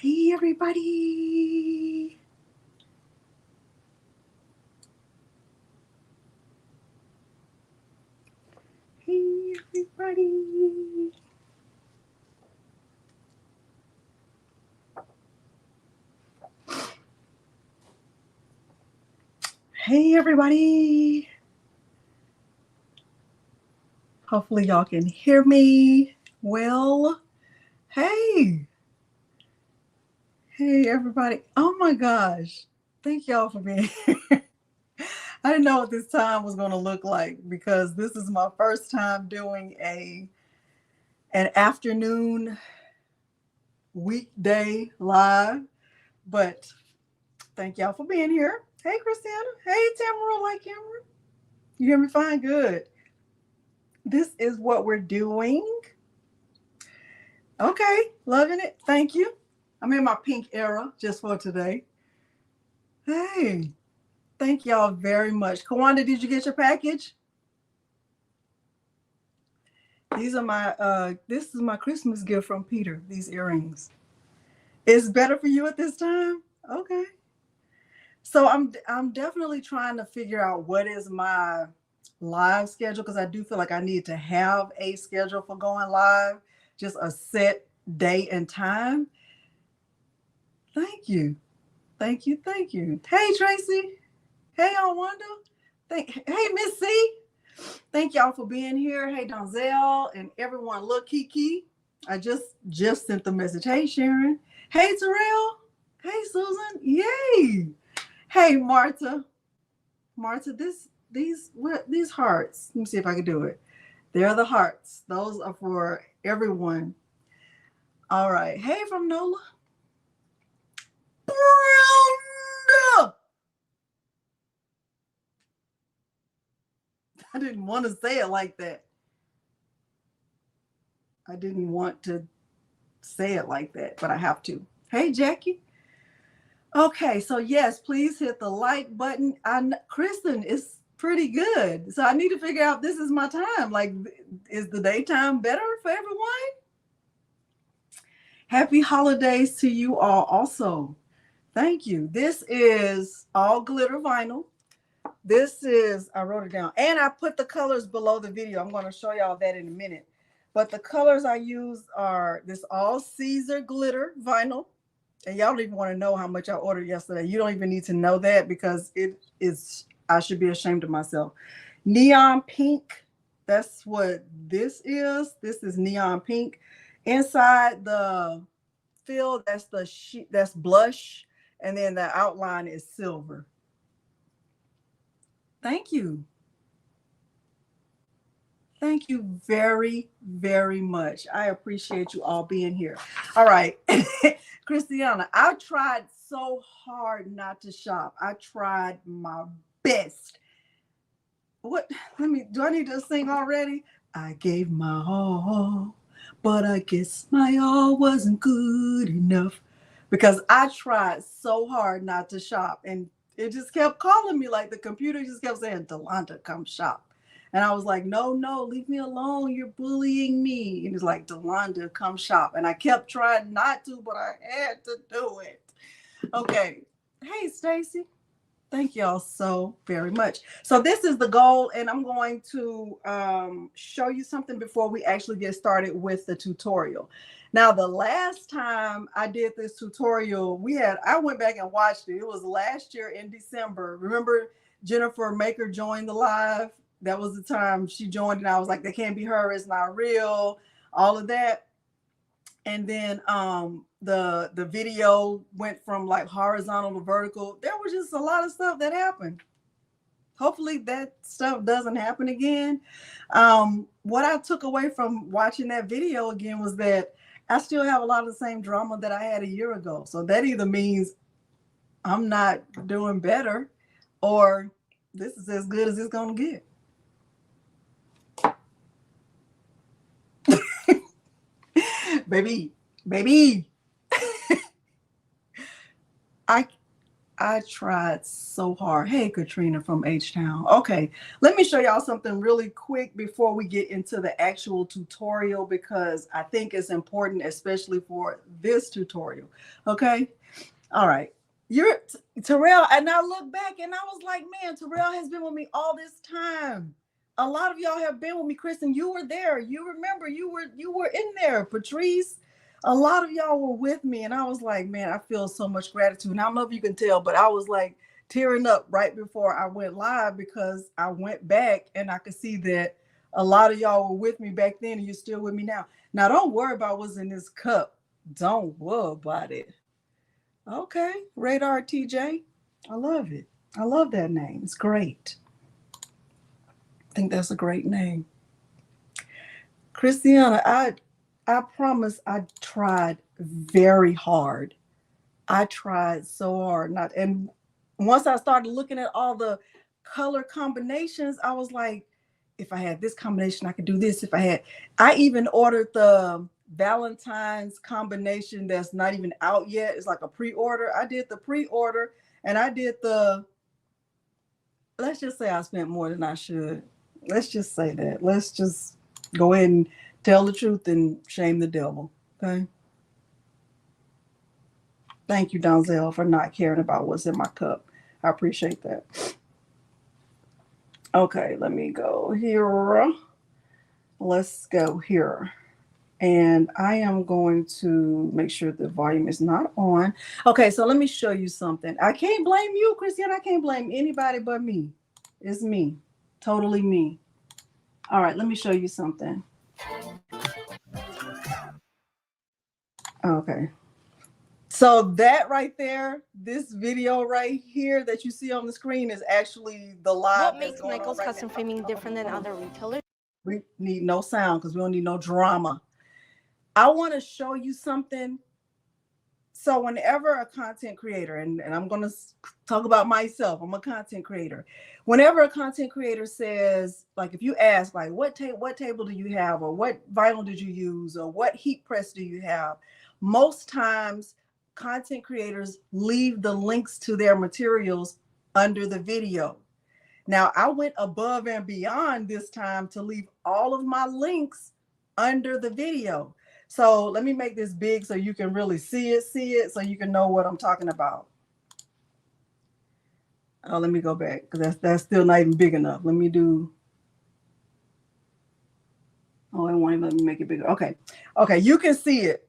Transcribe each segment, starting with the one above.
Hey, everybody. Hey, everybody. Hey, everybody. Hopefully, y'all can hear me well. Hey. Hey, everybody. Oh, my gosh. Thank y'all for being here. I didn't know what this time was going to look like because this is my first time doing an afternoon weekday live, but thank y'all for being here. Hey, Christiana. Hey, Tamara, like Cameron. You hear me fine? Good. This is what we're doing. Okay, loving it. Thank you. I'm in my pink era just for today. Hey, thank y'all very much. Kawanda, did you get your package? These are my this is my Christmas gift from Peter, these earrings. It's better for you at this time? Okay. So I'm definitely trying to figure out what is my live schedule because I do feel like I need to have a schedule for going live, just a set day and time. Thank you. Thank you. Thank you. Hey, Tracy. Hey, Wanda. Hey, Miss C. Thank y'all for being here. Hey, Donzel and everyone. Look, Kiki. I just sent the message. Hey, Sharon. Hey, Terrell. Hey, Susan. Yay. Hey, Marta. Marta, these hearts. Let me see if I can do it. They're the hearts. Those are for everyone. All right. Hey, from Nola. Brenda. I didn't want to say it like that. I didn't want to say it like that, but I have to. Hey, Jackie. Okay, so yes, please hit the like button. Kristen is pretty good. So I need to figure out this is my time. Like, is the daytime better for everyone? Happy holidays to you all also. Thank you. This is all glitter vinyl. This is, I wrote it down. And I put the colors below the video. I'm going to show y'all that in a minute. But the colors I use are this all Caesar glitter vinyl. And y'all don't even want to know how much I ordered yesterday. You don't even need to know that because it is, I should be ashamed of myself. Neon pink. That's what this is. This is neon pink. Inside the fill, that's blush. And then the outline is silver. Thank you. Thank you very, very much. I appreciate you all being here. All right. Christiana, I tried so hard not to shop. I tried my best. What? Do I need to sing already? I gave my all, but I guess my all wasn't good enough because I tried so hard not to shop and it just kept calling me. Like the computer just kept saying, Delonda, come shop. And I was like, no, leave me alone. You're bullying me. And it's like, Delonda, come shop. And I kept trying not to, but I had to do it. Okay. Hey, Stacy. Thank y'all so very much. So this is the goal, and I'm going to show you something before we actually get started with the tutorial. Now, the last time I did this tutorial, I went back and watched it. It was last year in December. Remember Jennifer Maker joined the live? That was the time she joined, and I was like, that can't be her. It's not real. All of that. And then the video went from like horizontal to vertical. There was just a lot of stuff that happened. Hopefully that stuff doesn't happen again. What I took away from watching that video again was that I still have a lot of the same drama that I had a year ago. So that either means I'm not doing better or this is as good as it's going to get. baby, I I tried so hard. Hey, Katrina from H-Town. Okay, let me show y'all something really quick before we get into the actual tutorial, because I think it's important, especially for this tutorial. Okay, all right. You're Terrell, and I look back and I was like, man, Terrell has been with me all this time. A lot of y'all have been with me. Kristen, you were there. You remember you were in there. Patrice, a lot of y'all were with me, and I was like, man, I feel so much gratitude. And I don't know if you can tell, but I was like tearing up right before I went live, because I went back and I could see that a lot of y'all were with me back then, and you're still with me now. Now, don't worry about what's in this cup. Don't worry about it. Okay, Radar TJ. I love it. I love that name. It's great. I think that's a great name. Christiana, I promise I tried very hard. I tried so hard. Not, and once I started looking at all the color combinations, I was like, if I had this combination, I could do this. I even ordered the Valentine's combination that's not even out yet. It's like a pre-order. I did the pre-order, and I did let's just say I spent more than I should. Let's just say that. Let's just go ahead and tell the truth and shame the devil. Okay. Thank you, Donzel, for not caring about what's in my cup. I appreciate that. Okay, let me go here. Let's go here. And I am going to make sure the volume is not on. Okay, so let me show you something. I can't blame you, Christian. I can't blame anybody but me. It's me. Totally me. All right, let me show you something. Okay. So that right there, this video right here that you see on the screen is actually the live. What makes Michael's custom framing different than other retailers? We need no sound because we don't need no drama. I want to show you something. So whenever a content creator, and I'm going to talk about myself, I'm a content creator. Whenever a content creator says, like, if you ask, like, what table do you have, or what vinyl did you use, or what heat press do you have, most times content creators leave the links to their materials under the video. Now, I went above and beyond this time to leave all of my links under the video. So let me make this big so you can really see it, so you can know what I'm talking about. Oh, let me go back, because that's still not even big enough. Let me do. Oh, it won't even let me make it bigger. Okay. Okay, you can see it,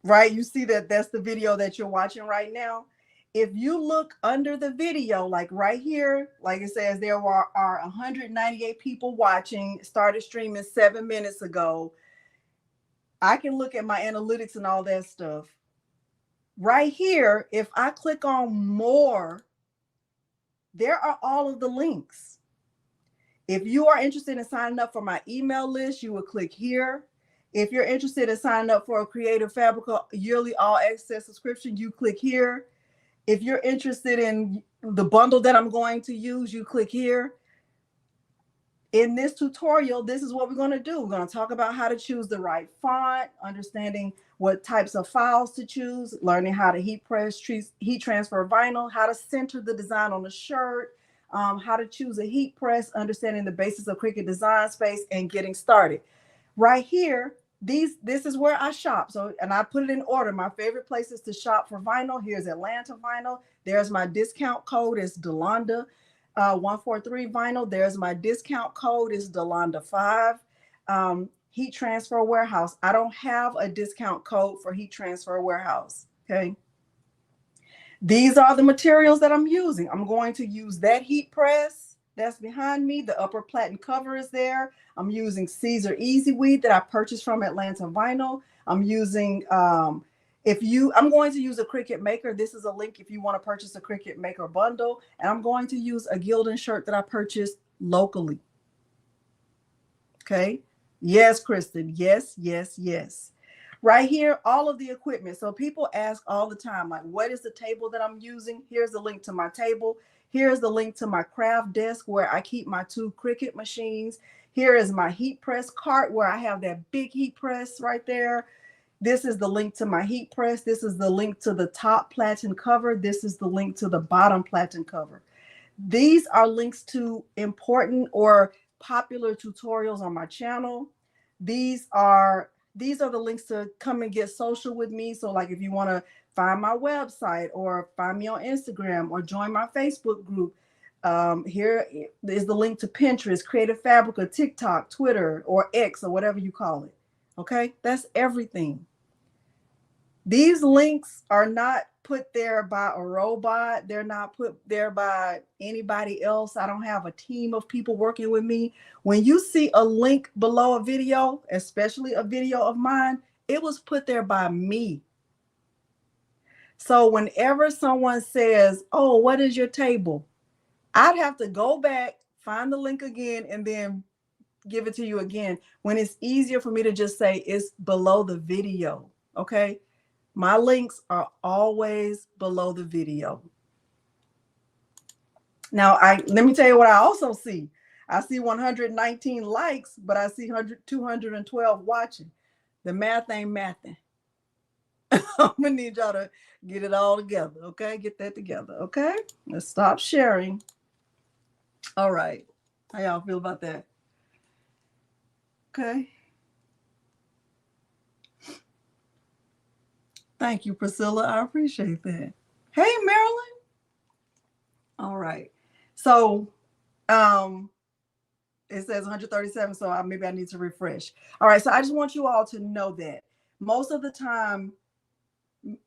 right? You see that that's the video that you're watching right now. If you look under the video, like right here, like it says, there are 198 people watching, started streaming 7 minutes ago. I can look at my analytics and all that stuff. Right here, if I click on more, there are all of the links. If you are interested in signing up for my email list, you will click here. If you're interested in signing up for a Creative Fabrica yearly all access subscription, you click here. If you're interested in the bundle that I'm going to use, you click here. In this tutorial, this is what we're going to do. We're going to talk about how to choose the right font, understanding what types of files to choose, learning how to heat press, heat transfer vinyl, how to center the design on the shirt, how to choose a heat press, understanding the basics of Cricut Design Space, and getting started. Right here, this is where I shop. So, and I put it in order. My favorite places to shop for vinyl. Here's Atlanta vinyl. There's my discount code. It's Delonda. 143 vinyl. There's my discount code is Delonda 5. Heat Transfer Warehouse. I don't have a discount code for Heat Transfer Warehouse. Okay. These are the materials that I'm using. I'm going to use that heat press that's behind me. The upper platen cover is there. I'm using Caesar Easy Weed that I purchased from Atlanta Vinyl. I'm using I'm going to use a Cricut Maker. This is a link if you want to purchase a Cricut Maker bundle. And I'm going to use a Gildan shirt that I purchased locally. Okay. Yes, Kristen. Yes, yes, yes. Right here, all of the equipment. So people ask all the time, like, what is the table that I'm using? Here's the link to my table. Here's the link to my craft desk where I keep my 2 Cricut machines. Here is my heat press cart where I have that big heat press right there. This is the link to my heat press. This is the link to the top platen cover. This is the link to the bottom platen cover. These are links to important or popular tutorials on my channel. These are the links to come and get social with me. So like if you want to find my website or find me on Instagram or join my Facebook group, here is the link to Pinterest, Creative Fabrica, TikTok, Twitter, or X, or whatever you call it. Okay, that's everything. These links are not put there by a robot. They're not put there by anybody else. I don't have a team of people working with me. When you see a link below a video, especially a video of mine, it was put there by me. So whenever someone says, oh, what is your table? I'd have to go back, find the link again, and then give it to you again, when it's easier for me to just say it's below the video. Okay. My links are always below the video. Now, let me tell you what I also see. I see 119 likes, but I see 212 watching. The math ain't mathing. I'm gonna need y'all to get it all together. Okay, get that together. Okay, let's stop sharing. All right, how y'all feel about that? Okay. Thank you, Priscilla. I appreciate that. Hey, Marilyn. All right. So it says 137, so maybe I need to refresh. All right. So I just want you all to know that most of the time,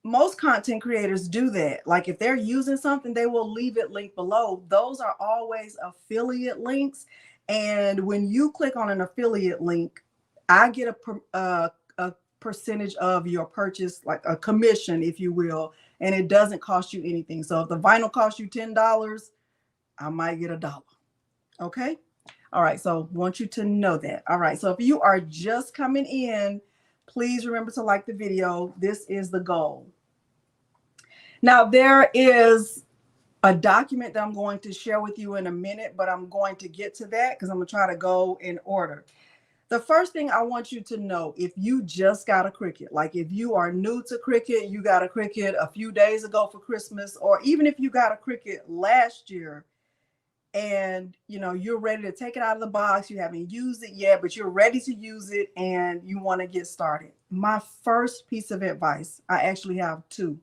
most content creators do that. Like if they're using something, they will leave it linked below. Those are always affiliate links. And when you click on an affiliate link, I get a percentage of your purchase, like a commission, if you will, and it doesn't cost you anything. So if the vinyl costs you $10, I might get $1. Okay. All right. So I want you to know that. All right. So if you are just coming in, please remember to like the video. This is the goal. Now there is a document that I'm going to share with you in a minute, but I'm going to get to that because I'm going to try to go in order. The first thing I want you to know, if you just got a Cricut, like if you are new to Cricut, you got a Cricut a few days ago for Christmas, or even if you got a Cricut last year and you're ready to take it out of the box, you haven't used it yet, but you're ready to use it and you want to get started. My first piece of advice, I actually have two.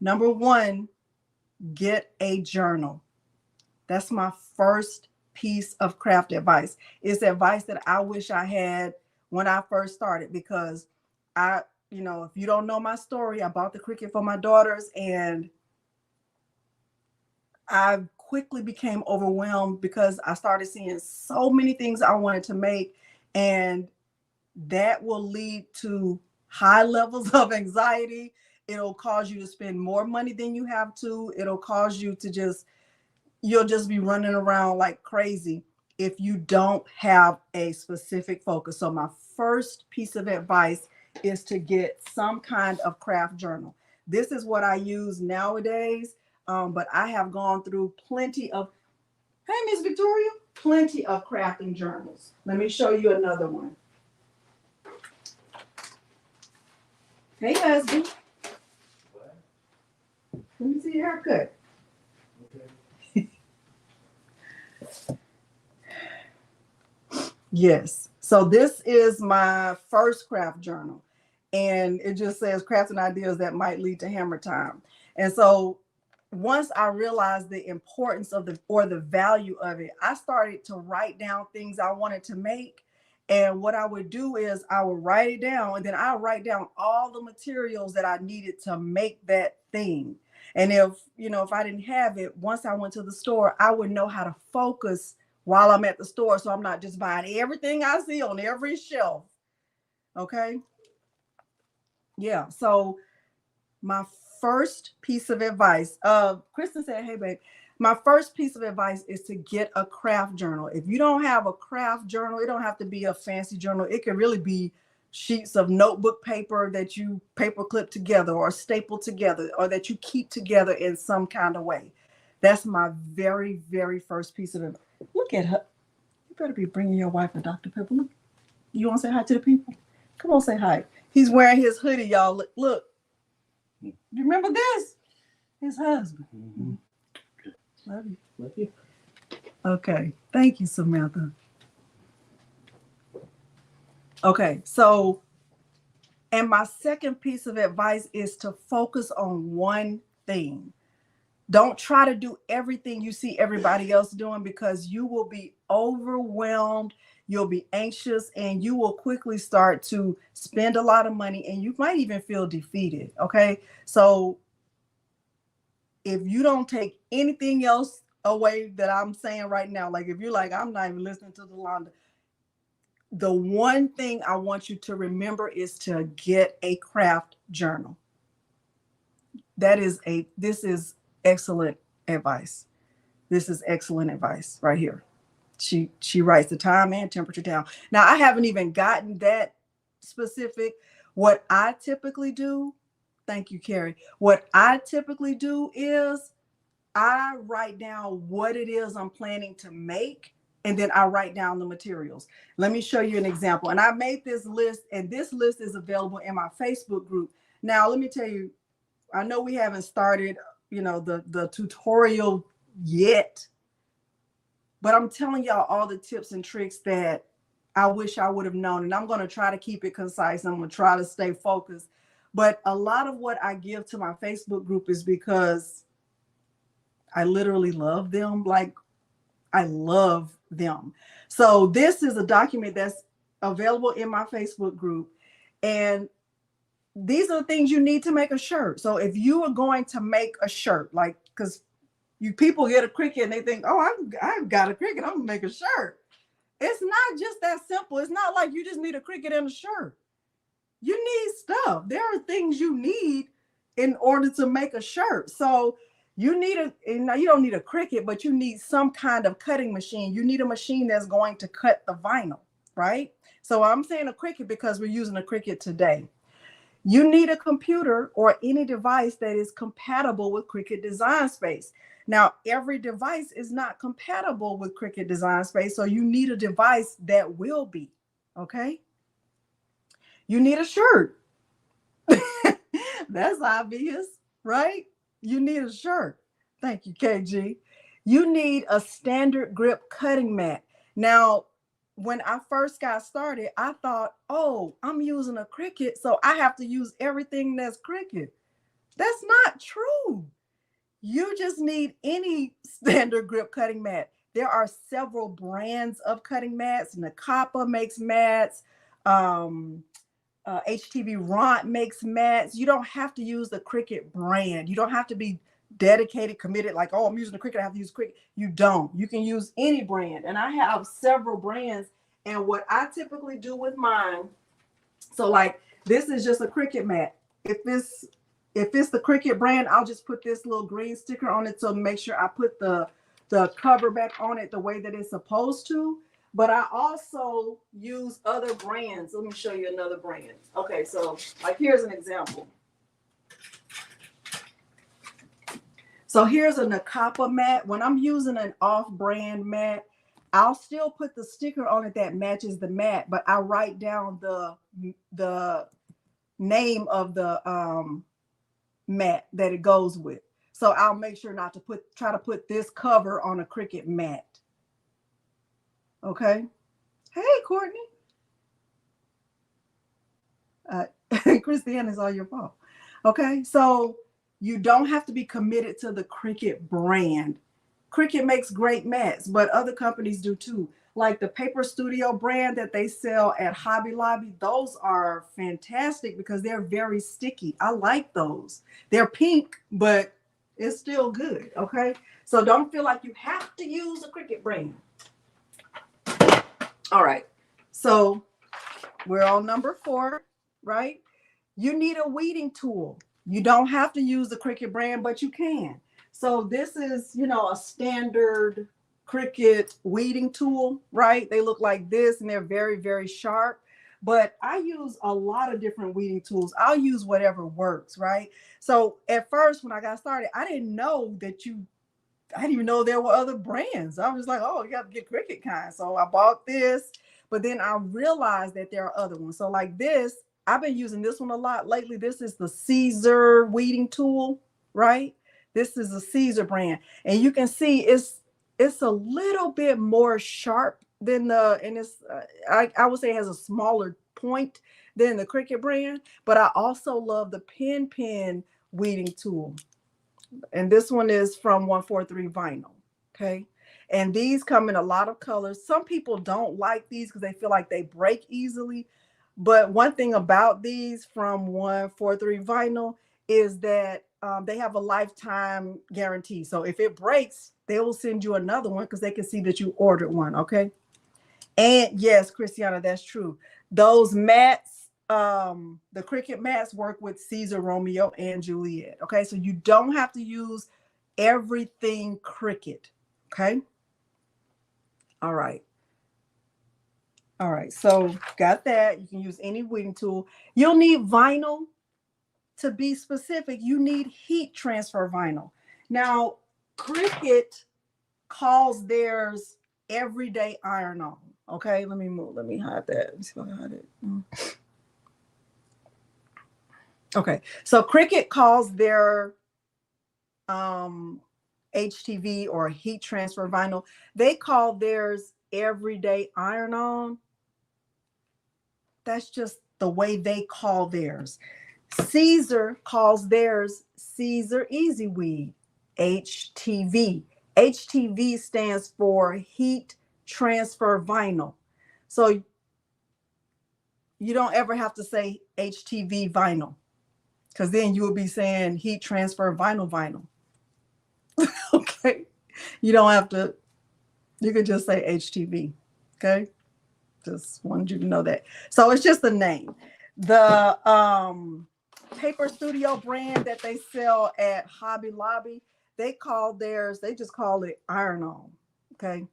Number one, get a journal. That's my first piece of craft advice. It's advice that I wish I had when I first started, because if you don't know my story, I bought the Cricut for my daughters and I quickly became overwhelmed because I started seeing so many things I wanted to make, and that will lead to high levels of anxiety. It'll cause you to spend more money than you have to. It'll cause you to you'll just be running around like crazy if you don't have a specific focus. So my first piece of advice is to get some kind of craft journal. This is what I use nowadays, but I have gone through plenty of, hey, Miss Victoria, plenty of crafting journals. Let me show you another one. Hey, husband. Let me see your haircut. Yes. So this is my first craft journal, and it just says crafting ideas that might lead to hammer time. And so once I realized the importance of the value of it, I started to write down things I wanted to make. And what I would do is I would write it down, and then I would write down all the materials that I needed to make that thing. And if I didn't have it, once I went to the store, I would know how to focus while I'm at the store, so I'm not just buying everything I see on every shelf. Okay. Yeah. So my first piece of advice, Kristen said, hey, babe, my first piece of advice is to get a craft journal. If you don't have a craft journal, it don't have to be a fancy journal. It can really be sheets of notebook paper that you paper clip together or staple together, or that you keep together in some kind of way. That's my very, very first piece of advice. Look at her. You better be bringing your wife a Dr. Pepper. Look, you want to say hi to the people? Come on, say hi. He's wearing his hoodie, y'all. Look. You remember this? His husband. Mm-hmm. Love you. Love you. Okay. Thank you, Samantha. Okay. So, and my second piece of advice is to focus on one thing. Don't try to do everything you see everybody else doing, because you will be overwhelmed, you'll be anxious, and you will quickly start to spend a lot of money, and you might even feel defeated. Okay. So if you don't take anything else away that I'm saying right now, like if you're like, I'm not even listening to Delonda, the one thing I want you to remember is to get a craft journal. This is excellent advice. This is excellent advice right here. She writes the time and temperature down. Now, I haven't even gotten that specific. What I typically do, thank you, Carrie. What I typically do is I write down what it is I'm planning to make, and then I write down the materials. Let me show you an example. And I made this list, and this list is available in my Facebook group. Now, let me tell you, I know we haven't started, the tutorial yet, but I'm telling y'all all the tips and tricks that I wish I would have known. And I'm going to try to keep it concise. I'm going to try to stay focused. But a lot of what I give to my Facebook group is because I literally love them. Like, I love them. So this is a document that's available in my Facebook group. And these are the things you need to make a shirt. So if you are going to make a shirt, like, because people get a Cricut and they think, oh, I've got a Cricut, I'm gonna make a shirt. It's not just that simple. It's not like you just need a Cricut and a shirt. You need stuff. There are things you need in order to make a shirt. So you don't need a Cricut, but you need some kind of cutting machine. You need a machine that's going to cut the vinyl, right? So I'm saying a Cricut because we're using a Cricut today. You need a computer or any device that is compatible with Cricut Design Space. Now, every device is not compatible with Cricut Design Space, so you need a device that will be, okay? You need a shirt. That's obvious, right? You need a shirt. Thank you, KG. You need a standard grip cutting mat. Now, when I first got started, I thought, oh, I'm using a Cricut, so I have to use everything that's Cricut. That's not true. You just need any standard grip cutting mat. There are several brands of cutting mats. Nakapa makes mats. HTV Ront makes mats. You don't have to use the Cricut brand. You don't have to be dedicated, committed, like, oh, I'm using the Cricut, I have to use Cricut. You don't. You can use any brand. And I have several brands. And what I typically do with mine, so like this is just a Cricut mat. If it's the Cricut brand, I'll just put this little green sticker on it to make sure I put the cover back on it the way that it's supposed to. But I also use other brands. Let me show you another brand. Okay, so like here's an example. So here's a Nakapa mat. When I'm using an off-brand mat, I'll still put the sticker on it that matches the mat, but I write down the name of the mat that it goes with. So I'll make sure not to try to put this cover on a Cricut mat. Okay. Hey, Courtney. Christiane, it's all your fault. Okay. So you don't have to be committed to the Cricut brand. Cricut makes great mats, but other companies do too. Like the Paper Studio brand that they sell at Hobby Lobby, those are fantastic because they're very sticky. I like those. They're pink, but it's still good, okay? So don't feel like you have to use a Cricut brand. All right, so we're on number 4, right? You need a weeding tool. You don't have to use the Cricut brand, but you can. So this is, a standard Cricut weeding tool, right? They look like this and they're very, very sharp. But I use a lot of different weeding tools. I'll use whatever works, right? So at first, when I got started, I didn't know I didn't even know there were other brands. I was like, oh, you got to get Cricut kind. So I bought this, but then I realized that there are other ones. So like this, I've been using this one a lot lately. This is the Caesar weeding tool, right? This is a Caesar brand. And you can see it's a little bit more sharp than and it's, I would say it has a smaller point than the Cricut brand, but I also love the pen weeding tool. And this one is from 143 Vinyl, okay? And these come in a lot of colors. Some people don't like these because they feel like they break easily. But one thing about these from 143 Vinyl is that they have a lifetime guarantee. So if it breaks, they will send you another one because they can see that you ordered one, okay? And yes, Christiana, that's true. Those mats, the Cricut mats work with Caesar, Romeo, and Juliet, okay? So you don't have to use everything Cricut, okay? All right. All right, so got that. You can use any weeding tool. You'll need vinyl. To be specific, you need heat transfer vinyl. Now, Cricut calls theirs everyday iron on. Okay, let me hide that. Let me see if I can hide it. Okay, so Cricut calls their HTV or heat transfer vinyl. They call theirs everyday iron on. That's just the way they call theirs. Caesar calls theirs Caesar Easy Weed, HTV. HTV stands for heat transfer vinyl. So you don't ever have to say HTV vinyl, because then you will be saying heat transfer vinyl. Okay. You don't have to, you can just say HTV. Okay. Just wanted you to know that. So it's just a name. The Paper Studio brand that they sell at Hobby Lobby, they call theirs, they just call it iron on. Okay.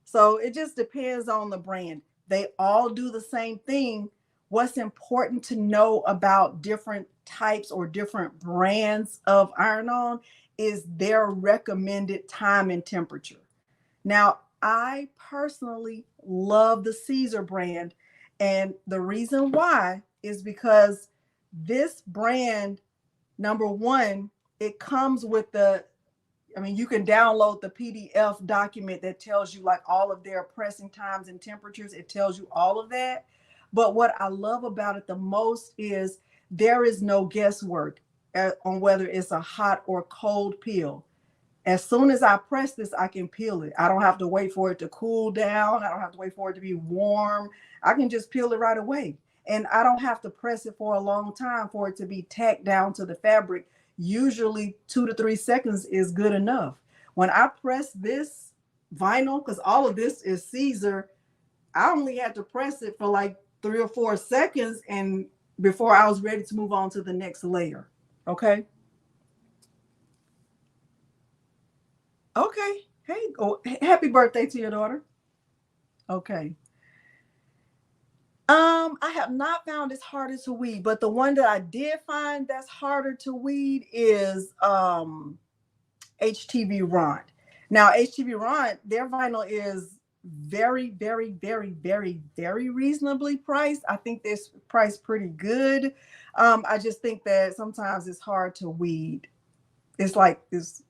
So it just depends on the brand. They all do the same thing. What's important to know about different types or different brands of iron on is their recommended time and temperature. Now, I personally love the Caesar brand, and the reason why is because this brand, number one, it comes with you can download the PDF document that tells you like all of their pressing times and temperatures. It tells you all of that. But what I love about it the most is there is no guesswork on whether it's a hot or cold peel. As soon as I press this, I can peel it. I don't have to wait for it to cool down. I don't have to wait for it to be warm. I can just peel it right away. And I don't have to press it for a long time for it to be tacked down to the fabric. Usually 2 to 3 seconds is good enough. When I press this vinyl, because all of this is Caesar, I only had to press it for like 3 or 4 seconds and before I was ready to move on to the next layer. Okay. Okay. Hey, oh, happy birthday to your daughter. Okay. I have not found it's harder to weed, but the one that I did find that's harder to weed is HTV Rond. Now, HTV Rond, their vinyl is very, very, very, very, very reasonably priced. I think they're priced pretty good. I just think that sometimes it's hard to weed. It's like it's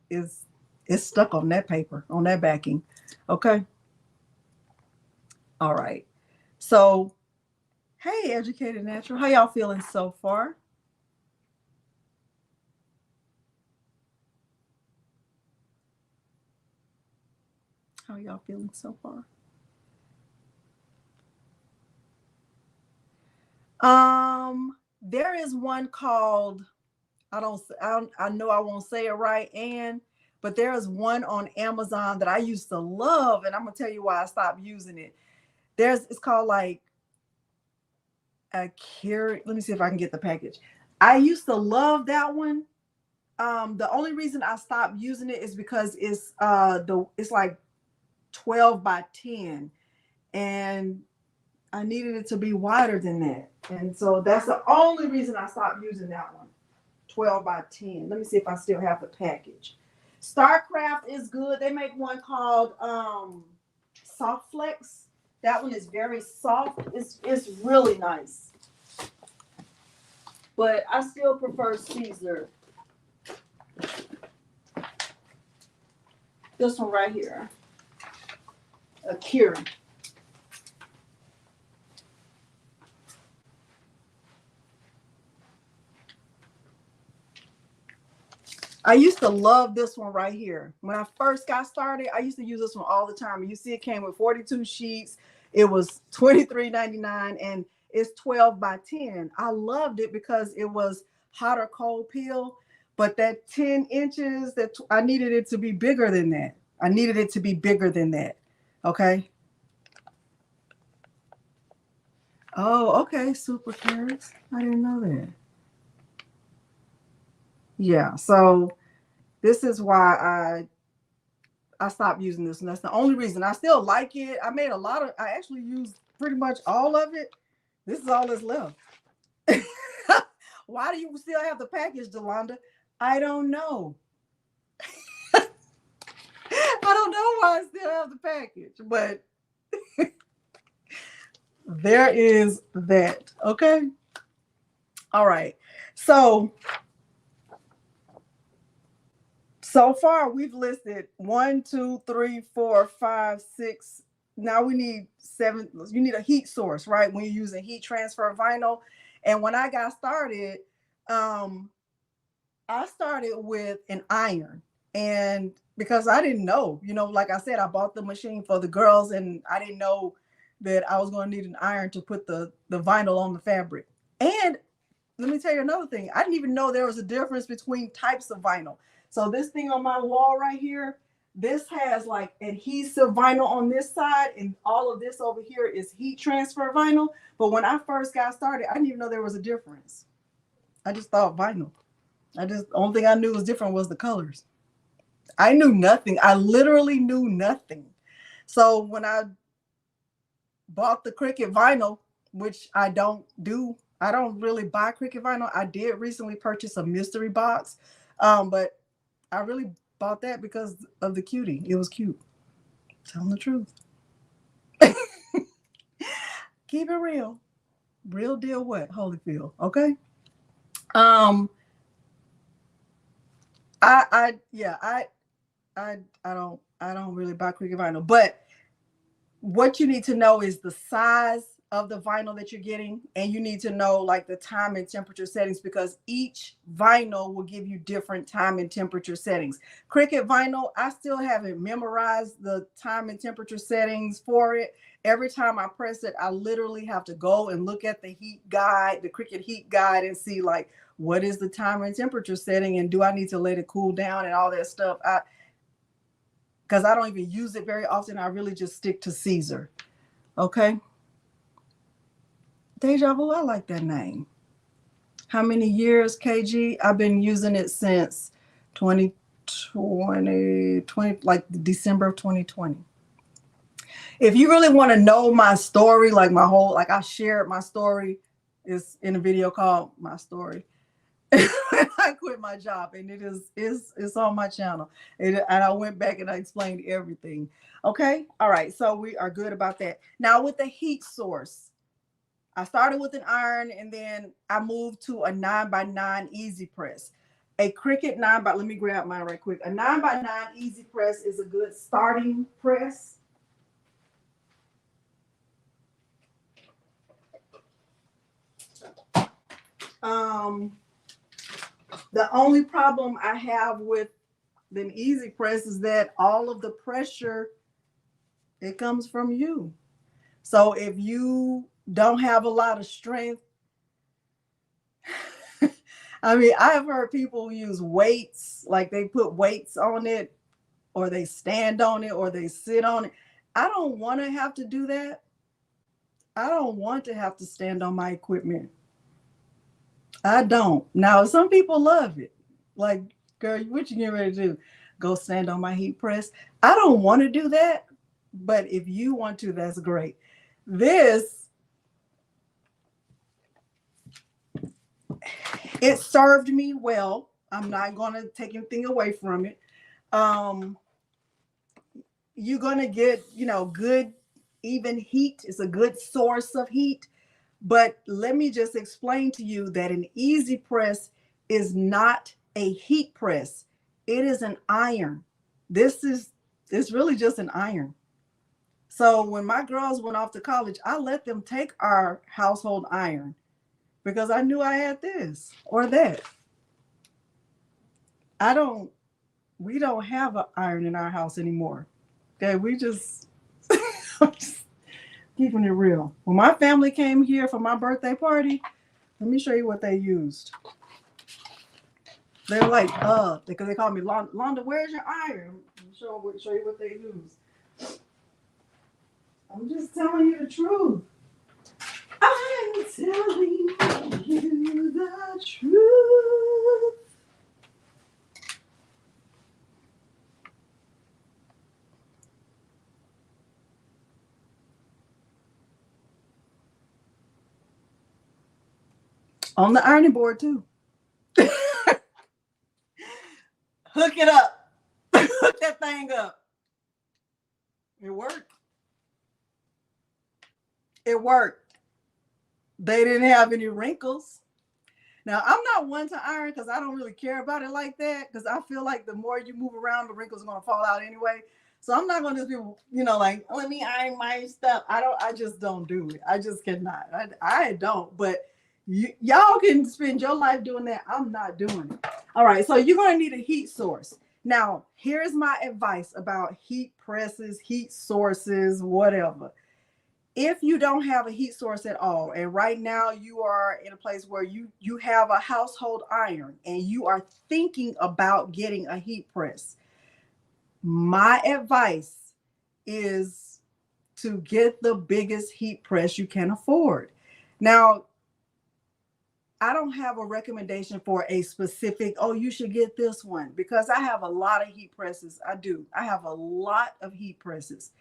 stuck on that paper, on that backing. Okay. All right. So, hey, Educated Natural, how y'all feeling so far? How y'all feeling so far? There is one called, I know I won't say it right, but there is one on Amazon that I used to love, and I'm gonna tell you why I stopped using it. It's called like a cure. Let me see if I can get the package. I used to love that one. The only reason I stopped using it is because it's like 12 by 10, and I needed it to be wider than that. And so that's the only reason I stopped using that one. 12 by 10. Let me see if I still have the package. Starcraft is good. They make one called Soft Flex. That one is very soft. It's really nice. but I still prefer Caesar. This one right here, a Curie. I used to love this one right here. When I first got started, I used to use this one all the time. You see, it came with 42 sheets. It was $23.99 and it's 12 by 10. I loved it because it was hot or cold peel, but that 10 inches, that I needed it to be bigger than that. I needed it to be bigger than that. Okay. Oh, okay. Super carrots. I didn't know that. Yeah. So this is why I stopped using this, and that's the only reason. I still like it. I made a lot of, I actually used pretty much all of it. This is all that's left. Why do you still have the package, Delonda? I don't know. I don't know why I still have the package, but there is that. Okay. All right. So far we've listed 1, 2, 3, 4, 5, 6. Now we need 7. You need a heat source, right? When you're using heat transfer vinyl. And when I got started, I started with an iron. And because I didn't know, like I said, I bought the machine for the girls and I didn't know that I was going to need an iron to put the vinyl on the fabric. And let me tell you another thing. I didn't even know there was a difference between types of vinyl. So this thing on my wall right here, this has like adhesive vinyl on this side, and all of this over here is heat transfer vinyl. But when I first got started, I didn't even know there was a difference. I just thought vinyl. The only thing I knew was different was the colors. I knew nothing. I literally knew nothing. So when I bought the Cricut vinyl, which I don't really buy Cricut vinyl. I did recently purchase a mystery box, but I really bought that because of the cutie. It was cute. Telling the truth. Keep it real. Real deal what? Holyfield. Okay. I don't really buy Cricut vinyl, but what you need to know is the size of the vinyl that you're getting, and you need to know like the time and temperature settings, because each vinyl will give you different time and temperature settings. Cricut vinyl, I still haven't memorized the time and temperature settings for it. Every time I press it, I literally have to go and look at the heat guide, the Cricut heat guide, and see like what is the time and temperature setting, and do I need to let it cool down and all that stuff. Because I don't even use it very often. I really just stick to Caesar. Okay. Deja Vu, I like that name. How many years, KG? I've been using it since 2020, like December of 2020. If you really want to know my story, like I shared my story, is in a video called My Story. I quit my job, and it's on my channel, and I went back and I explained everything. Okay. All right. So we are good about that. Now with the heat source, I started with an iron, and then I moved to a 9x9 easy press. A Cricut 9x, let me grab mine right quick. A 9x9 easy press is a good starting press. The only problem I have with an easy press is that all of the pressure, it comes from you. So if you don't have a lot of strength, I mean, I have heard people use weights, like they put weights on it, or they stand on it, or they sit on it. I don't want to have to do that. I don't want to have to stand on my equipment. I don't. Now, some people love it. Like, girl, what you getting ready to do? Go stand on my heat press? I don't want to do that, but if you want to, that's great. This, it served me well. I'm not going to take anything away from it. You're going to get, good, even heat. It's a good source of heat. But let me just explain to you that an easy press is not a heat press. It is an iron. It's really just an iron. So when my girls went off to college, I let them take our household iron because I knew I had this or that. We don't have an iron in our house anymore. Okay, we just, I'm just keeping it real. When my family came here for my birthday party, let me show you what they used. They're like, because they call me Londa, where's your iron? Show you what they use. I'm just telling you the truth. I'm telling you the truth. On the ironing board too. Hook it up. Hook that thing up. It worked. It worked. They didn't have any wrinkles. Now, I'm not one to iron because I don't really care about it like that, because I feel like the more you move around, the wrinkles are going to fall out anyway. So I'm not going to just be, like, let me iron my stuff. I just don't do it. I just cannot. I don't. But y'all can spend your life doing that. I'm not doing it. All right. So you're going to need a heat source. Now, here's my advice about heat presses, heat sources, whatever. If you don't have a heat source at all, and right now you are in a place where you have a household iron and you are thinking about getting a heat press, my advice is to get the biggest heat press you can afford. Now, I don't have a recommendation for a specific, you should get this one, because I have a lot of heat presses. I do. I have a lot of heat presses.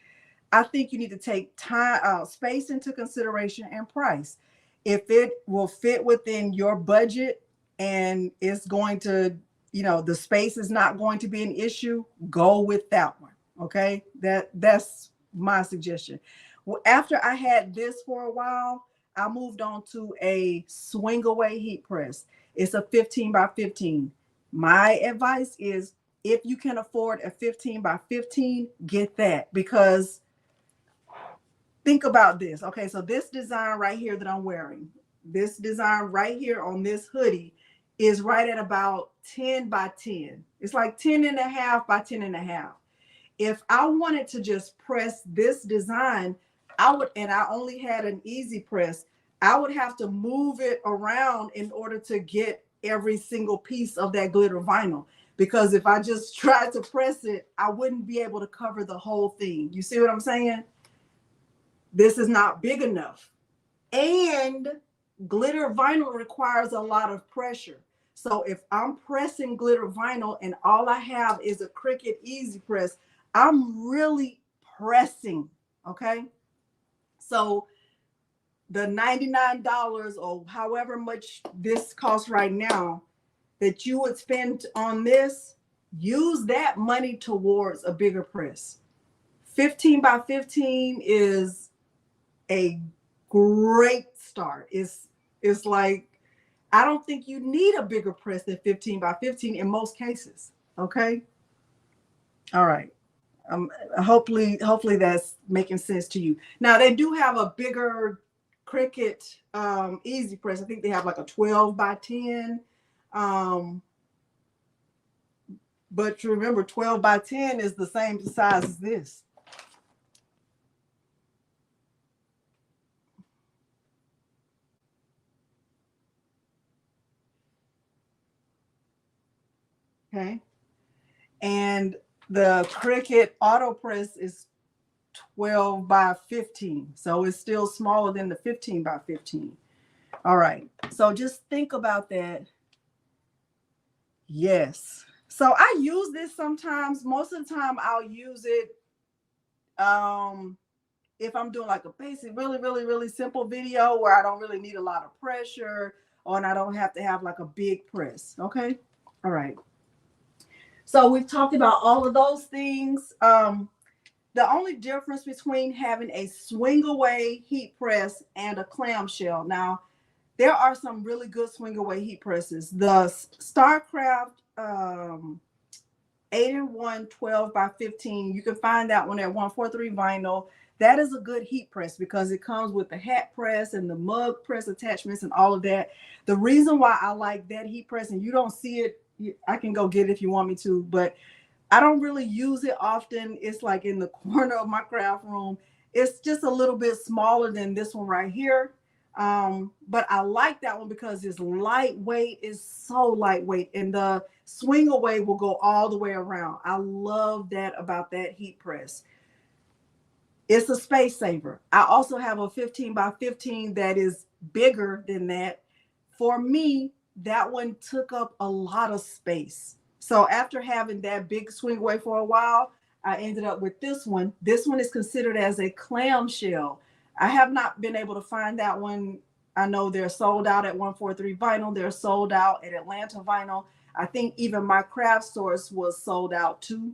I think you need to take time, space into consideration, and price. If it will fit within your budget and it's going to, the space is not going to be an issue, go with that one. Okay. That's my suggestion. Well, after I had this for a while, I moved on to a swing away heat press. It's a 15 by 15. My advice is, if you can afford a 15 by 15, get that, because think about this. Okay, so this design right here that I'm wearing, this design right here on this hoodie is right at about 10 by 10. It's like 10 and a half by 10 and a half. If I wanted to just press this design, and I only had an easy press, I would have to move it around in order to get every single piece of that glitter vinyl. Because if I just tried to press it, I wouldn't be able to cover the whole thing. You see what I'm saying? This is not big enough. And glitter vinyl requires a lot of pressure. So if I'm pressing glitter vinyl and all I have is a Cricut Easy Press, I'm really pressing, okay? So the $99 or however much this costs right now that you would spend on this, use that money towards a bigger press. 15 by 15 is a great start. It's like, I don't think you need a bigger press than 15 by 15 in most cases. Okay. All right. Hopefully that's making sense to you. Now, they do have a bigger Cricut Easy Press. I think they have like a 12 by 10. But remember, 12 by 10 is the same size as this. Okay. And the Cricut Auto Press is 12 by 15. So it's still smaller than the 15 by 15. All right. So just think about that. Yes. So I use this sometimes. Most of the time I'll use it if I'm doing like a basic, really, really, really simple video where I don't really need a lot of pressure, and I don't have to have like a big press. Okay. All right. So we've talked about all of those things. The only difference between having a swing away heat press and a clamshell. Now, there are some really good swing away heat presses. The StarCraft 8-in-1 12 by 15. You can find that one at 143 vinyl. That is a good heat press because it comes with the hat press and the mug press attachments and all of that. The reason why I like that heat press, and you don't see it, I can go get it if you want me to, but I don't really use it often. It's like in the corner of my craft room. It's just a little bit smaller than this one right here. But I like that one because it's lightweight. It's so lightweight, and the swing away will go all the way around. I love that about that heat press. It's a space saver. I also have a 15 by 15 that is bigger than that. For me, that one took up a lot of space. So after having that big swing away for a while, I ended up with this one. This one is considered as a clamshell. I have not been able to find that one. I know they're sold out at 143 vinyl. They're sold out at Atlanta vinyl. I think even my craft source was sold out too.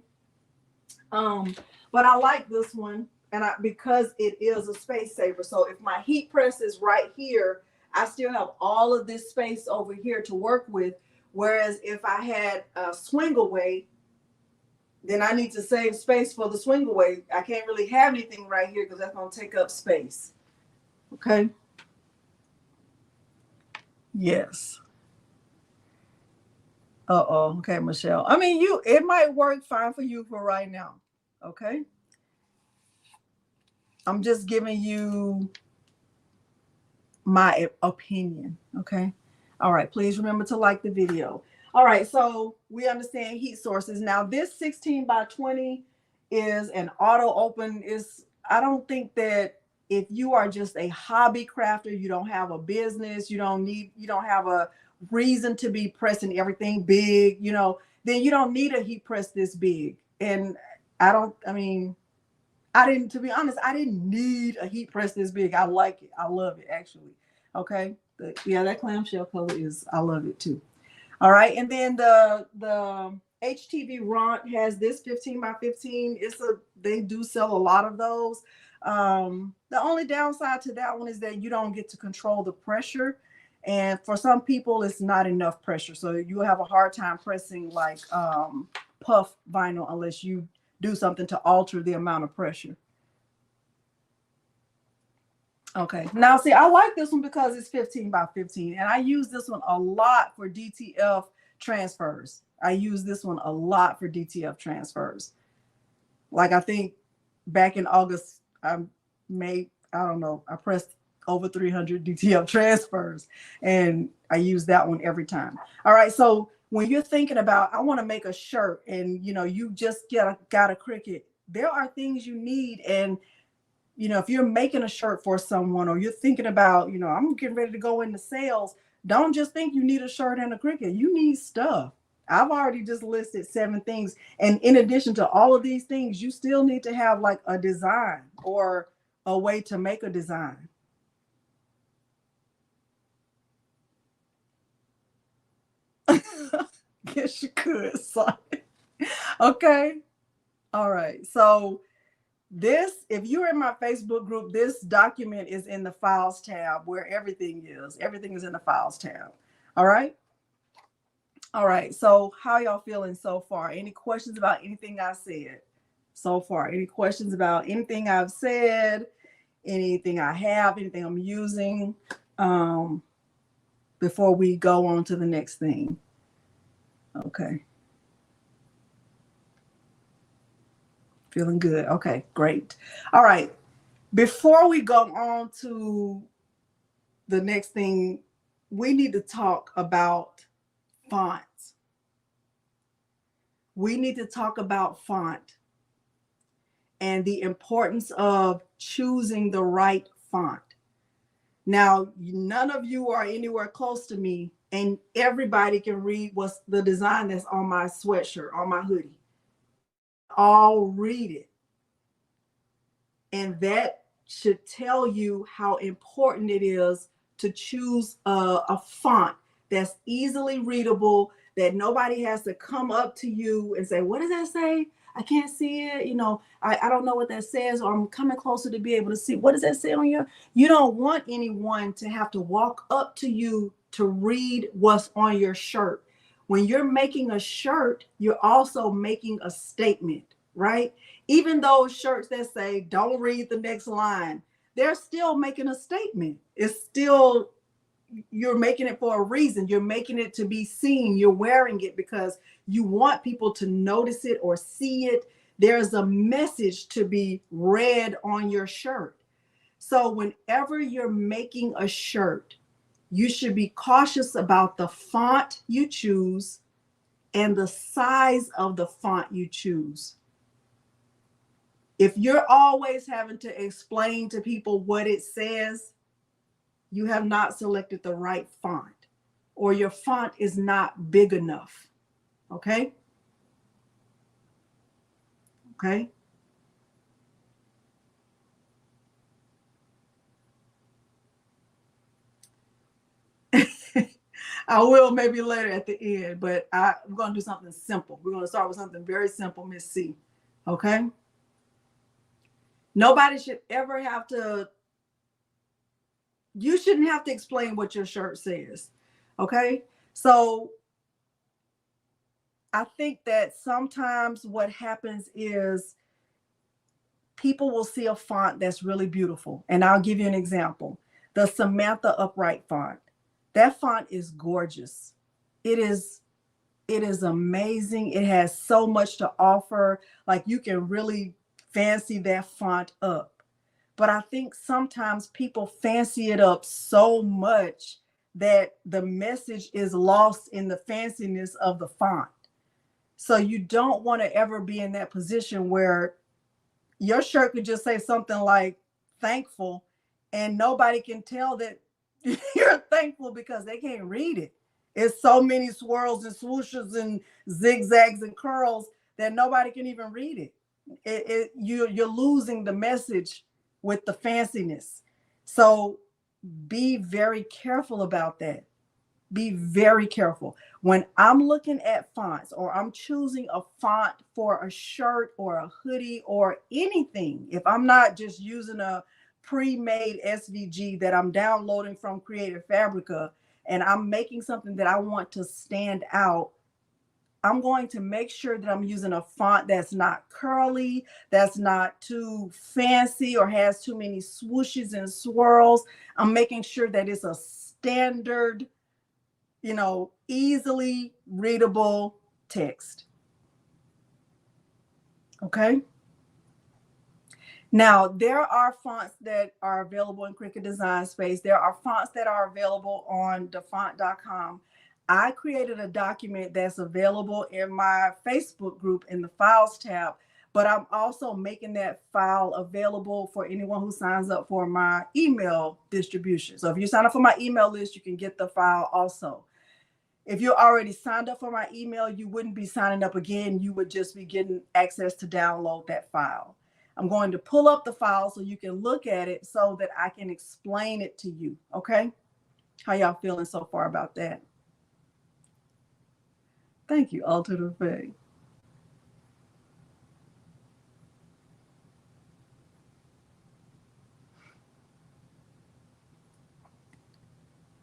But I like this one, and because it is a space saver. So if my heat press is right here, I still have all of this space over here to work with. Whereas if I had a swing away, then I need to save space for the swing away. I can't really have anything right here because that's going to take up space. Okay. Yes. Uh-oh. Okay, Michelle. I mean, it might work fine for you for right now. Okay. I'm just giving you my opinion. Okay. All right. Please remember to like the video. All right. So we understand heat sources. Now this 16 by 20 is an auto open. I don't think that if you are just a hobby crafter, you don't have a business, you don't have a reason to be pressing everything big, then you don't need a heat press this big. And to be honest, I didn't need a heat press this big. I like it. I love it actually. Okay. But yeah, that clamshell color I love it too. All right. And then the HTV Ront has this 15 by 15. They do sell a lot of those. The only downside to that one is that you don't get to control the pressure. And for some people, it's not enough pressure. So you'll have a hard time pressing like puff vinyl unless you do something to alter the amount of pressure. Okay. Now, see, I like this one because it's 15 by 15. And I use this one a lot for DTF transfers. Like I think back in August, I pressed over 300 DTF transfers, and I use that one every time. All right. So when you're thinking about, I want to make a shirt and, you just got a Cricut, there are things you need. And, if you're making a shirt for someone or you're thinking about, I'm getting ready to go into sales, don't just think you need a shirt and a Cricut. You need stuff. I've already just listed 7 things. And in addition to all of these things, you still need to have like a design or a way to make a design. Yes, you could. Sorry. Okay. All right. So if you're in my Facebook group, this document is in the files tab where everything is. Everything is in the files tab. All right. All right. So how y'all feeling so far? Any questions about anything I said so far? Any questions about anything I've said? Anything I have? Anything I'm using? Before we go on to the next thing. Okay. Feeling good. Okay, great. All right. Before we go on to the next thing, we need to talk about fonts. We need to talk about font and the importance of choosing the right font. Now, none of you are anywhere close to me, and everybody can read what's the design that's on my sweatshirt, on my hoodie. All read it. And that should tell you how important it is to choose a font that's easily readable, that nobody has to come up to you and say, what does that say? I can't see it. You know, I don't know what that says, or I'm coming closer to be able to see. What does that say on your? You don't want anyone to have to walk up to you to read what's on your shirt. When you're making a shirt, you're also making a statement, right? Even those shirts that say, don't read the next line, they're still making a statement. It's still, you're making it for a reason. You're making it to be seen. You're wearing it because you want people to notice it or see it. There's a message to be read on your shirt. So whenever you're making a shirt, you should be cautious about the font you choose and the size of the font you choose. If you're always having to explain to people what it says, you have not selected the right font, or your font is not big enough. Okay? Okay? I will maybe later at the end, but I'm going to do something simple. We're going to start with something very simple, Miss C. Okay? Nobody should ever have to, you shouldn't have to explain what your shirt says. Okay? So I think that sometimes what happens is people will see a font that's really beautiful. And I'll give you an example. The Samantha Upright font. That font is gorgeous. It is amazing. It has so much to offer. Like, you can really fancy that font up. But I think sometimes people fancy it up so much that the message is lost in the fanciness of the font. So you don't want to ever be in that position where your shirt could just say something like thankful, and nobody can tell that you're thankful because they can't read it. It's so many swirls and swooshes and zigzags and curls that nobody can even read it. You're losing the message with the fanciness. So be very careful about that. Be very careful. When I'm looking at fonts, or I'm choosing a font for a shirt or a hoodie or anything, if I'm not just using a pre-made SVG that I'm downloading from Creative Fabrica and I'm making something that I want to stand out, I'm going to make sure that I'm using a font that's not curly, that's not too fancy or has too many swooshes and swirls. I'm making sure that it's a standard, easily readable text. Okay. Now, there are fonts that are available in Cricut Design Space. There are fonts that are available on dafont.com. I created a document that's available in my Facebook group in the Files tab, but I'm also making that file available for anyone who signs up for my email distribution. So if you sign up for my email list, you can get the file also. If you're already signed up for my email, you wouldn't be signing up again. You would just be getting access to download that file. I'm going to pull up the file so you can look at it so that I can explain it to you. Okay? How y'all feeling so far about that? Thank you, Altered Effect.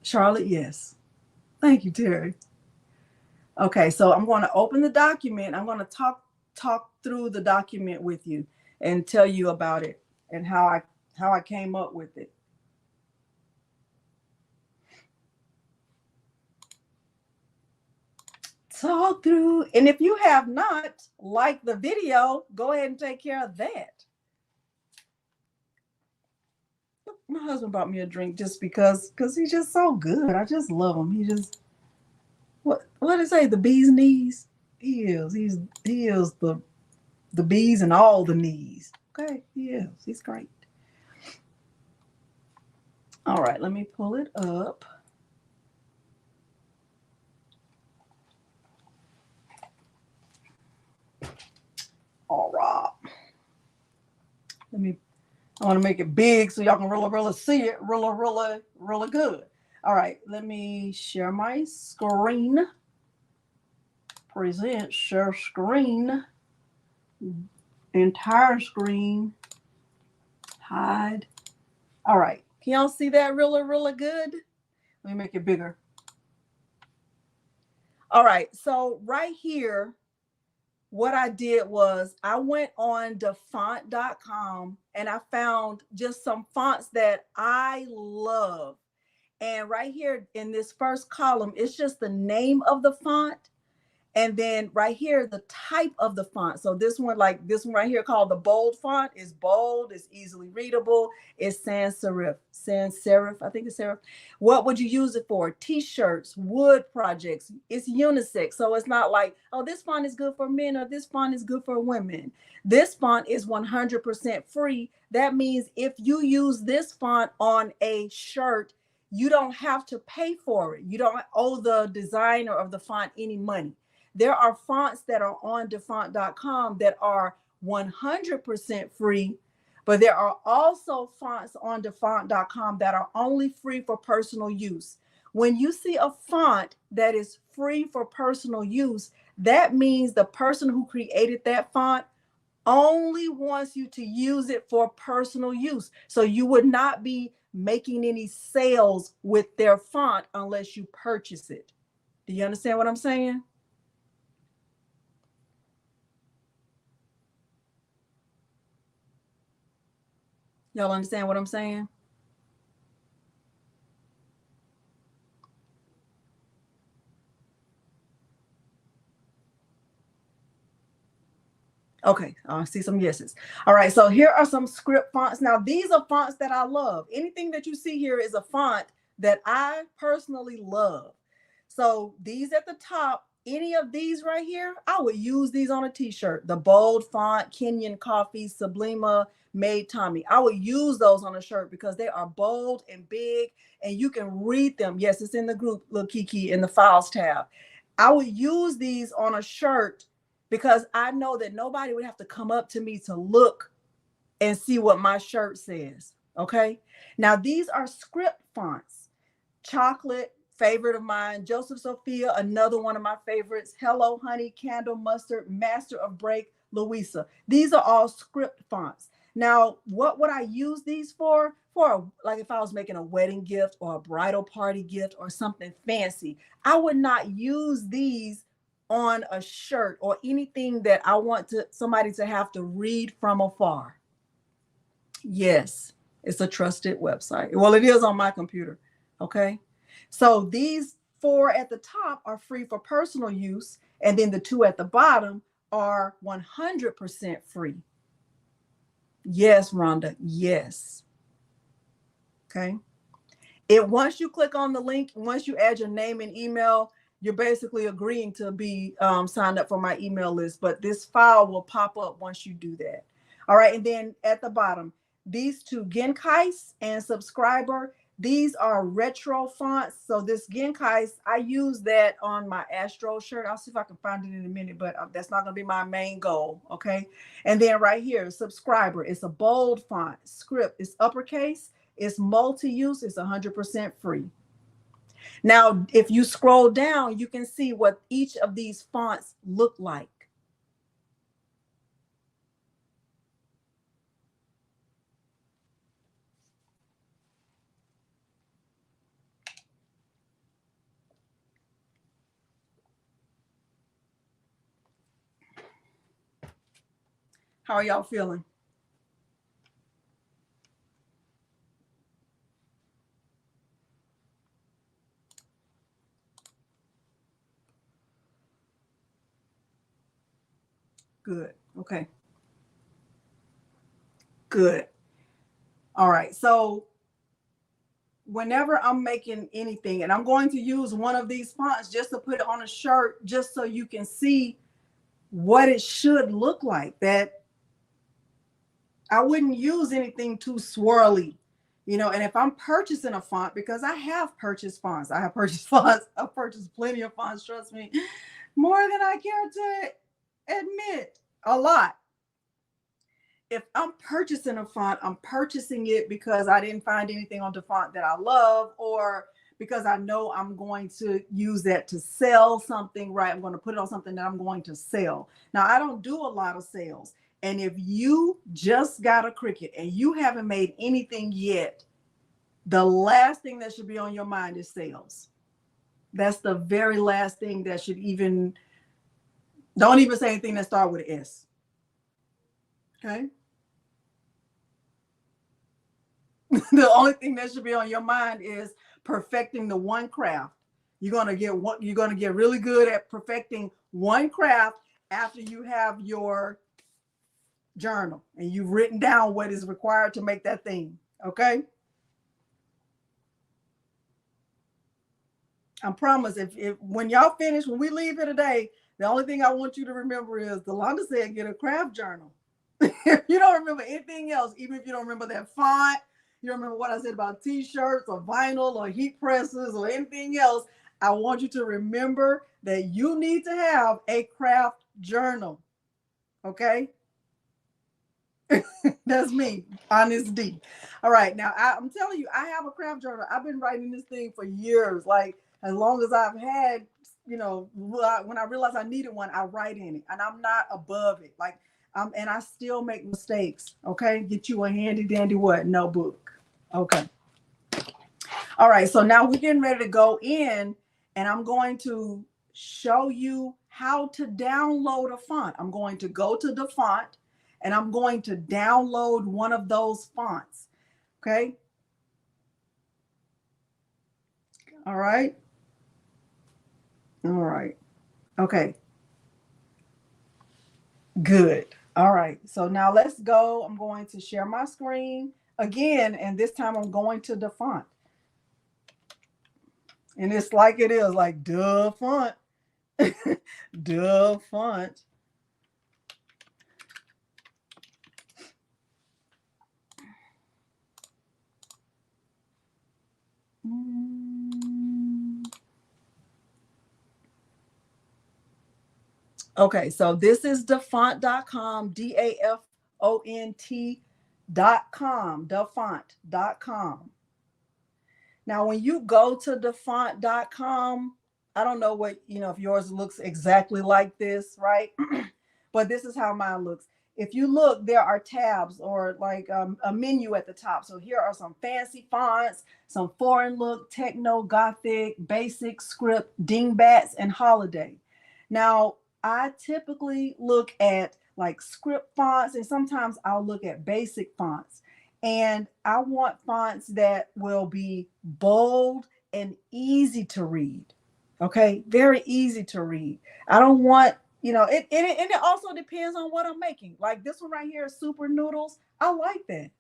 Charlotte, yes. Thank you, Terry. Okay, so I'm going to open the document. I'm going to talk through the document with you and tell you about it and how I came up with it. Talk through, and if you have not liked the video, go ahead and take care of that. My husband bought me a drink just because he's just so good. I just love him. He just, what did it say? The bee's knees. He is the bees and all the knees. Okay, he is. He's great. All right, let me pull it up. All right. I want to make it big so y'all can really see it really good. All right, let me share my screen. Present, share screen. entire screen. Hide. All right. Can y'all see that really good? Let me make it bigger. All right. So right here, what I did was I went on defont.com and I found just some fonts that I love. And right here in this first column, it's just the name of the font. And then right here, the type of the font. So this one, like this one right here called the bold font, is bold, it's easily readable, it's sans serif. Sans serif, I think it's serif. What would you use it for? T-shirts, wood projects. It's unisex. So it's not like, oh, this font is good for men or this font is good for women. This font is 100% free. That means if you use this font on a shirt, you don't have to pay for it. You don't owe the designer of the font any money. There are fonts that are on defont.com that are 100% free, but there are also fonts on defont.com that are only free for personal use. When you see a font that is free for personal use, that means the person who created that font only wants you to use it for personal use. So you would not be making any sales with their font unless you purchase it. Do you understand what I'm saying? Y'all understand what I'm saying? Okay, I see some yeses. All right, so here are some script fonts. Now, these are fonts that I love. Anything that you see here is a font that I personally love. So these at the top, any of these right here, I would use these on a t-shirt. The bold font, Kenyan Coffee, Sublima, Made Tommy. I would use those on a shirt because they are bold and big and you can read them. Yes, it's in the group, little Kiki, in the files tab. I would use these on a shirt because I know that nobody would have to come up to me to look and see what my shirt says. Okay. Now, these are script fonts. Chocolate, favorite of mine. Joseph Sophia, another one of my favorites. Hello Honey, Candle Mustard, Master of Break, Louisa. These are all script fonts. Now, what would I use these for? For like if I was making a wedding gift or a bridal party gift or something fancy. I would not use these on a shirt or anything that I want somebody to have to read from afar. Yes, it's a trusted website. Well, it is on my computer. Okay. So these 4 at the top are free for personal use. And then the 2 at the bottom are 100% free. Yes, Rhonda. Yes. Okay. Once you click on the link, once you add your name and email, you're basically agreeing to be signed up for my email list. But this file will pop up once you do that. All right. And then at the bottom, these 2, Genkais and Subscriber, these are retro fonts. So this Genkais, I use that on my Astro shirt. I'll see if I can find it in a minute, but that's not going to be my main goal. Okay. And then right here, Subscriber, it's a bold font. Script is uppercase. It's multi-use. It's 100% free. Now, if you scroll down, you can see what each of these fonts look like. How are y'all feeling? Good. Okay. Good. All right. So whenever I'm making anything, and I'm going to use one of these fonts just to put it on a shirt, just so you can see what it should look like. That I wouldn't use anything too swirly, and if I'm purchasing a font, because I have purchased fonts, I've purchased plenty of fonts, trust me, more than I care to admit, a lot. If I'm purchasing a font, I'm purchasing it because I didn't find anything on the font that I love, or because I know I'm going to use that to sell something, right? I'm going to put it on something that I'm going to sell. Now, I don't do a lot of sales. And if you just got a Cricut and you haven't made anything yet, the last thing that should be on your mind is sales. That's the very last thing that should even, don't even say anything that starts with an S. Okay? The only thing that should be on your mind is perfecting the one craft. You're gonna get really good at perfecting one craft after you have your journal and you've written down what is required to make that thing. Okay. I promise if when y'all finish, when we leave here today, the only thing I want you to remember is Delonda said get a craft journal. If you don't remember anything else, even if you don't remember that font, you don't remember what I said about t-shirts or vinyl or heat presses or anything else, I want you to remember that you need to have a craft journal. Okay? That's me, Honest D. All right, now I'm telling you, I have a craft journal. I've been writing this thing for years, like as long as I've had, when I realized I needed one, I write in it, and I'm not above it. Like, and I still make mistakes. Okay, get you a handy dandy notebook. Okay. All right, so now we're getting ready to go in, and I'm going to show you how to download a font. I'm going to go to the font, and I'm going to download one of those fonts. Okay. All right. All right. Okay. Good. All right. So now let's go. I'm going to share my screen again, and this time I'm going to the font. And it's like it is, like duh font. Duh font. Okay, so this is dafont.com, DAFONT.com, dafont.com. Now, when you go to dafont.com, I don't know what, if yours looks exactly like this, right? But this is how mine looks. If you look, there are tabs or like a menu at the top. So here are some fancy fonts, some foreign look, techno, gothic, basic, script, dingbats, and holiday. Now, I typically look at like script fonts, and sometimes I'll look at basic fonts. And I want fonts that will be bold and easy to read. Okay, very easy to read. I don't want, and it also depends on what I'm making. Like this one right here, Super Noodles. I like that.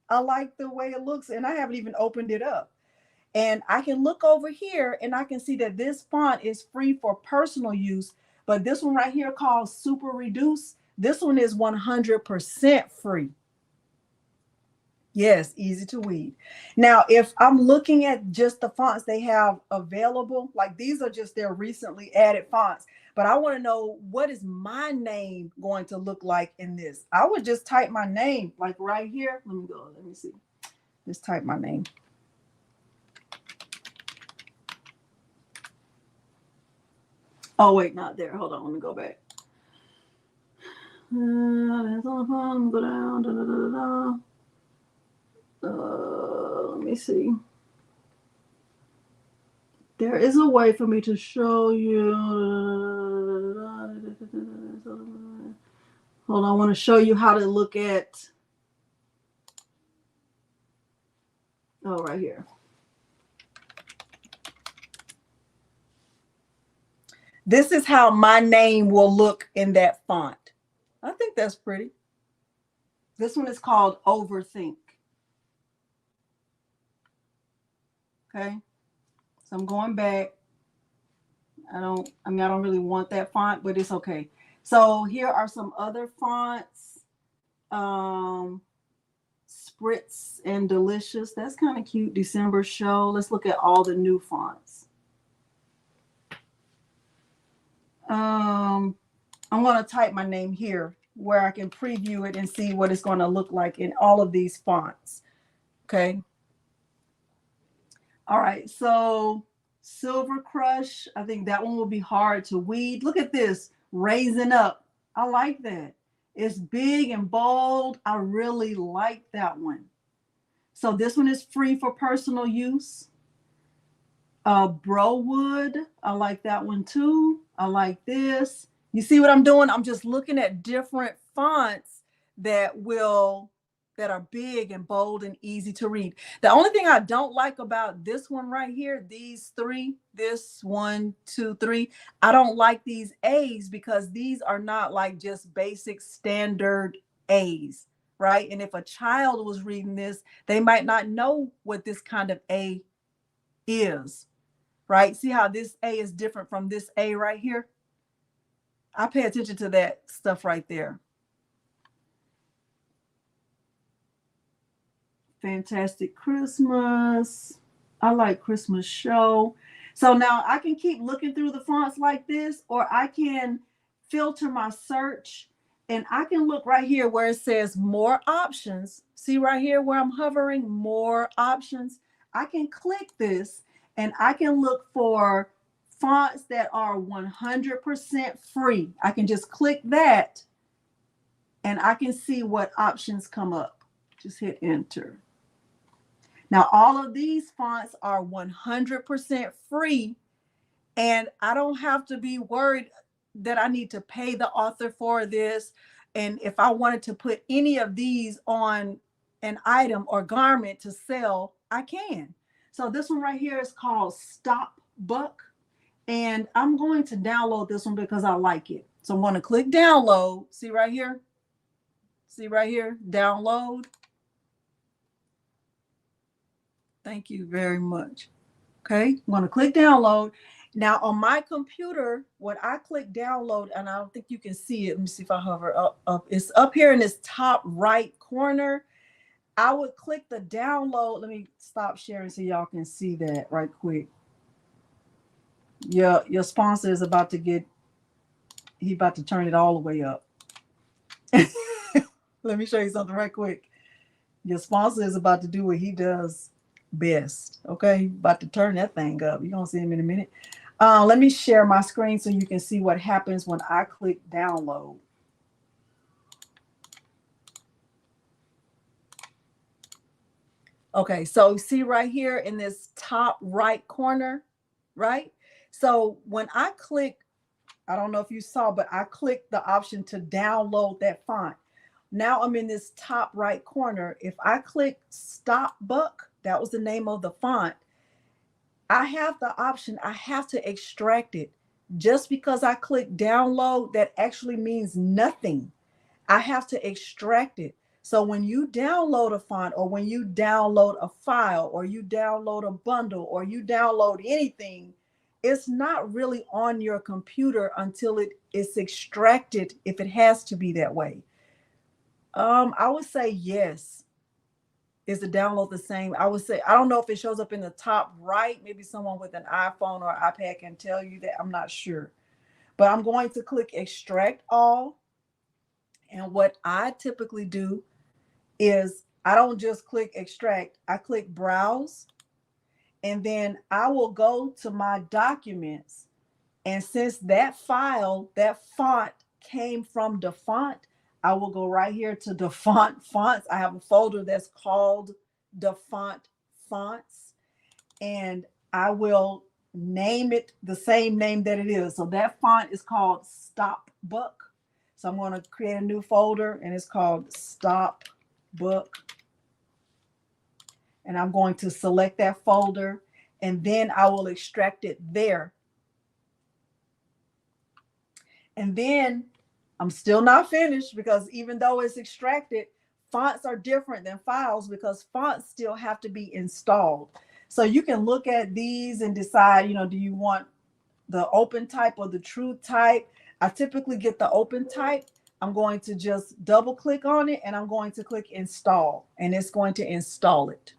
I like the way it looks, and I haven't even opened it up. And I can look over here and I can see that this font is free for personal use, but this one right here called Super Reduce, this one is 100% free. Yes, easy to read. Now, if I'm looking at just the fonts they have available, like these are just their recently added fonts, but I want to know what is my name going to look like in this. I would just type my name like right here. Let me see. Just type my name. Oh, wait, not there. Hold on. Let me go back. That's on the phone. Go down. Da, da, da, da, da. Let me see. There is a way for me to show you. Hold on, I want to show you how to look at. Oh, right here. This is how my name will look in that font. I think that's pretty. This one is called Overthink. Okay, so I'm going back. I don't really want that font, but it's okay. So here are some other fonts. Spritz and Delicious. That's kind of cute. December Show. Let's look at all the new fonts. I'm going to type my name here where I can preview it and see what it's going to look like in all of these fonts. Okay. All right, so Silver Crush, I think that one will be hard to weed. Look at this, Raising Up. I like that. It's big and bold. I really like that one. So this one is free for personal use. Browood, I like that one too. I like this. You see what I'm doing? I'm just looking at different fonts that are big and bold and easy to read. The only thing I don't like about this one right here, these three, this 1, 2, 3, I don't like these A's because these are not like just basic standard A's, right? And if a child was reading this, they might not know what this kind of A is, right? See how this A is different from this A right here? I pay attention to that stuff right there. Fantastic Christmas. I like Christmas Show. So now I can keep looking through the fonts like this, or I can filter my search and I can look right here where it says more options. See right here where I'm hovering, more options. I can click this and I can look for fonts that are 100% free. I can just click that and I can see what options come up. Just hit enter. Now, all of these fonts are 100% free, and I don't have to be worried that I need to pay the author for this. And if I wanted to put any of these on an item or garment to sell, I can. So this one right here is called Stop Buck, and I'm going to download this one because I like it. So I'm going to click download. See right here? See right here? Download. Thank you very much. Okay, I'm going to click download. Now on my computer, when I click download, and I don't think you can see it. Let me see if I hover up. It's up here in this top right corner. I would click the download. Let me stop sharing so y'all can see that right quick. Your sponsor is about to he's about to turn it all the way up. Let me show you something right quick. Your sponsor is about to do what he does best. Okay, about to turn that thing up. You're gonna see him in a minute. Let me share my screen so you can see what happens when I click download. Okay, so see right here in this top right corner, right? So when I click, I don't know if you saw, but I clicked the option to download that font. Now I'm in this top right corner. If I click Stop Buck, that was the name of the font, I have the option, I have to extract it. Just because I click download, that actually means nothing. I have to extract it. So when you download a font, or when you download a file, or you download a bundle, or you download anything, it's not really on your computer until it is extracted, if it has to be that way. I would say yes. Is the download the same? I would say, I don't know if it shows up in the top right. Maybe someone with an iPhone or iPad can tell you that. I'm not sure. But I'm going to click extract all. And what I typically do is I don't just click extract. I click browse. And then I will go to my documents. And since that file, that font came from the font, I will go right here to the font fonts. I have a folder that's called the font fonts, and I will name it the same name that it is. So that font is called Stop Buck. So I'm going to create a new folder, and it's called Stop Buck. And I'm going to select that folder, and then I will extract it there. And then I'm still not finished, because even though it's extracted, fonts are different than files because fonts still have to be installed. So you can look at these and decide, do you want the open type or the true type? I typically get the open type. I'm going to just double click on it, and I'm going to click install, and it's going to install it.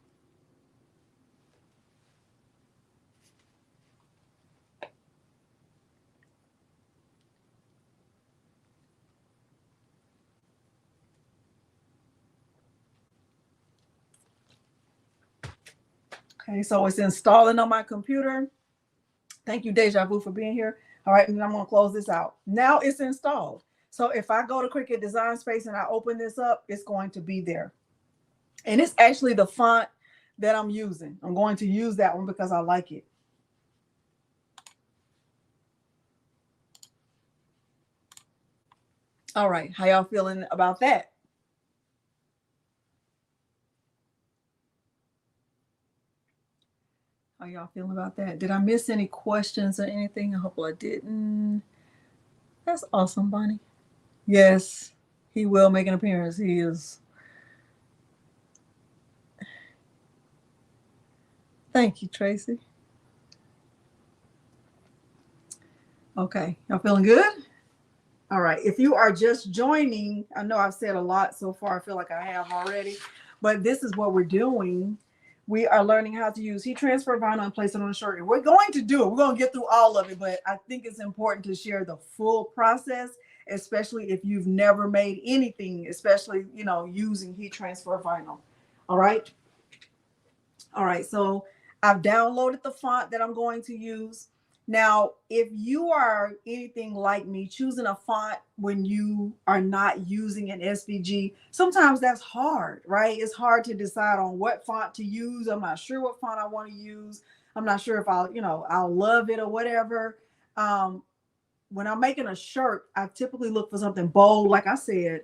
Okay, so it's installing on my computer. Thank you, Deja Vu, for being here. All right, and I'm going to close this out. Now it's installed. So if I go to Cricut Design Space and I open this up, it's going to be there. And it's actually the font that I'm using. I'm going to use that one because I like it. All right, how y'all feeling about that? How y'all feeling about that? Did I miss any questions or anything? I hope I didn't. That's awesome, Bonnie. Yes, he will make an appearance. He is. Thank you, Tracy. Okay, y'all feeling good? All right, if you are just joining, I know I've said a lot so far. I feel like I have already, but this is what we're doing. We are learning how to use heat transfer vinyl and place it on a shirt. We're going to do it. We're going to get through all of it, but I think it's important to share the full process, especially if you've never made anything, especially, you know, using heat transfer vinyl. All right. All right, so I've downloaded the font that I'm going to use. Now, if you are anything like me, choosing a font when you are not using an SVG, sometimes that's hard, right? It's hard to decide on what font to use. I'm not sure what font I want to use. I'm not sure if I'll love it or whatever. When I'm making a shirt, I typically look for something bold, like I said.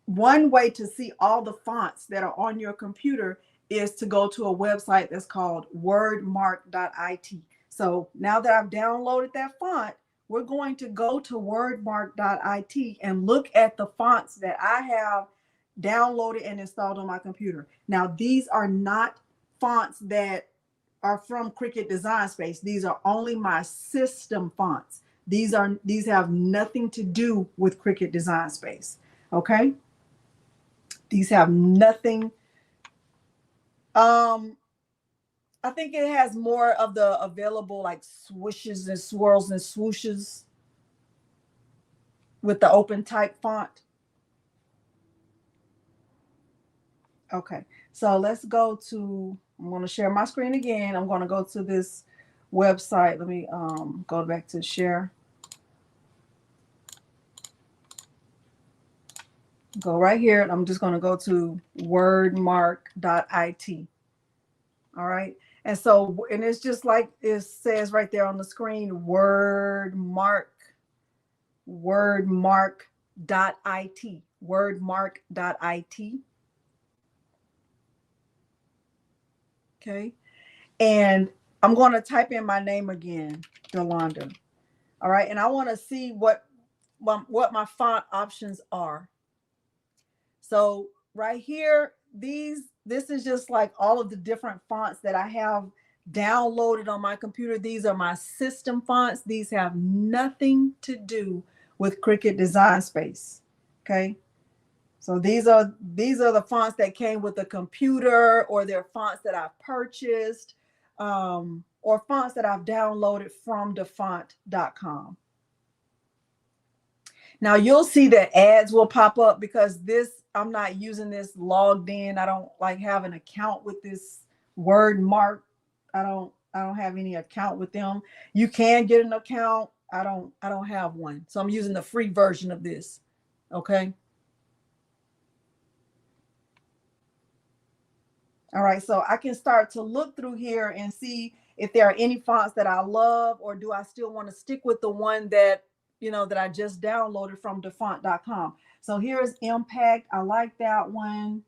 One way to see all the fonts that are on your computer is to go to a website that's called wordmark.it. So now that I've downloaded that font, we're going to go to wordmark.it and look at the fonts that I have downloaded and installed on my computer. Now, these are not fonts that are from Cricut Design Space. These are only my system fonts. These have nothing to do with Cricut Design Space. Okay? These have nothing. I think it has more of the available like swishes and swirls and swooshes with the open type font. Okay, so let's go to, I'm going to share my screen again. I'm going to go to this website. Let me go back to share. Go right here. I'm just going to go to wordmark.it. All right. And so, and it's just like it says right there on the screen, wordmark.it, wordmark.it. Okay. And I'm going to type in my name again, Delonda. All right. And I want to see what my font options are. So right here, this is just like all of the different fonts that I have downloaded on my computer. These are my system fonts. These have nothing to do with Cricut Design Space. Okay. So these are the fonts that came with the computer, or they're fonts that I've purchased, or fonts that I've downloaded from dafont.com. Now you'll see that ads will pop up because I'm not using this logged in. I don't like have an account with this Wordmark. I don't have any account with them. You can get an account. I don't have one. So I'm using the free version of this. Okay. All right, so I can start to look through here and see if there are any fonts that I love, or do I still want to stick with the one that, that I just downloaded from dafont.com. So here's Impact. I like that one.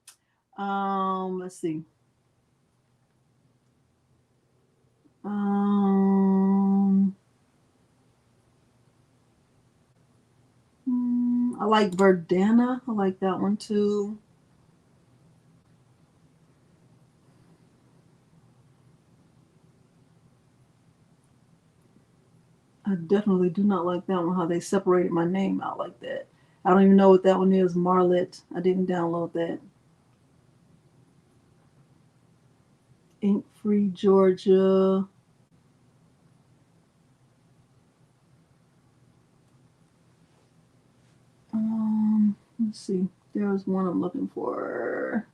Let's see. I like Verdana. I like that one too. I definitely do not like that one, how they separated my name out like that. I don't even know what that one is. Marlet. I didn't download that. Ink Free Georgia. Let's see. There's one I'm looking for.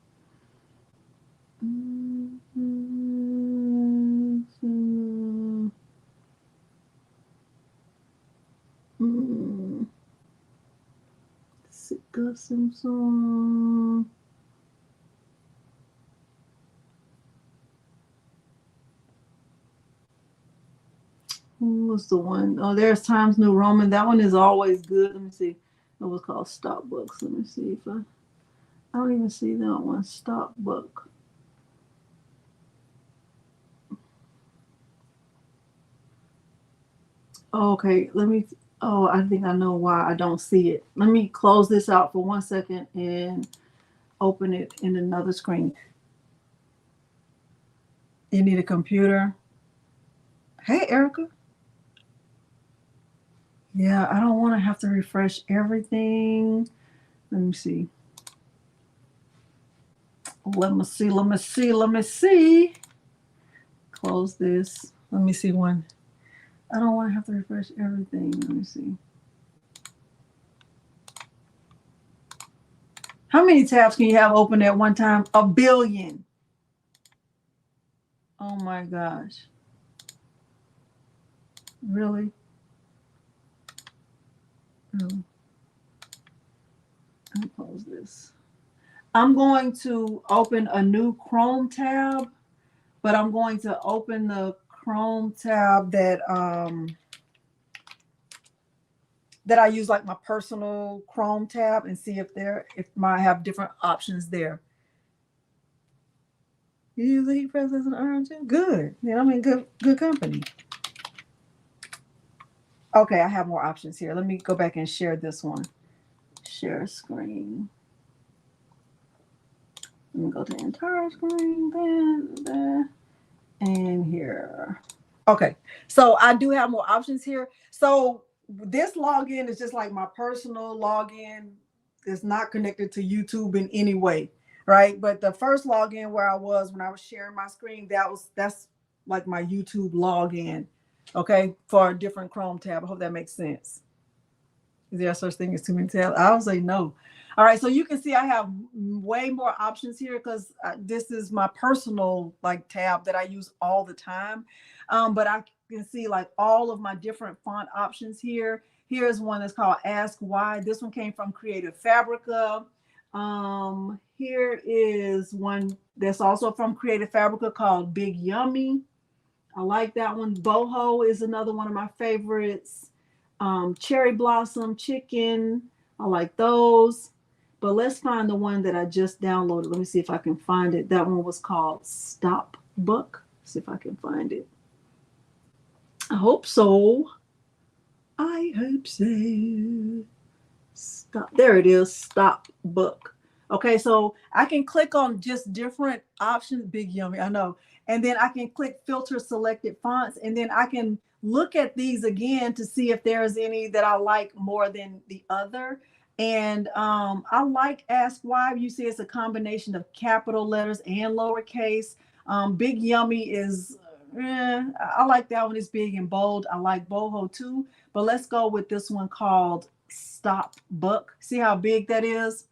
Sika Simpson. Who was the one? Oh, there's Times New Roman. That one is always good. Let me see. It was called Stop Books. Let me see if I don't even see that one. Stop Book. Okay, let me. Oh, I think I know why I don't see it. Let me close this out for 1 second and open it in another screen. You need a computer. Hey, Erica. Yeah, I don't want to have to refresh everything. Let me see. Let me see. Close this. Let me see one. I don't want to have to refresh everything. Let me see. How many tabs can you have open at one time? 1 billion. Oh my gosh. Really? Really? Let me close this. I'm going to open a new Chrome tab, but I'm going to open the Chrome tab that I use, like my personal Chrome tab, and see if I have different options there. You use the heat press as an iron too? Good. Yeah, I'm in good company. Okay, I have more options here. Let me go back and share this one. Share screen. Let me go to the entire screen. There, and here. Okay, so I do have more options here. So this login is just like my personal login. It's not connected to YouTube in any way, right? But the first login where I was when I was sharing my screen, that's like my YouTube login, okay, for a different Chrome tab. I hope that makes sense. Is there such thing as too many tabs? I'll say no. All right, so you can see I have way more options here because this is my personal like tab that I use all the time. But I can see like all of my different font options here. Here's one that's called Ask Why. This one came from Creative Fabrica. Here is one that's also from Creative Fabrica called Big Yummy. I like that one. Boho is another one of my favorites. Cherry Blossom Chicken. I like those. But let's find the one that I just downloaded. Let me see if I can find it. That one was called Stop Book. See if I can find it. I hope so. I hope so. Stop. There it is. Stop Book. Okay, so I can click on just different options. Big Yummy, I know. And then I can click filter selected fonts, and then I can look at these again to see if there's any that I like more than the other. And I like Ask Why. You see it's a combination of capital letters and lowercase. Big Yummy is, I like that one. It's big and bold. I like Boho too. But let's go with this one called Stop Book. See how big that is?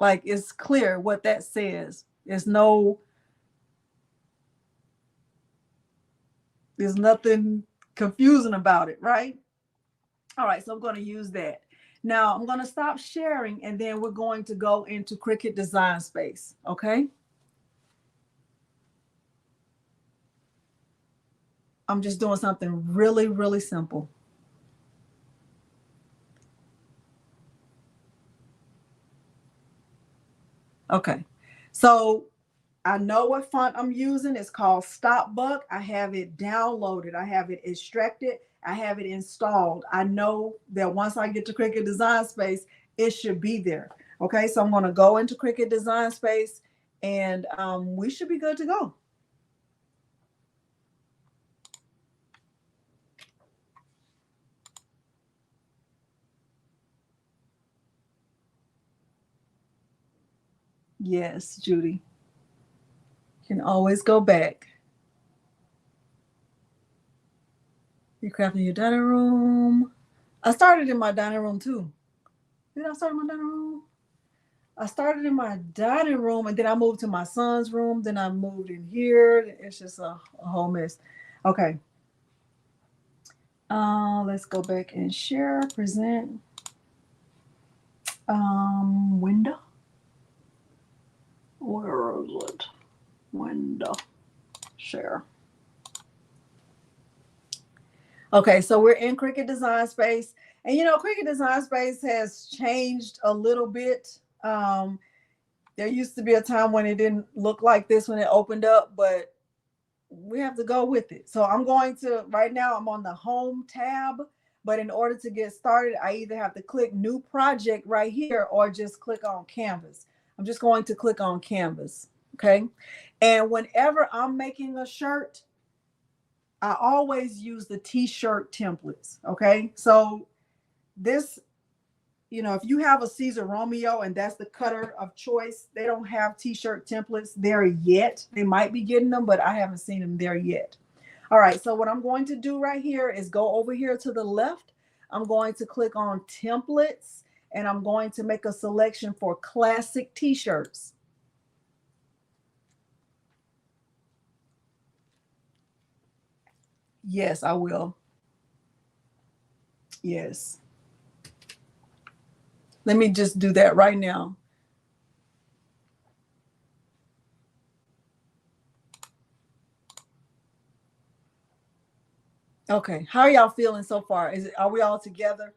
Like it's clear what that says. There's nothing confusing about it, right? All right, so I'm going to use that. Now I'm going to stop sharing, and then we're going to go into Cricut Design Space, okay? I'm just doing something really, really simple. Okay, so I know what font I'm using. It's called Stop Book. I have it downloaded. I have it extracted. I have it installed. I know that once I get to Cricut Design Space, it should be there. Okay, so I'm going to go into Cricut Design Space, and we should be good to go. Yes, Judy. You can always go back. You're crafting your dining room. I started in my dining room too. Did I start in my dining room? I started in my dining room, and then I moved to my son's room. Then I moved in here. It's just a whole mess. Okay. Let's go back and share, present, window. Where is it? Window, share. Okay, so we're in Cricut Design Space. And you know, Cricut Design Space has changed a little bit. There used to be a time when it didn't look like this when it opened up, but we have to go with it. So I'm going to, right now I'm on the home tab, but in order to get started, I either have to click new project right here or just click on canvas. I'm just going to click on canvas. Okay. And whenever I'm making a shirt, I always use the t-shirt templates. Okay. So this, you know, if you have a Caesar Romeo and that's the cutter of choice, they don't have t-shirt templates there yet. They might be getting them, but I haven't seen them there yet. All right, so what I'm going to do right here is go over here to the left. I'm going to click on templates and I'm going to make a selection for classic t-shirts. Yes, I will. Yes. Let me just do that right now. Okay, how are y'all feeling so far? Are we all together?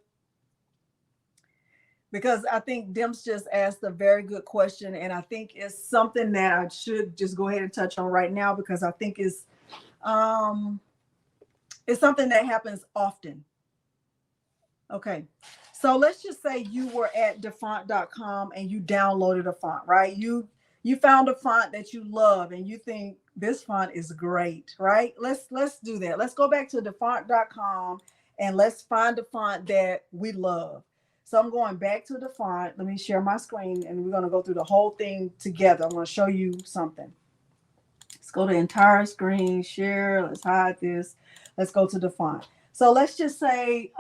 Because I think Dims just asked a very good question, and I think it's something that I should just go ahead and touch on right now because I think it's something that happens often. Okay, so let's just say you were at defont.com and you downloaded a font, right? You found a font that you love and you think this font is great, right? Let's do that. Let's go back to defont.com and let's find a font that we love. So I'm going back to the font. Let me share my screen and we're going to go through the whole thing together. I'm going to show you something. Let's go to entire screen, share. Let's hide this. Let's go to the font. So let's just say,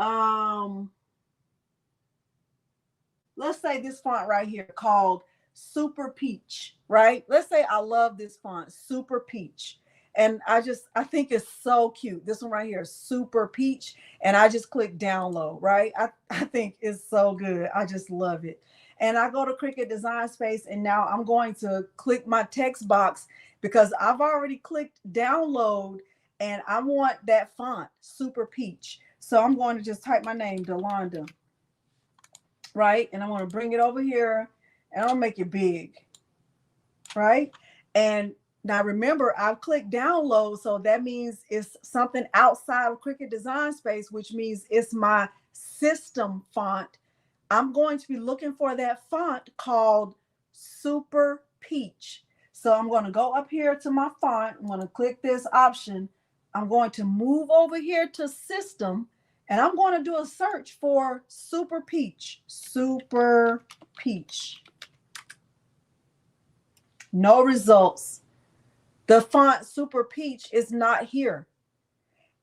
let's say this font right here called Super Peach, right? Let's say I love this font, Super Peach. And I think it's so cute. This one right here, Super Peach. And I just click download, right? I think it's so good. I just love it. And I go to Cricut Design Space and now I'm going to click my text box because I've already clicked download and I want that font, Super Peach. So I'm going to just type my name, Delonda, right? And I'm going to bring it over here and I'll make it big, right? And now remember, I've clicked download, so that means it's something outside of Cricut Design Space, which means it's my system font. I'm going to be looking for that font called Super Peach. So I'm going to go up here to my font. I'm going to click this option. I'm going to move over here to system and I'm going to do a search for Super Peach. Super Peach. No results. The font Super Peach is not here.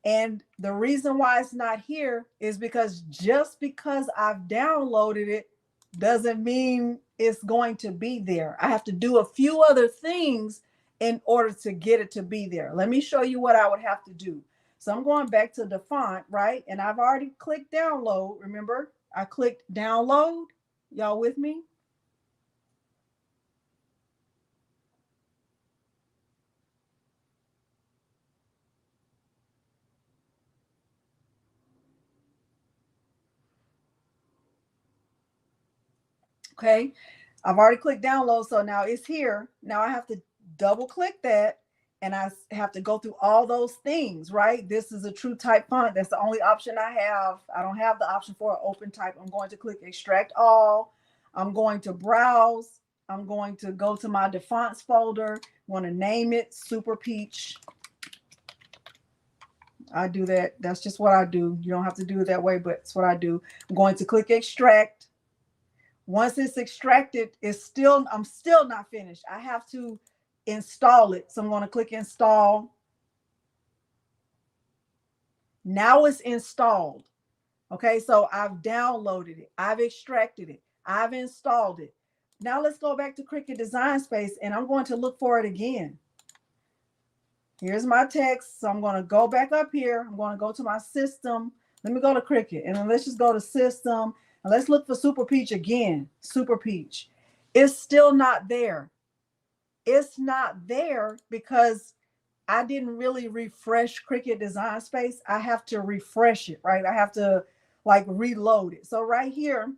And the reason why it's not here is because just because I've downloaded it doesn't mean it's going to be there. I have to do a few other things in order to get it to be there. Let me show you what I would have to do. So I'm going back to the font, right? And I've already clicked download. Remember, I clicked download. Y'all with me? Okay, I've already clicked download, so now it's here. Now I have to double click that and I have to go through all those things, right? This is a true type font. That's the only option I have. I don't have the option for an open type. I'm going to click extract all. I'm going to browse. I'm going to go to my defonts folder. I want to name it Super Peach. I do that. That's just what I do. You don't have to do it that way, but it's what I do. I'm going to click extract. Once it's extracted, I'm still not finished. I have to install it. So I'm going to click install. Now it's installed. Okay, so I've downloaded it. I've extracted it. I've installed it. Now let's go back to Cricut Design Space and I'm going to look for it again. Here's my text. So I'm going to go back up here. I'm going to go to my system. Let me go to Cricut, and then let's just go to system, and let's look for Super Peach again. Super Peach. It's still not there. It's not there because I didn't really refresh Cricut Design Space. I have to refresh it, right? I have to like reload it. So right here,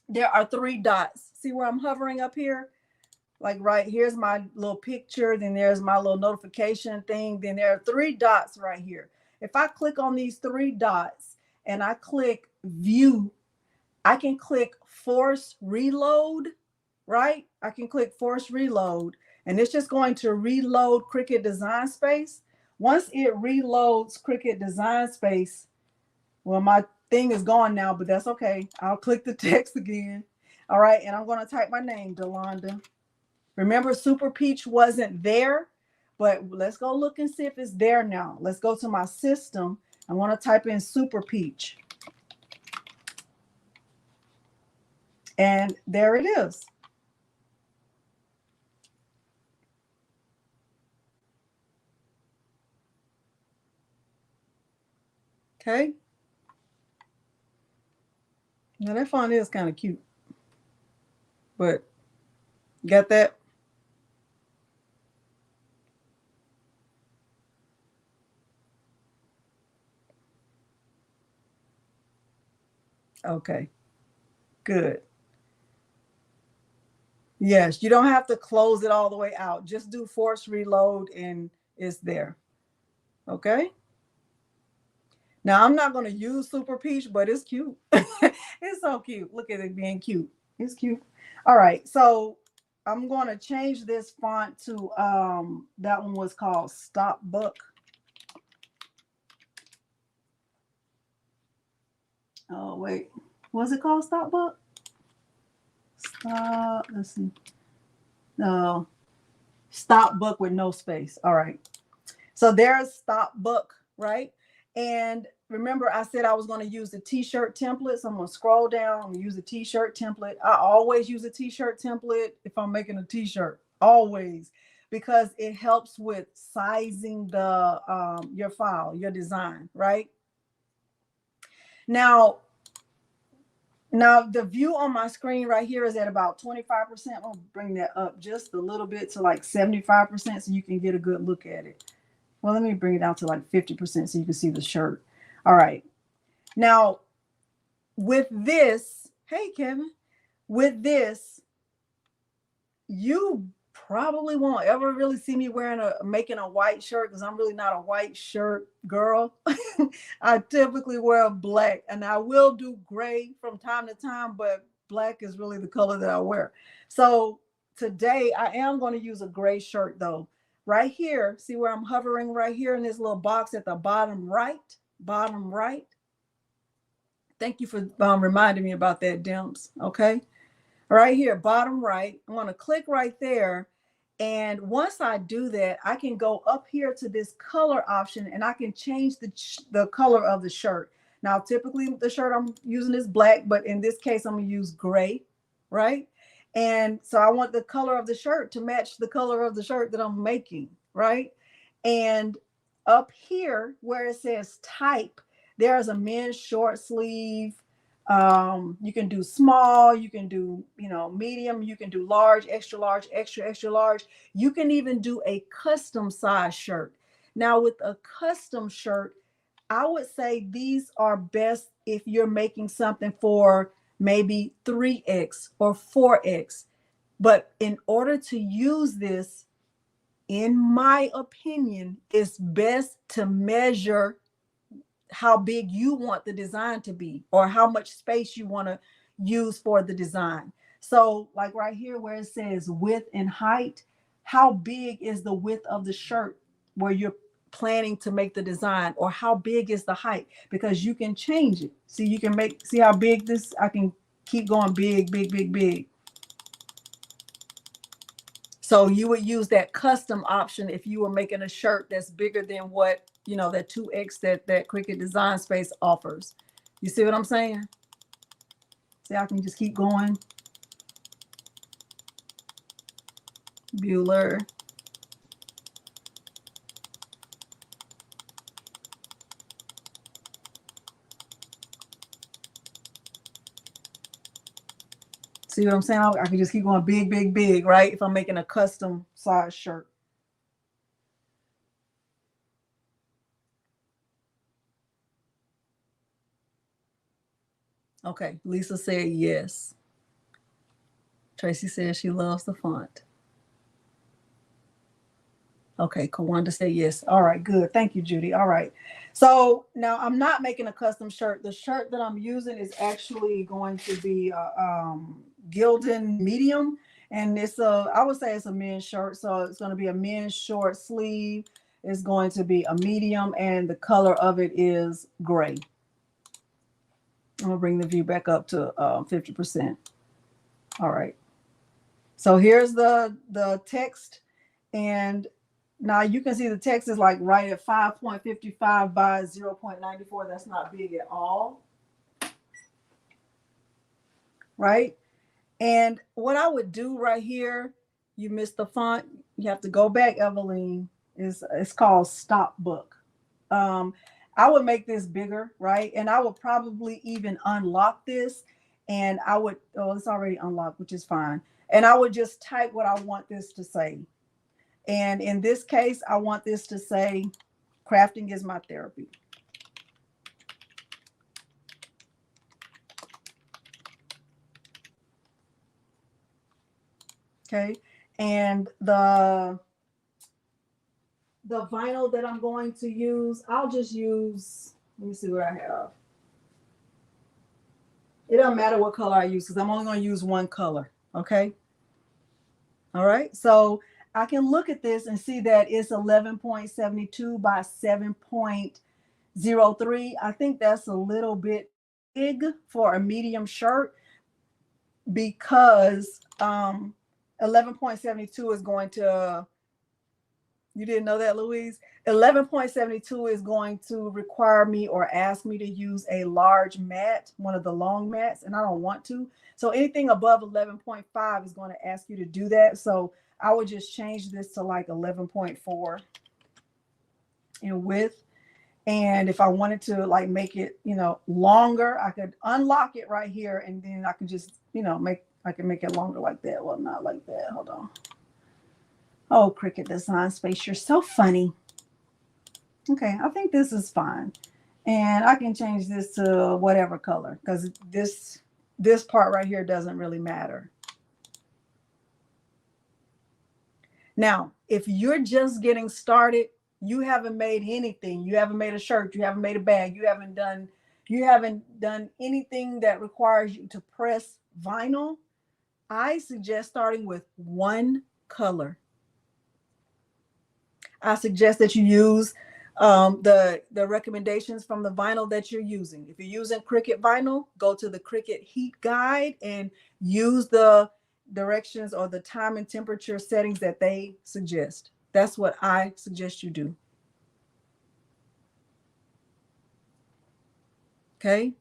there are 3 dots. See where I'm hovering up here? Like right here's my little picture, then there's my little notification thing, then there are 3 dots right here. If I click on these 3 dots and I click view, I can click force reload, right? I can click force reload, and it's just going to reload Cricut Design Space. Once it reloads Cricut Design Space, well, my thing is gone now, but that's okay. I'll click the text again. All right, and I'm going to type my name, Delonda. Remember, Super Peach wasn't there, but let's go look and see if it's there now. Let's go to my system. I want to type in Super Peach. And there it is. Okay. Now that font is kind of cute, but got that? Okay, good. Yes, you don't have to close it all the way out. Just do force reload and it's there. Okay. Now I'm not going to use Super Peach, but it's cute. It's so cute. Look at it being cute. It's cute. All right. So I'm going to change this font to that one was called Stop Book. Oh, wait. Was it called Stop Book? Stop. Let's see. No. Stop Book with no space. All right. So there's Stop Book, right? And remember, I said I was going to use the t-shirt template. So I'm going to scroll down and use the t-shirt template. I always use a t-shirt template if I'm making a t-shirt, always, because it helps with sizing the your file, your design, right? Now the view on my screen right here is at about 25%. I'll bring that up just a little bit to like 75% so you can get a good look at it. Well, let me bring it down to like 50% so you can see the shirt. All right. Now, with this, hey, Kevin, with this, you probably won't ever really see me making a white shirt because I'm really not a white shirt girl. I typically wear black, and I will do gray from time to time, but black is really the color that I wear. So today I am going to use a gray shirt though. Right here, see where I'm hovering right here in this little box at the bottom right, bottom right. Thank you for reminding me about that, Dimps. Okay. Right here, bottom right, I'm going to click right there. And once I do that, I can go up here to this color option and I can change the color of the shirt. Now, typically the shirt I'm using is black, but in this case, I'm going to use gray, right? And so I want the color of the shirt to match the color of the shirt that I'm making, right? And up here where it says type, there's a men's short sleeve. You can do small, you can do, medium, you can do large, extra large, extra large. You can even do a custom size shirt. Now with a custom shirt, I would say these are best if you're making something for maybe 3X or 4X. But in order to use this, in my opinion, it's best to measure how big you want the design to be or how much space you want to use for the design. So like right here where it says width and height, how big is the width of the shirt where you're planning to make the design, or how big is the height? Because you can change it. See, you can see how big this, I can keep going big, big, big, big. So you would use that custom option if you were making a shirt that's bigger than what, that 2X that Cricut Design Space offers. You see what I'm saying? See, I can just keep going. Bueller. See what I'm saying? I can just keep going big, big, big, right? If I'm making a custom size shirt. Okay, Lisa said yes. Tracy says she loves the font. Okay, Kawanda said yes. All right, good. Thank you, Judy. All right. So now I'm not making a custom shirt. The shirt that I'm using is actually going to be a Gildan medium. And I would say it's a men's shirt. So it's going to be a men's short sleeve. It's going to be a medium, and the color of it is gray. I'm gonna bring the view back up to 50%. All right. So here's the text, and now you can see the text is like right at 5.55 by 0.94. That's not big at all, right? And what I would do right here, you missed the font. You have to go back, Evelyn. It's called Stop Book. I would make this bigger, right? And I would probably even unlock this, and I would, it's already unlocked, which is fine. And I would just type what I want this to say. And in this case, I want this to say, crafting is my therapy. Okay. And the vinyl that I'm going to use, I'll just use, let me see what I have. It doesn't matter what color I use because I'm only going to use one color. Okay. All right. So I can look at this and see that it's 11.72 by 7.03. I think that's a little bit big for a medium shirt because 11.72 is going to, you didn't know that, Louise? 11.72 is going to require me or ask me to use a large mat, one of the long mats, and I don't want to. So anything above 11.5 is going to ask you to do that. So I would just change this to like 11.4 in width. And if I wanted to like make it, longer, I could unlock it right here, and then I could just, I can make it longer like that. Well, not like that. Hold on. Oh, Cricut Design Space, you're so funny. Okay, I think this is fine. And I can change this to whatever color because this part right here doesn't really matter. Now, if you're just getting started, you haven't made anything. You haven't made a shirt. You haven't made a bag. You haven't done anything that requires you to press vinyl. I suggest starting with one color. I suggest that you use the recommendations from the vinyl that you're using. If you're using Cricut vinyl, go to the Cricut heat guide and use the directions or the time and temperature settings that they suggest. That's what I suggest you do. Okay.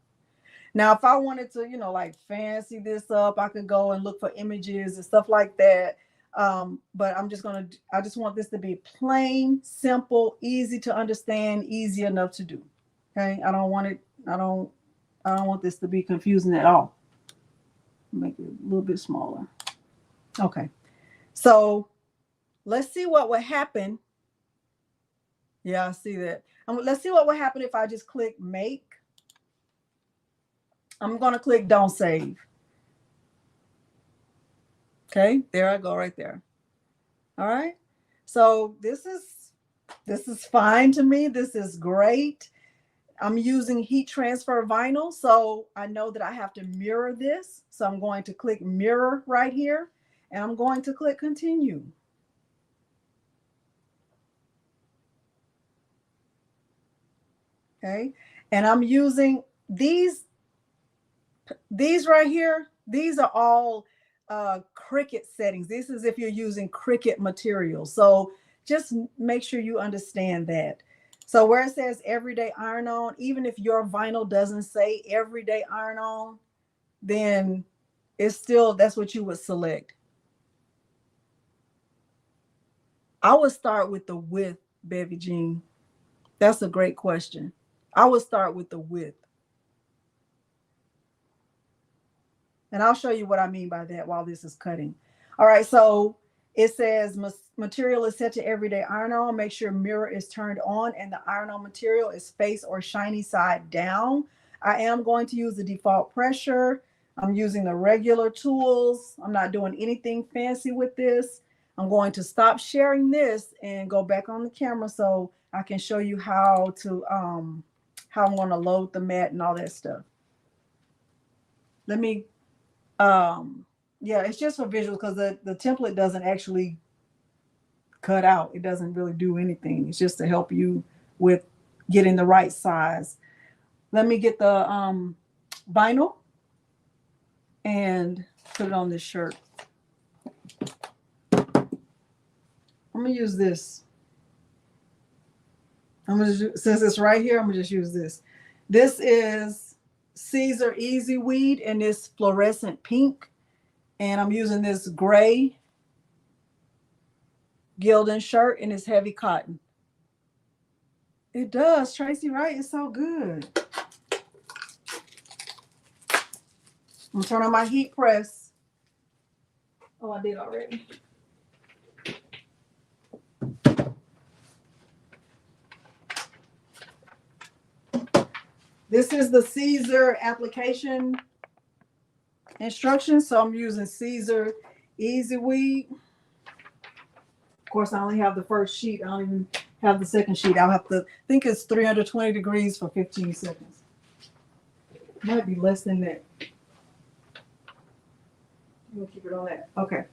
Now, if I wanted to, like fancy this up, I could go and look for images and stuff like that. But I just want this to be plain, simple, easy to understand, easy enough to do. Okay. I don't want this to be confusing at all. Make it a little bit smaller. Okay. So let's see what would happen. Yeah, I see that. Let's see what would happen if I just click make. I'm going to click don't save. Okay, there I go right there. All right. So this is fine to me. This is great. I'm using heat transfer vinyl, so I know that I have to mirror this. So I'm going to click mirror right here, and I'm going to click continue. Okay. And I'm using these right here. These are all Cricut settings. This is if you're using Cricut material. So just make sure you understand that. So where it says everyday iron on, even if your vinyl doesn't say everyday iron on, then it's still, that's what you would select. I would start with the width, Bevy Jean. That's a great question. I would start with the width. And I'll show you what I mean by that while this is cutting. All right, so it says material is set to everyday iron on. Make sure mirror is turned on and the iron on material is face or shiny side down. I am going to use the default pressure. I'm using the regular tools. I'm not doing anything fancy with this. I'm going to stop sharing this and go back on the camera so I can show you how I'm going to load the mat and all that stuff. Let me, yeah, it's just for visual because the template doesn't actually cut out. It doesn't really do anything. It's just to help you with getting the right size. Let me get the vinyl and put it on this shirt. I'm gonna use this. Since it's right here, I'm gonna just use this. This is Caesar Easy Weed in this fluorescent pink, and I'm using this gray Gildan shirt in this heavy cotton. It does, Tracy, right? It's so good. I'm gonna turn on my heat press. Oh, I did already. This is the Caesar application instructions. So I'm using Caesar Easy Weed. Of course, I only have the first sheet. I don't even have the second sheet. I'll have to, I think it's 320 degrees for 15 seconds. Might be less than that. We'll keep it on that. Okay.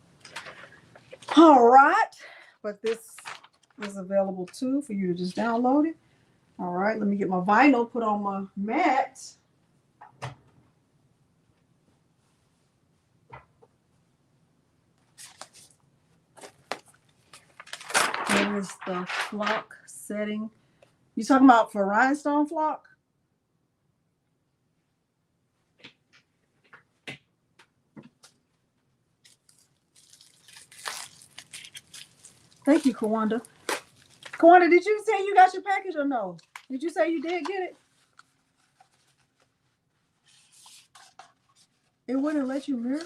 All right. But this is available too for you to just download it. All right, let me get my vinyl, put on my mat. Here's the flock setting. You talking about for rhinestone flock? Thank you, Kawanda. Kawanda, did you say you got your package or no? Did you say you did get it? It wouldn't let you mirror?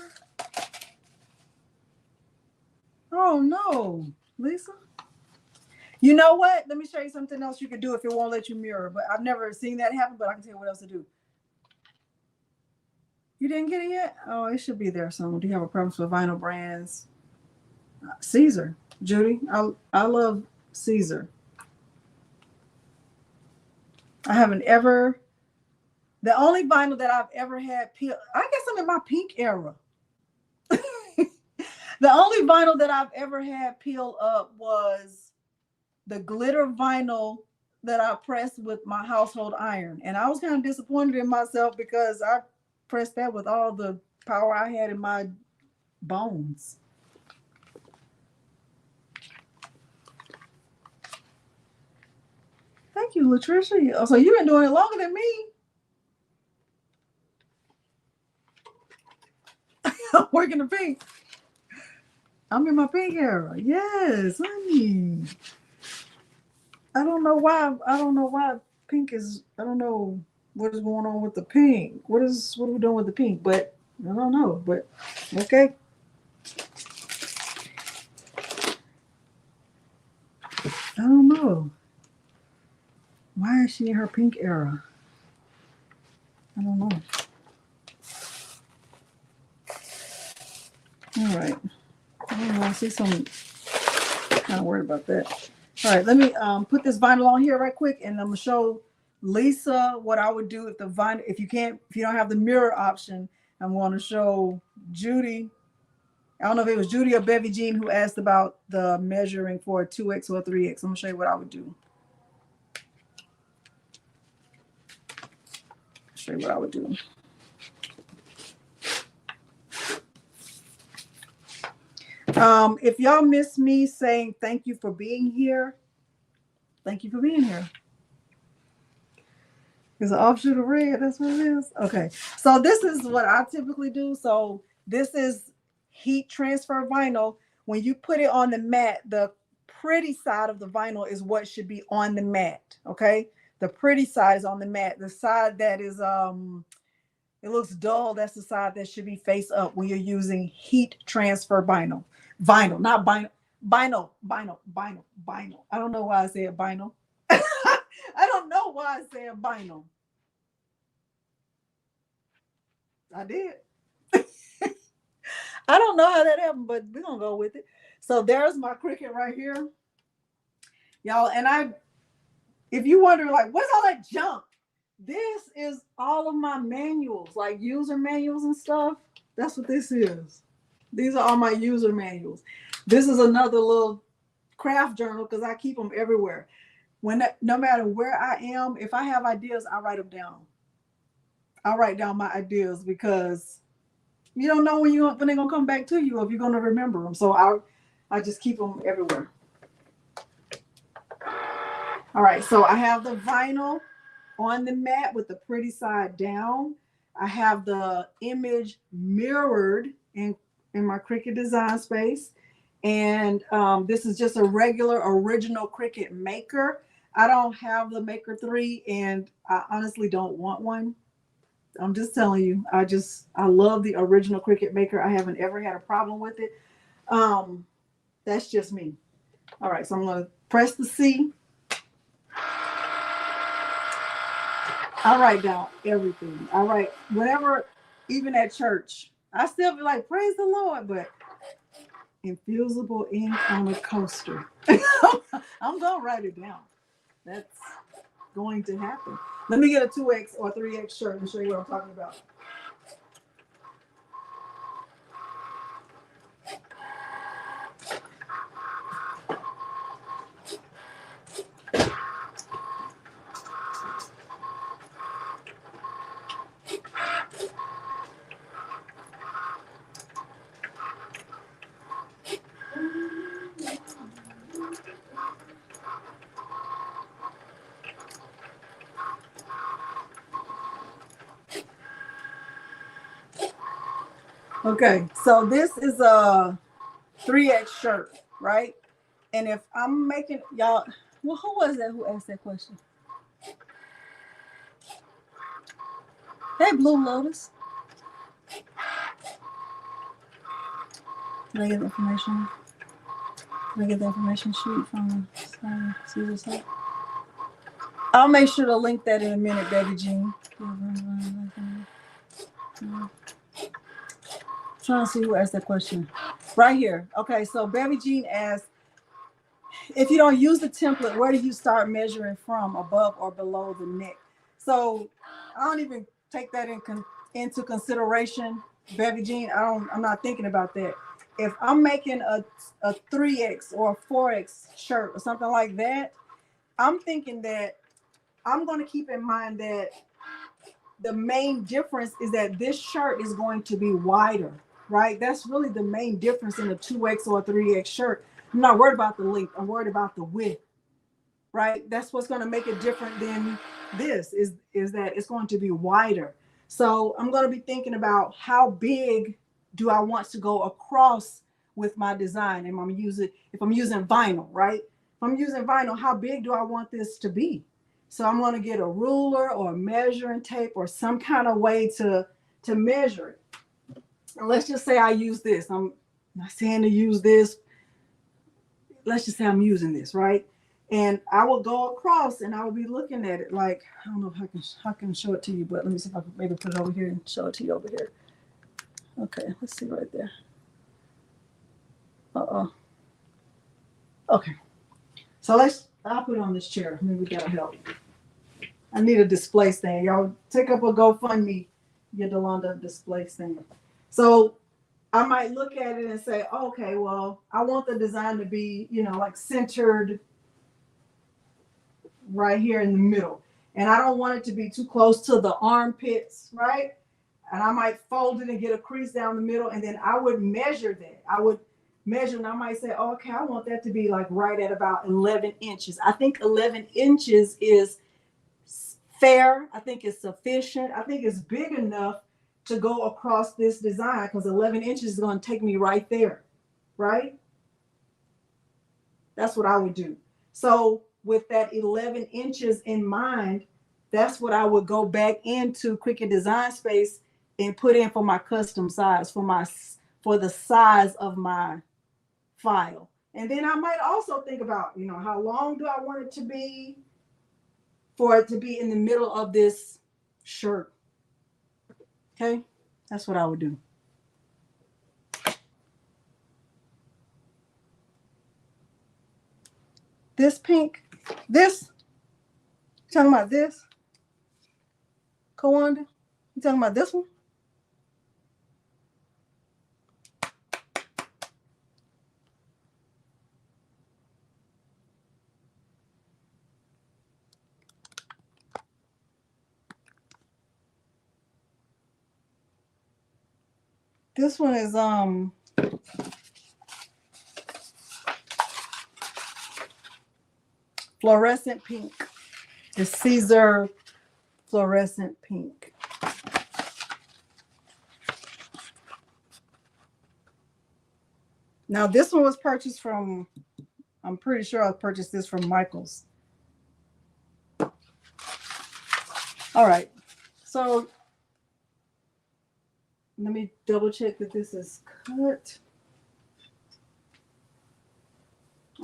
Oh, no, Lisa. You know what? Let me show you something else you can do if it won't let you mirror. But I've never seen that happen, but I can tell you what else to do. You didn't get it yet? Oh, it should be there soon. Do you have a preference for vinyl brands? Caesar. Judy, I love Caesar. I haven't ever, the only vinyl that I've ever had peel, I guess I'm in my pink era. The only vinyl that I've ever had peel up was the glitter vinyl that I pressed with my household iron. And I was kind of disappointed in myself because I pressed that with all the power I had in my bones. Thank you, Latricia. So you've been doing it longer than me. I'm working the pink. I'm in my pink era. Yes, honey. I don't know why pink is, I don't know what is going on with the pink. What are we doing with the pink? But I don't know, but okay. I don't know. Why is she in her pink era? I don't know. All right. I don't know. I see some, kind of worried about that. All right, let me put this vinyl on here right quick, and I'm gonna show Lisa what I would do if the vinyl, if you don't have the mirror option. I'm going to show Judy. I don't know if it was Judy or Bevy Jean who asked about the measuring for a 2X or a 3X. I'm gonna show you what I would do. Show you what I would do. If y'all miss me saying thank you for being here, thank you for being here. It's an offshoot of red. That's what it is. Okay. So this is what I typically do. So this is heat transfer vinyl. When you put it on the mat, the pretty side of the vinyl is what should be on the mat. Okay. The pretty side is on the mat. The side that is It looks dull. That's the side that should be face up when you're using heat transfer vinyl. Vinyl, not vinyl. Vinyl. I don't know why I said vinyl. I don't know why I said vinyl. I did. I don't know how that happened, but we're going to go with it. So there's my Cricut right here. Y'all, and if you wonder, like, what's all that junk? This is all of my manuals, like user manuals and stuff. That's what this is. These are all my user manuals. This is another little craft journal because I keep them everywhere. No matter where I am, if I have ideas, I write them down. I write down my ideas because you don't know when they're gonna come back to you, or if you're gonna remember them. So I just keep them everywhere. All right, so I have the vinyl on the mat with the pretty side down. I have the image mirrored in my Cricut Design Space. And this is just a regular original Cricut Maker. I don't have the Maker 3 and I honestly don't want one. I'm just telling you, I love the original Cricut Maker. I haven't ever had a problem with it. That's just me. All right, so I'm gonna press the C. I write down everything. I write whenever, even at church, I still be like, praise the Lord, but infusible ink on a coaster. I'm gonna write it down. That's going to happen. Let me get a 2X or 3X shirt and show you what I'm talking about. Okay, so this is a 3X shirt, right? And if I'm making y'all, well, who was that who asked that question? Hey, Blue Lotus. Can I get the information? Can I get the information sheet from Caesar site? I'll make sure to link that in a minute, Baby Jean. Trying to see who asked that question. Right here. Okay, so Baby Jean asked, if you don't use the template, where do you start measuring from, above or below the neck? So I don't even take that into consideration, Baby Jean. I'm not thinking about that. If I'm making a 3X or a 4X shirt or something like that, I'm thinking that I'm going to keep in mind that the main difference is that this shirt is going to be wider, right? That's really the main difference in a 2X or a 3X shirt. I'm not worried about the length. I'm worried about the width, right? That's what's going to make it different than this is that it's going to be wider. So I'm going to be thinking about how big do I want to go across with my design? And if I'm using vinyl, right? If I'm using vinyl, how big do I want this to be? So I'm going to get a ruler or a measuring tape or some kind of way to measure it. And let's just say I use this. I'm not saying to use this. Let's just say I'm using this, right? And I will go across and I will be looking at it like, I don't know if I can show it to you, but let me see if I can maybe put it over here and show it to you over here. Okay, let's see right there. Okay. So I'll put it on this chair. Maybe we gotta help. I need a display stand. Y'all take up a GoFundMe, get Delonda display stand. So I might look at it and say, okay, well, I want the design to be, like centered right here in the middle. And I don't want it to be too close to the armpits, right? And I might fold it and get a crease down the middle. And then I would measure that. I would measure and I might say, okay, I want that to be like right at about 11 inches. I think 11 inches is fair. I think it's sufficient. I think it's big enough to go across this design because 11 inches is going to take me right there, right? That's what I would do. So with that 11 inches in mind, that's what I would go back into Cricut Design Space and put in for my custom size for the size of my file. And then I might also think about, you know, how long do I want it to be for it to be in the middle of this shirt. Okay, that's what I would do. This pink, this, you talking about this? Kawanda, you talking about this one? This one is fluorescent pink. The Caesar fluorescent pink. Now this one was purchased from, I'm pretty sure I purchased this from Michael's. All right, so let me double check that this is cut.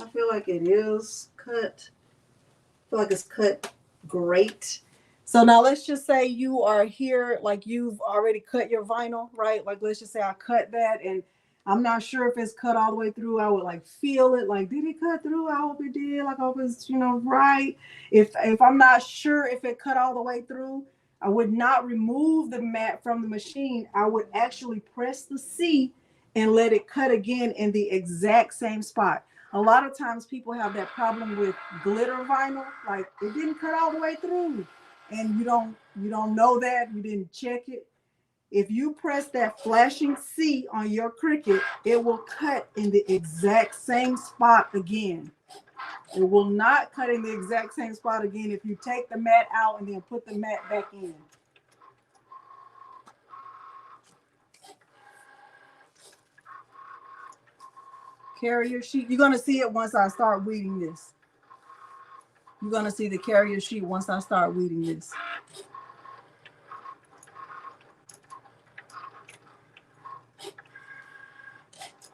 I feel like it is cut. I feel like it's cut great. So now let's just say you are here, like you've already cut your vinyl, right? Like let's just say I cut that and I'm not sure if it's cut all the way through. I would like feel it, like did it cut through? I hope it did. Like I hope it's, you know, right. If I'm not sure if it cut all the way through, I would not remove the mat from the machine. I would actually press the C and let it cut again in the exact same spot. A lot of times people have that problem with glitter vinyl, like it didn't cut all the way through, and you don't know that, you didn't check it. If you press that flashing C on your Cricut, it will cut in the exact same spot again. It will not cut in the exact same spot again if you take the mat out and then put the mat back in. Carrier sheet, you're going to see it once I start weeding this. You're going to see the carrier sheet once I start weeding this.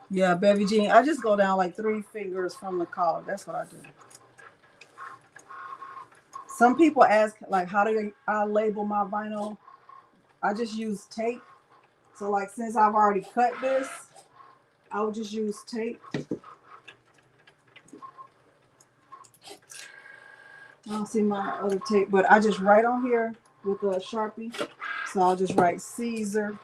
Yeah, Bevy Jean, I just go down like 3 fingers from the collar. That's what I do. Some people ask, like, how do I label my vinyl? I just use tape. So, like, since I've already cut this, I would just use tape. I don't see my other tape, but I just write on here with a Sharpie. So I'll just write Caesar.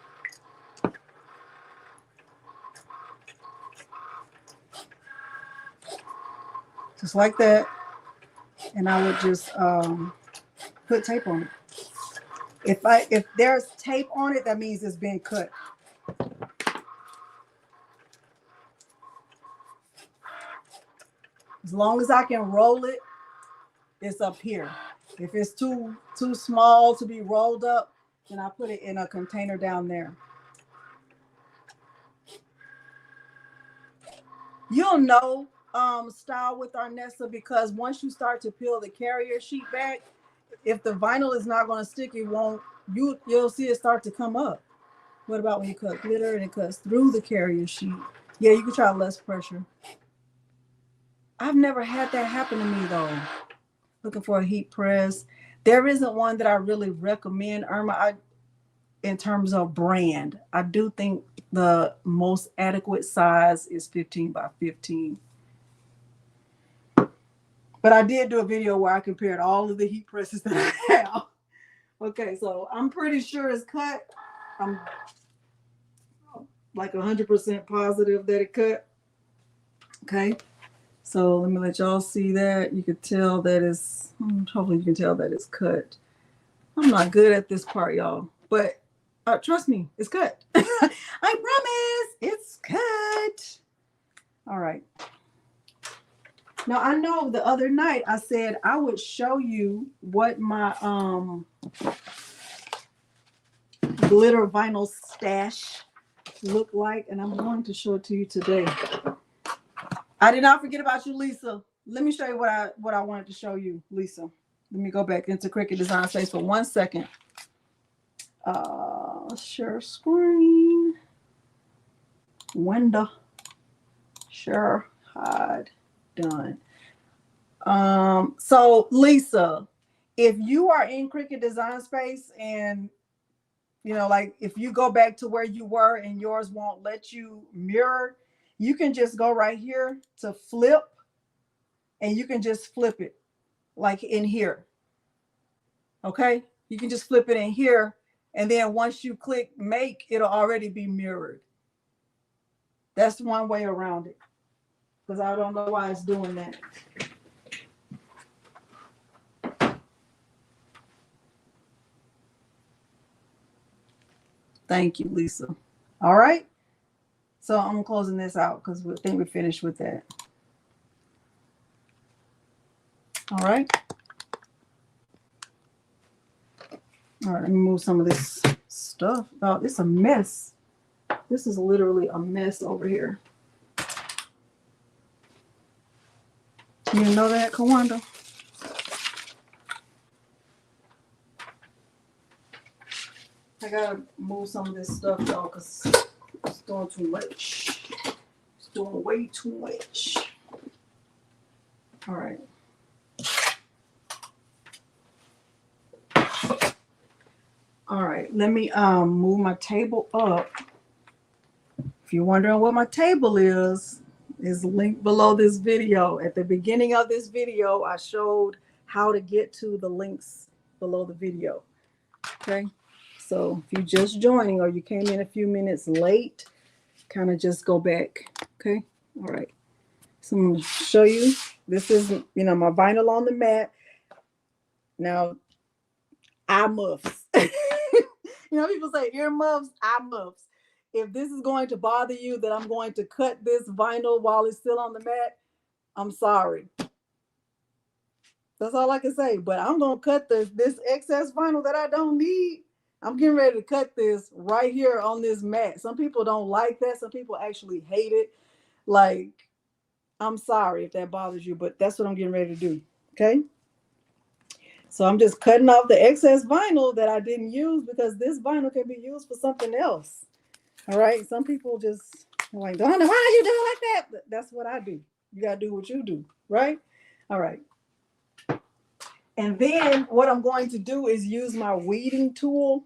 Just like that. And I would just put tape on it. If there's tape on it, that means it's been cut. As long as I can roll it, it's up here. If it's too small to be rolled up, then I put it in a container down there. You'll know style with Arnessa because once you start to peel the carrier sheet back, if the vinyl is not going to stick, it won't. You'll see it start to come up. What about when you cut glitter and it cuts through the carrier sheet? Yeah, you can try less pressure. I've never had that happen to me though. Looking for a heat press. There isn't one that I really recommend, Irma. In terms of brand, I do think the most adequate size is 15 by 15. But I did do a video where I compared all of the heat presses that I have. Okay, so I'm pretty sure it's cut. I'm like 100% positive that it cut. Okay, so let me let y'all see that. You could tell that it's, hopefully you can tell that it's cut. I'm not good at this part, y'all, but trust me, it's cut. I promise it's cut. All right. Now I know the other night I said I would show you what my glitter vinyl stash looked like, and I'm going to show it to you today. I did not forget about you, Lisa. Let me show you what I wanted to show you, Lisa. Let me go back into Cricut Design Space for 1 second. Share screen. Window. Share. Hide. Done. So Lisa, if you are in Cricut Design Space and like if you go back to where you were and yours won't let you mirror, you can just go right here to flip and you can just flip it like in here. Okay, you can just flip it in here, and then once you click make, it'll already be mirrored. That's one way around it, because I don't know why it's doing that. Thank you, Lisa. All right, so I'm closing this out because we think we're finished with that. All right. All right, let me move some of this stuff. Oh, it's a mess. This is literally a mess over here. You know that, Kawanda? I gotta move some of this stuff though, because it's doing too much. It's doing way too much. All right. All right, let me move my table up. If you're wondering what my table is linked below this video. At the beginning of this video, I showed how to get to the links below the video. Okay, so if you're just joining or you came in a few minutes late, kind of just go back. Okay, all right. So I'm going to show you. This is, my vinyl on the mat. Now, eye muffs. People say ear muffs, eye muffs. If this is going to bother you that I'm going to cut this vinyl while it's still on the mat, I'm sorry. That's all I can say. But I'm going to cut this excess vinyl that I don't need. I'm getting ready to cut this right here on this mat. Some people don't like that. Some people actually hate it. Like, I'm sorry if that bothers you, but that's what I'm getting ready to do. Okay? So I'm just cutting off the excess vinyl that I didn't use because this vinyl can be used for something else. All right. Some people just like, Delonda, why are you doing like that? But that's what I do. You got to do what you do. Right. All right. And then what I'm going to do is use my weeding tool.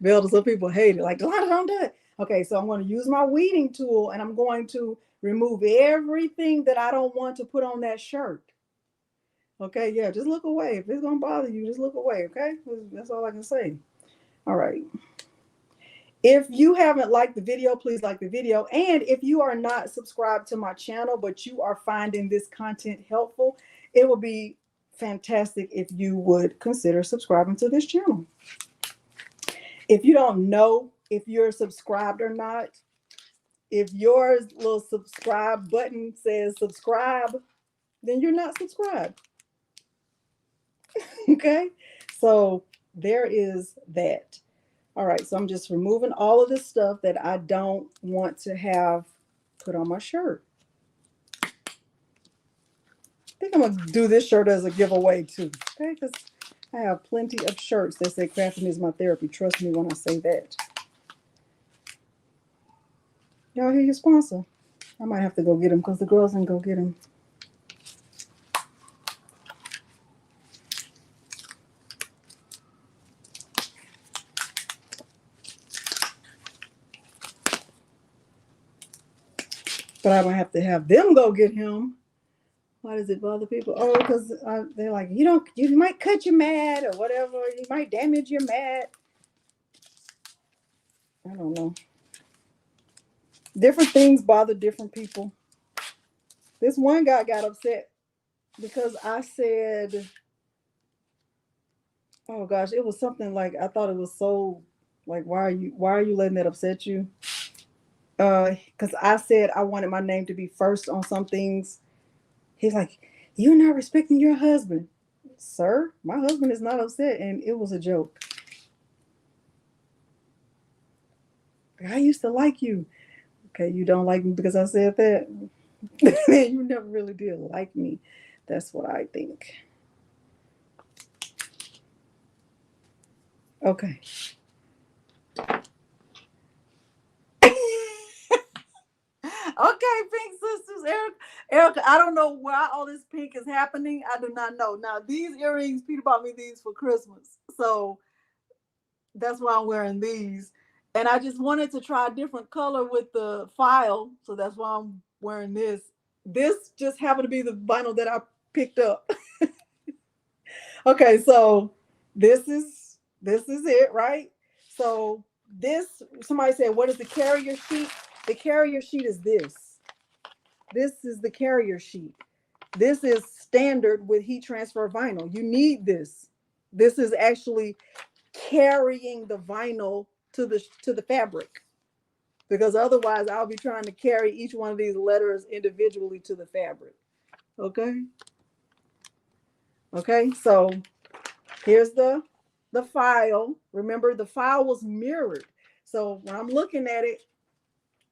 Bill, some people hate it. Like, Delonda, don't do it. Okay. So I'm going to use my weeding tool and I'm going to remove everything that I don't want to put on that shirt. Okay. Yeah. Just look away. If it's going to bother you, just look away. Okay. That's all I can say. All right. If you haven't liked the video, please like the video. And if you are not subscribed to my channel, but you are finding this content helpful, it would be fantastic if you would consider subscribing to this channel. If you don't know if you're subscribed or not, if your little subscribe button says subscribe, then you're not subscribed. Okay, so there is that. All right, so I'm just removing all of this stuff that I don't want to have put on my shirt. I think I'm going to do this shirt as a giveaway too, okay? Because I have plenty of shirts that say crafting is my therapy. Trust me when I say that. Y'all hear your sponsor? I might have to go get him because the girls didn't go get him. But I might have to have them go get him. Why does it bother people? Oh, because they're like, you might cut your mat or whatever. You might damage your mat. I don't know. Different things bother different people. This one guy got upset because I said, oh gosh, it was something like, I thought it was so like, why are you letting that upset you? Because I said I wanted my name to be first on some things. He's like, you're not respecting your husband. Sir, my husband is not upset, and it was a joke. I used to like you. Okay, you don't like me because I said that? You never really did like me. That's what I think. Okay. Okay, Pink Sisters, Erica, I don't know why all this pink is happening. I do not know. Now, these earrings, Peter bought me these for Christmas. So that's why I'm wearing these. And I just wanted to try a different color with the file. So that's why I'm wearing this. This just happened to be the vinyl that I picked up. Okay, so this is it, right? So this, somebody said, what is the carrier sheet? The carrier sheet is this. This is the carrier sheet. This is standard with heat transfer vinyl. You need this. This is actually carrying the vinyl to the fabric, because otherwise I'll be trying to carry each one of these letters individually to the fabric. Okay. Okay. So here's the file. Remember, the file was mirrored. So when I'm looking at it,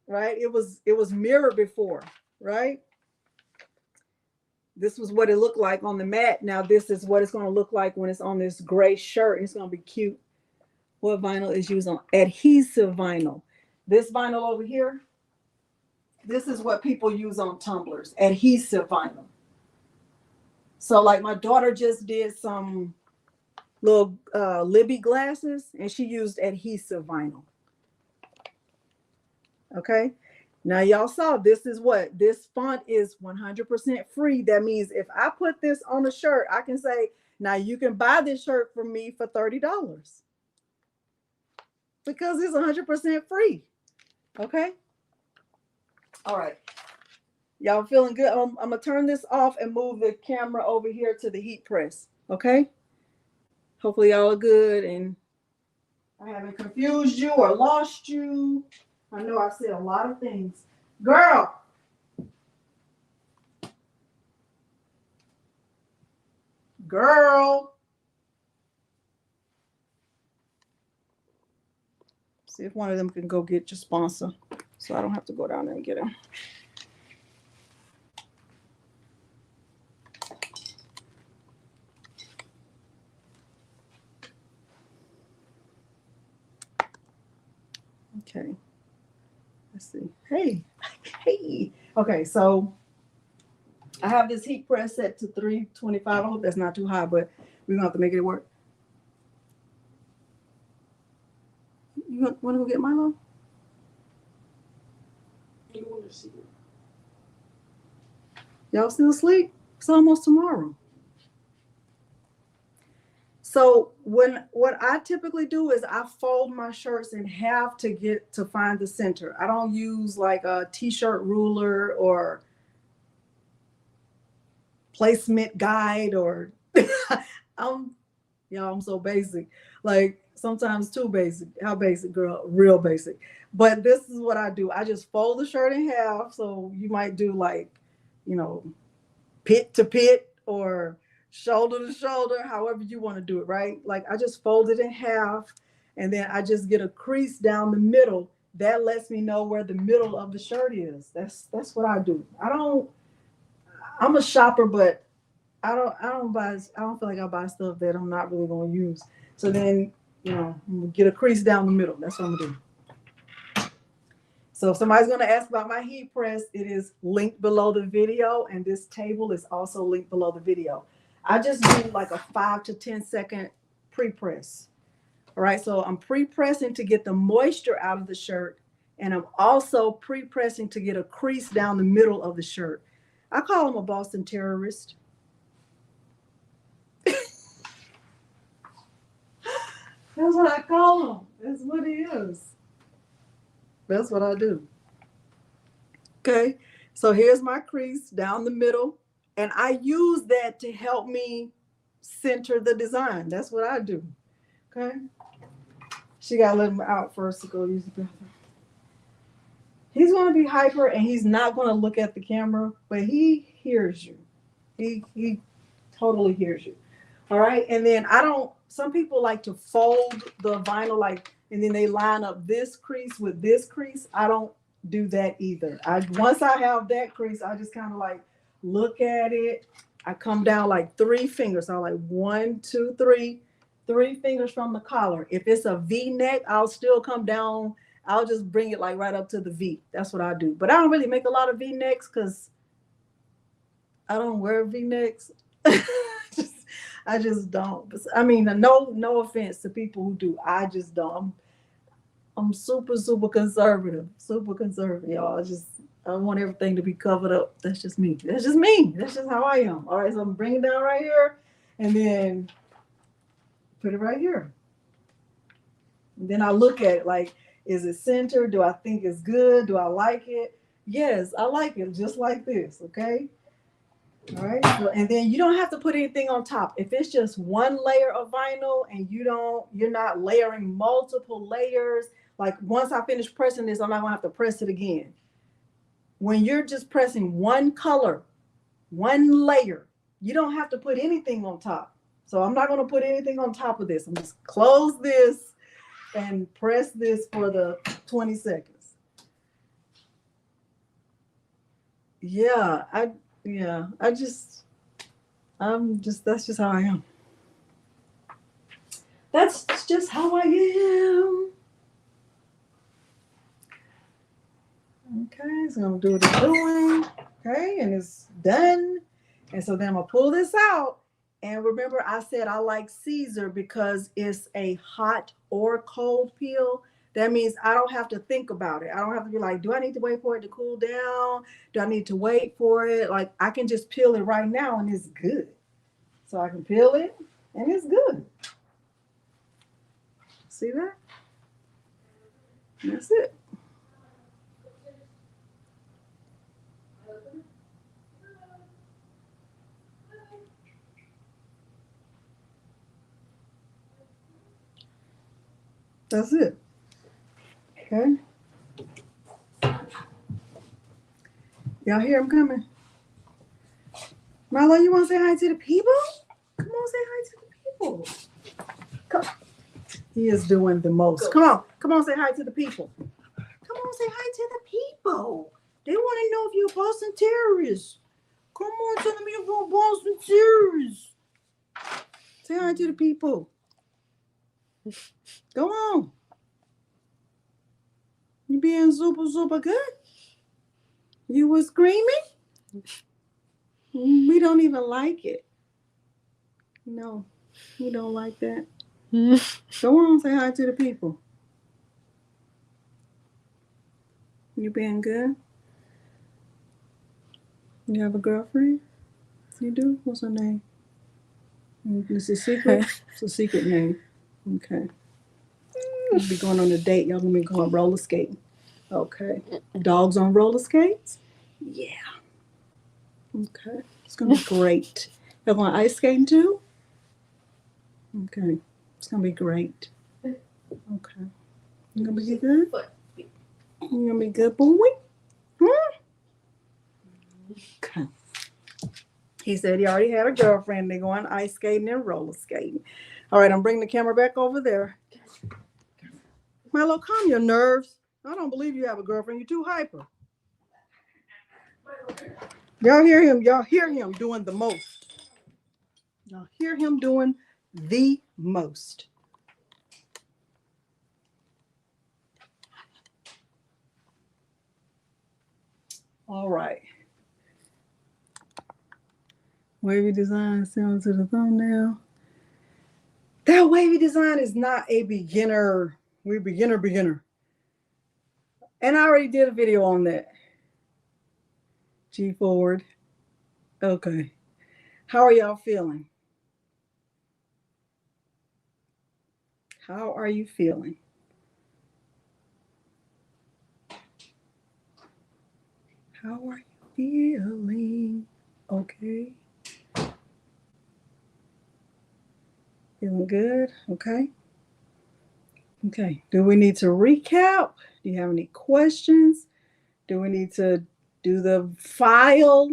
right, it was mirrored before, right? This was what it looked like on the mat. Now this is what it's going to look like when it's on this gray shirt. And it's going to be cute. What vinyl is used on? Adhesive vinyl. This vinyl over here, this is what people use on tumblers, adhesive vinyl. So like my daughter just did some little Libby glasses, and she used adhesive vinyl. Okay. Now y'all saw this is what this font is 100% free. That means if I put this on a shirt, I can say, now you can buy this shirt from me for $30 because it's 100% free. Okay. All right. Y'all feeling good? I'm gonna turn this off and move the camera over here to the heat press. Okay. Hopefully y'all are good and I haven't confused you or lost you. I know I said a lot of things. Girl. Girl. See if one of them can go get your sponsor so I don't have to go down there and get him. Okay. Let's see. Hey. Hey. Okay, so I have this heat press set to 325. I hope that's not too high, but we're gonna have to make it work. You want to go get Milo? You want to see it? Y'all still asleep? It's almost tomorrow. So what I typically do is I fold my shirts in half to find the center. I don't use like a t-shirt ruler or placement guide or I'm so basic. Like sometimes too basic. How basic, girl? Real basic. But this is what I do. I just fold the shirt in half. So you might do like, pit to pit or shoulder to shoulder, however you want to do it, right? Like I just fold it in half and then I just get a crease down the middle. That lets me know where the middle of the shirt is. That's what I do. I'm a shopper, but I don't feel like I buy stuff that I'm not really going to use. So then, get a crease down the middle. That's what I'm going to do. So if somebody's going to ask about my heat press, it is linked below the video, and this table is also linked below the video. I just do like a 5 to 10 second pre-press. All right, so I'm pre-pressing to get the moisture out of the shirt, and I'm also pre-pressing to get a crease down the middle of the shirt. I call him a Boston terrorist. That's what I call him. That's what he is. That's what I do. Okay, so here's my crease down the middle, and I use that to help me center the design. That's what I do. Okay, she got to let him out first to go use the bathroom. He's going to be hyper, and he's not going to look at the camera, but he hears you. He totally hears you. All right, and then some people like to fold the vinyl and then they line up this crease with this crease. I don't do that either. Once I have that crease, I just kind of like look at it. I come down like 3 fingers. So like 1, 2, 3 3 fingers from the collar. If it's a V-neck, I'll still come down. I'll just bring it like right up to the V. That's what I do. But I don't really make a lot of V-necks because I don't wear V-necks. I just don't. I mean, no offense to people who do. I just don't. I'm super conservative. Super conservative, y'all. I want everything to be covered up. That's just me. That's just me. That's just how I am. All right, so I'm bringing it down right here and then put it right here. And then I look at it like, is it centered? Do I think it's good? Do I like it? Yes, I like it just like this, okay? All right, so, and then you don't have to put anything on top. If it's just one layer of vinyl and you're not layering multiple layers, like once I finish pressing this, I'm not gonna have to press it again. When you're just pressing one color, one layer, you don't have to put anything on top. So I'm not gonna put anything on top of this. I'm just close this and press this for the 20 seconds. That's just how I am. That's just how I am. Okay, so I'm gonna do what it's doing. Okay, and it's done. And so then I'm gonna pull this out. And remember, I said I like Caesar because it's a hot or cold peel. That means I don't have to think about it. I don't have to be like, do I need to wait for it to cool down? Do I need to wait for it? Like, I can just peel it right now and it's good. So I can peel it and it's good. See that? That's it. That's it. Okay. Y'all hear him coming? Milo, you want to say hi to the people? Come on, say hi to the people. Come. He is doing the most. Come on, say hi to the people. Come on, say hi to the people. They want to know if you're a Boston terrorist. Come on, tell them you're a Boston terrorist. Say hi to the people. Go on. You being super good? You were screaming? We don't even like it. No, we don't like that. Go on, say hi to the people. You being good? You have a girlfriend? You do? What's her name? It's a secret? It's a secret name. Okay. You'll be going on a date. Y'all gonna be going roller skating. Okay. Dogs on roller skates? Yeah. Okay. It's gonna be great. Y'all going ice skating too? Okay. It's gonna be great. Okay. You gonna be good? You gonna be good, boy? Okay. He said he already had a girlfriend. They're going ice skating and roller skating. All right, I'm bringing the camera back over there. Milo, calm your nerves. I don't believe you have a girlfriend. You're too hyper. Y'all hear him? Y'all hear him doing the most. Y'all hear him doing the most. All right. Wavy design, similar to the thumbnail. That wavy design is not a beginner. We're beginner. And I already did a video on that. G forward. Okay. How are y'all feeling? How are you feeling? How are you feeling? Okay. Feeling good? Okay. Okay. Do we need to recap? Do you have any questions? Do we need to do the file?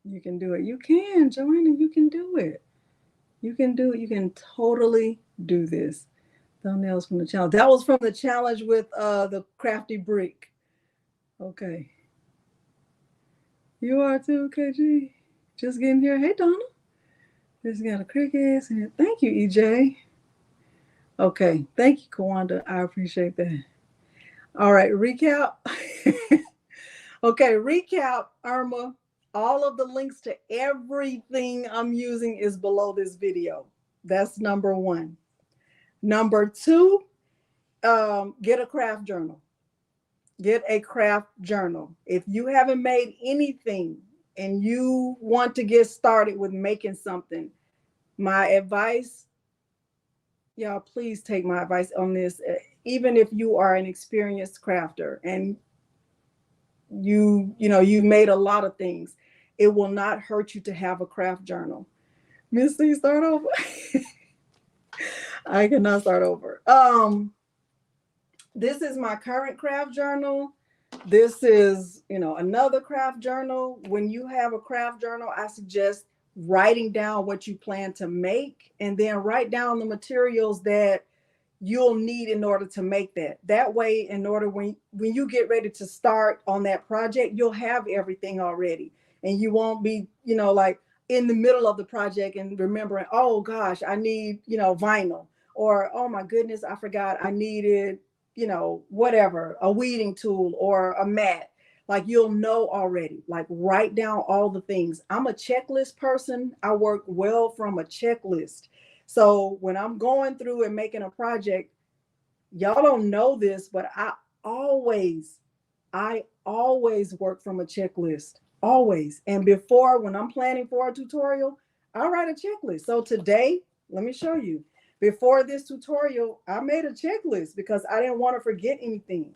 You can do it. You can, Joanna, you can do it. You can do it. You can totally do this. Thumbnails from the challenge. That was from the challenge with the crafty brick. Okay. You are too, KG. Just getting here. Hey, Donna. Just got a Cricut. Thank you, EJ. Okay. Thank you, Kawanda. I appreciate that. All right. Recap. Okay. Recap, Irma. All of the links to everything I'm using is below this video. That's number one. Number two, get a craft journal. Get a craft journal. If you haven't made anything and you want to get started with making something, my advice, y'all, please take my advice on this. Even if you are an experienced crafter and you've made a lot of things, it will not hurt you to have a craft journal. Missy, start over. I cannot start over. This is my current craft journal. This is, another craft journal. When you have a craft journal, I suggest writing down what you plan to make and then write down the materials that you'll need in order to make that. That way, in order when you get ready to start on that project, you'll have everything already. And you won't be, like in the middle of the project and remembering, oh gosh, I need, vinyl. Or, oh my goodness, I forgot I needed, whatever, a weeding tool or a mat. Like you'll know already. Like write down all the things. I'm a checklist person. I work well from a checklist. So when I'm going through and making a project, y'all don't know this, but I always work from a checklist. Always. And before, when I'm planning for a tutorial, I write a checklist. So today, let me show you. Before this tutorial, I made a checklist because I didn't want to forget anything.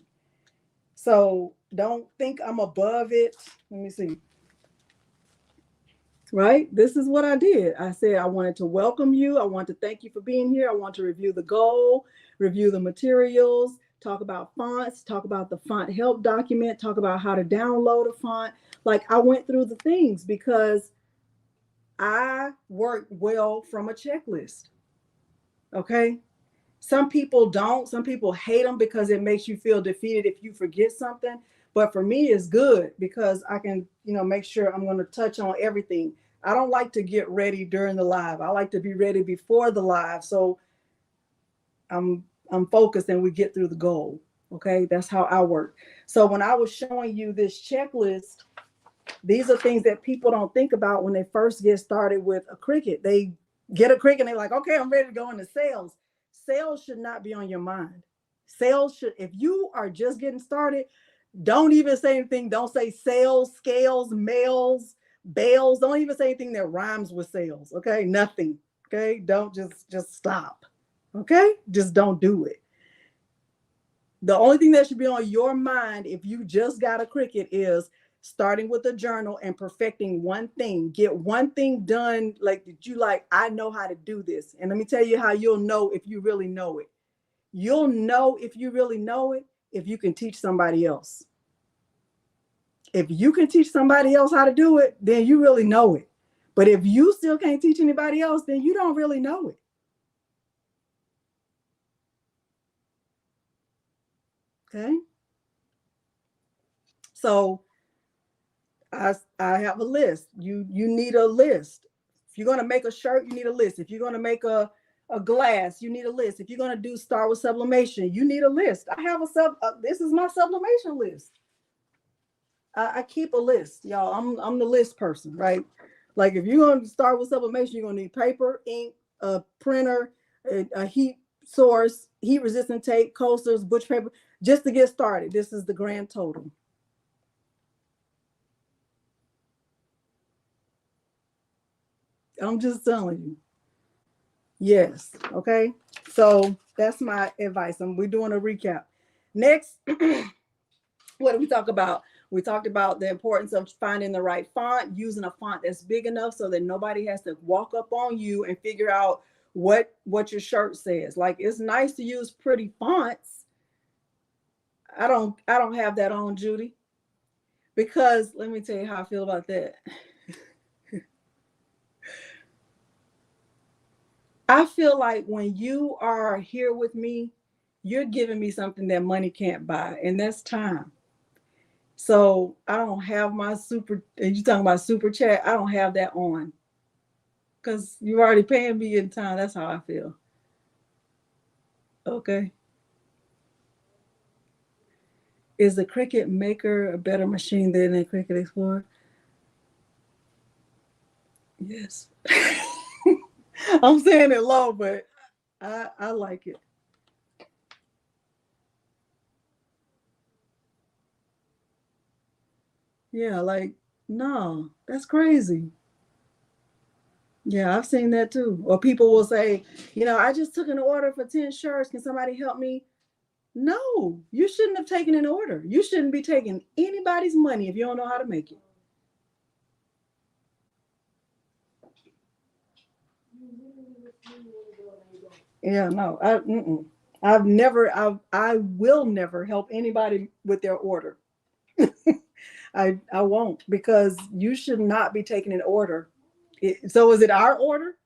So don't think I'm above it. Let me see. Right? This is what I did. I said, I wanted to welcome you. I want to thank you for being here. I want to review the goal, review the materials, talk about fonts, talk about the font help document, talk about how to download a font. Like I went through the things because I work well from a checklist. Okay. Some people don't. Some people hate them because it makes you feel defeated if you forget something. But for me, it's good because I can, make sure I'm going to touch on everything. I don't like to get ready during the live. I like to be ready before the live. So I'm focused and we get through the goal. Okay. That's how I work. So when I was showing you this checklist, these are things that people don't think about when they first get started with a Cricut. They get a Cricut and they're like, okay, I'm ready to go into sales. Sales should not be on your mind. Sales should, if you are just getting started, don't even say anything. Don't say sales, scales, mails, bales. Don't even say anything that rhymes with sales. Okay, nothing. Okay, don't just stop. Okay, just don't do it. The only thing that should be on your mind if you just got a Cricut is starting with a journal and perfecting one thing. Get one thing done like that you like, I know how to do this. And let me tell you how you'll know if you really know it. You'll know if you really know it if you can teach somebody else. If you can teach somebody else how to do it, then you really know it. But if you still can't teach anybody else, then you don't really know it. Okay? So I have a list. You need a list. If you're going to make a shirt, you need a list. If you're going to make a glass, you need a list. If you're going to start with sublimation, you need a list. I have this is my sublimation list. I keep a list, y'all. I'm the list person, right? Like if you're going to start with sublimation, you're going to need paper, ink, a printer, a heat source, heat resistant tape, coasters, butcher paper, just to get started. This is the grand total. I'm just telling you. Yes. Okay. So that's my advice. We're doing a recap. Next, what did we talk about? We talked about the importance of finding the right font, using a font that's big enough so that nobody has to walk up on you and figure out what your shirt says. Like it's nice to use pretty fonts. I don't have that on, Judy, because let me tell you how I feel about that. I feel like when you are here with me, you're giving me something that money can't buy, and that's time. So I don't have my super, you talking about super chat, I don't have that on. Because you're already paying me in time. That's how I feel. Okay. Is the Cricut Maker a better machine than the Cricut Explorer? Yes. I'm saying it low, but I like it. Yeah, like, no, that's crazy. Yeah, I've seen that too. Or people will say, I just took an order for 10 shirts. Can somebody help me? No, you shouldn't have taken an order. You shouldn't be taking anybody's money if you don't know how to make it. Yeah, no, I will never help anybody with their order. I won't, because you should not be taking an order. So is it our order?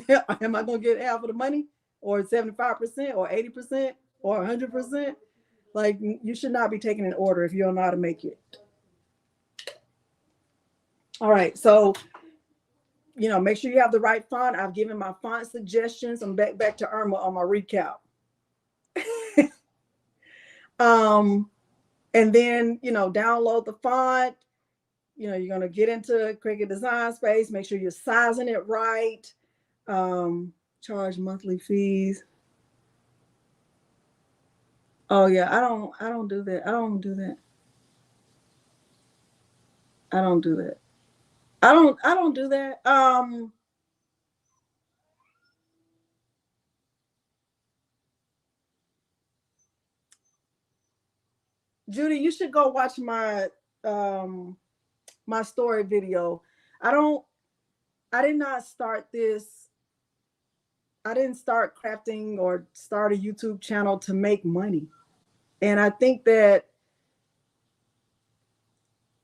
Am I going to get half of the money, or 75%, or 80%, or 100%? Like, you should not be taking an order if you don't know how to make it. All right, so make sure you have the right font. I've given my font suggestions. I'm back to Irma on my recap. And then download the font. You're going to get into Cricut Design Space. Make sure you're sizing it right. Charge monthly fees. Oh yeah, I don't do that. I don't do that. I don't do that. I don't do that. Judy, you should go watch my story video. I did not start this. I didn't start crafting or start a YouTube channel to make money. And I think that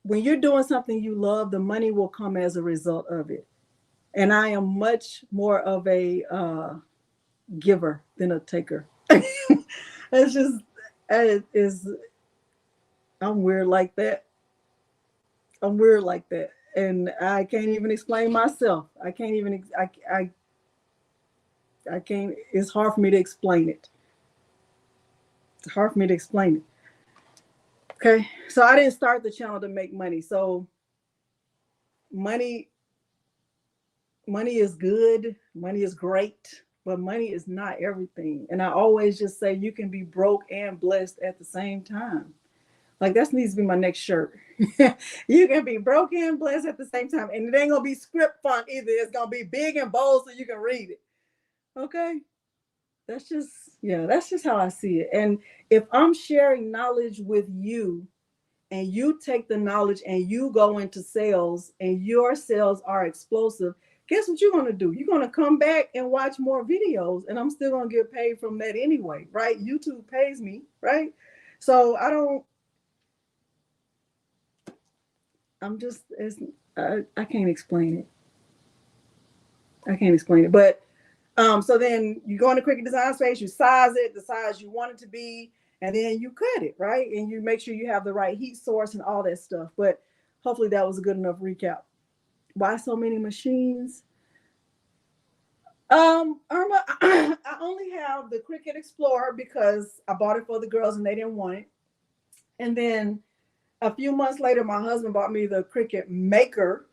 when you're doing something you love, the money will come as a result of it. And I am much more of a giver than a taker. It's just, it is, I'm weird like that. I'm weird like that. And I can't even explain myself. I can't even, I can't, it's hard for me to explain it. It's hard for me to explain it. Okay. So I didn't start the channel to make money. So money is good. Money is great, but money is not everything. And I always just say you can be broke and blessed at the same time. Like, that needs to be my next shirt. You can be broke and blessed at the same time. And it ain't going to be script font either. It's going to be big and bold so you can read it. Okay. That's just how I see it. And if I'm sharing knowledge with you, and you take the knowledge and you go into sales, and your sales are explosive, guess what you're going to do? You're going to come back and watch more videos, and I'm still going to get paid from that anyway, right? YouTube pays me, right? So I can't explain it. I can't explain it. But so then you go into Cricut Design Space, you size it the size you want it to be, and then you cut it, right? And you make sure you have the right heat source and all that stuff. But hopefully that was a good enough recap. Why so many machines? Irma, I only have the Cricut Explorer because I bought it for the girls and they didn't want it. And then a few months later, my husband bought me the Cricut Maker,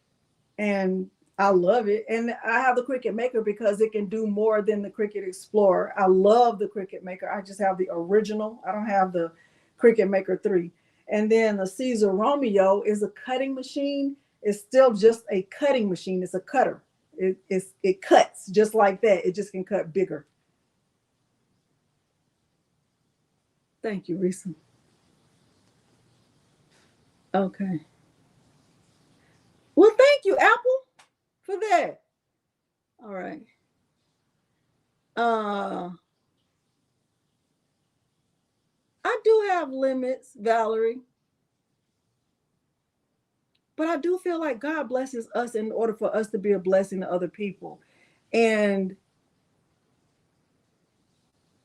and I love it. And I have the Cricut Maker because it can do more than the Cricut Explorer. I love the Cricut Maker. I just have the original. I don't have the Cricut Maker 3. And then the Caesar Romeo is a cutting machine. It's still just a cutting machine. It's a cutter. It cuts just like that. It just can cut bigger. Thank you, Risa. Okay. Well, thank you, Apple, for that. All right. I do have limits, Valerie. But I do feel like God blesses us in order for us to be a blessing to other people. And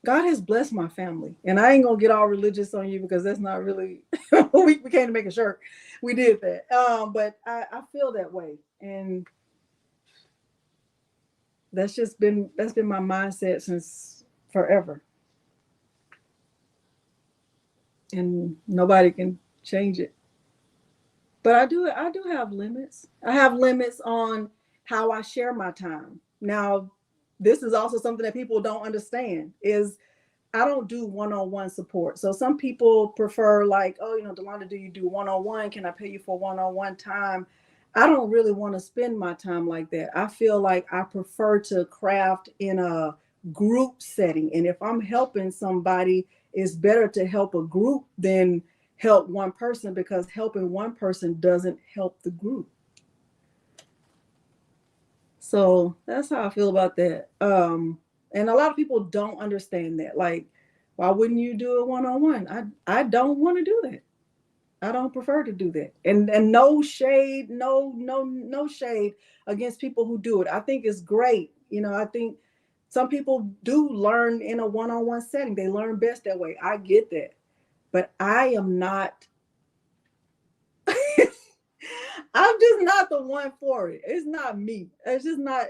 God has blessed my family, and I ain't gonna get all religious on you because that's not really we came to make a shirt. We did that. But I feel that way, and that's been my mindset since forever, and nobody can change it. But I do have limits. I have limits on how I share my time. Now, this is also something that people don't understand is I don't do one-on-one support. So some people prefer like, oh, Delonda, do you do one-on-one? Can I pay you for one-on-one time? I don't really want to spend my time like that. I feel like I prefer to craft in a group setting. And if I'm helping somebody, it's better to help a group than help one person, because helping one person doesn't help the group. So that's how I feel about that. And a lot of people don't understand that. Like, why wouldn't you do it one-on-one? I don't want to do that. I don't prefer to do that. And no shade, no shade against people who do it. I think it's great. I think some people do learn in a one-on-one setting. They learn best that way. I get that. But I am not I'm just not the one for it. It's not me. It's just not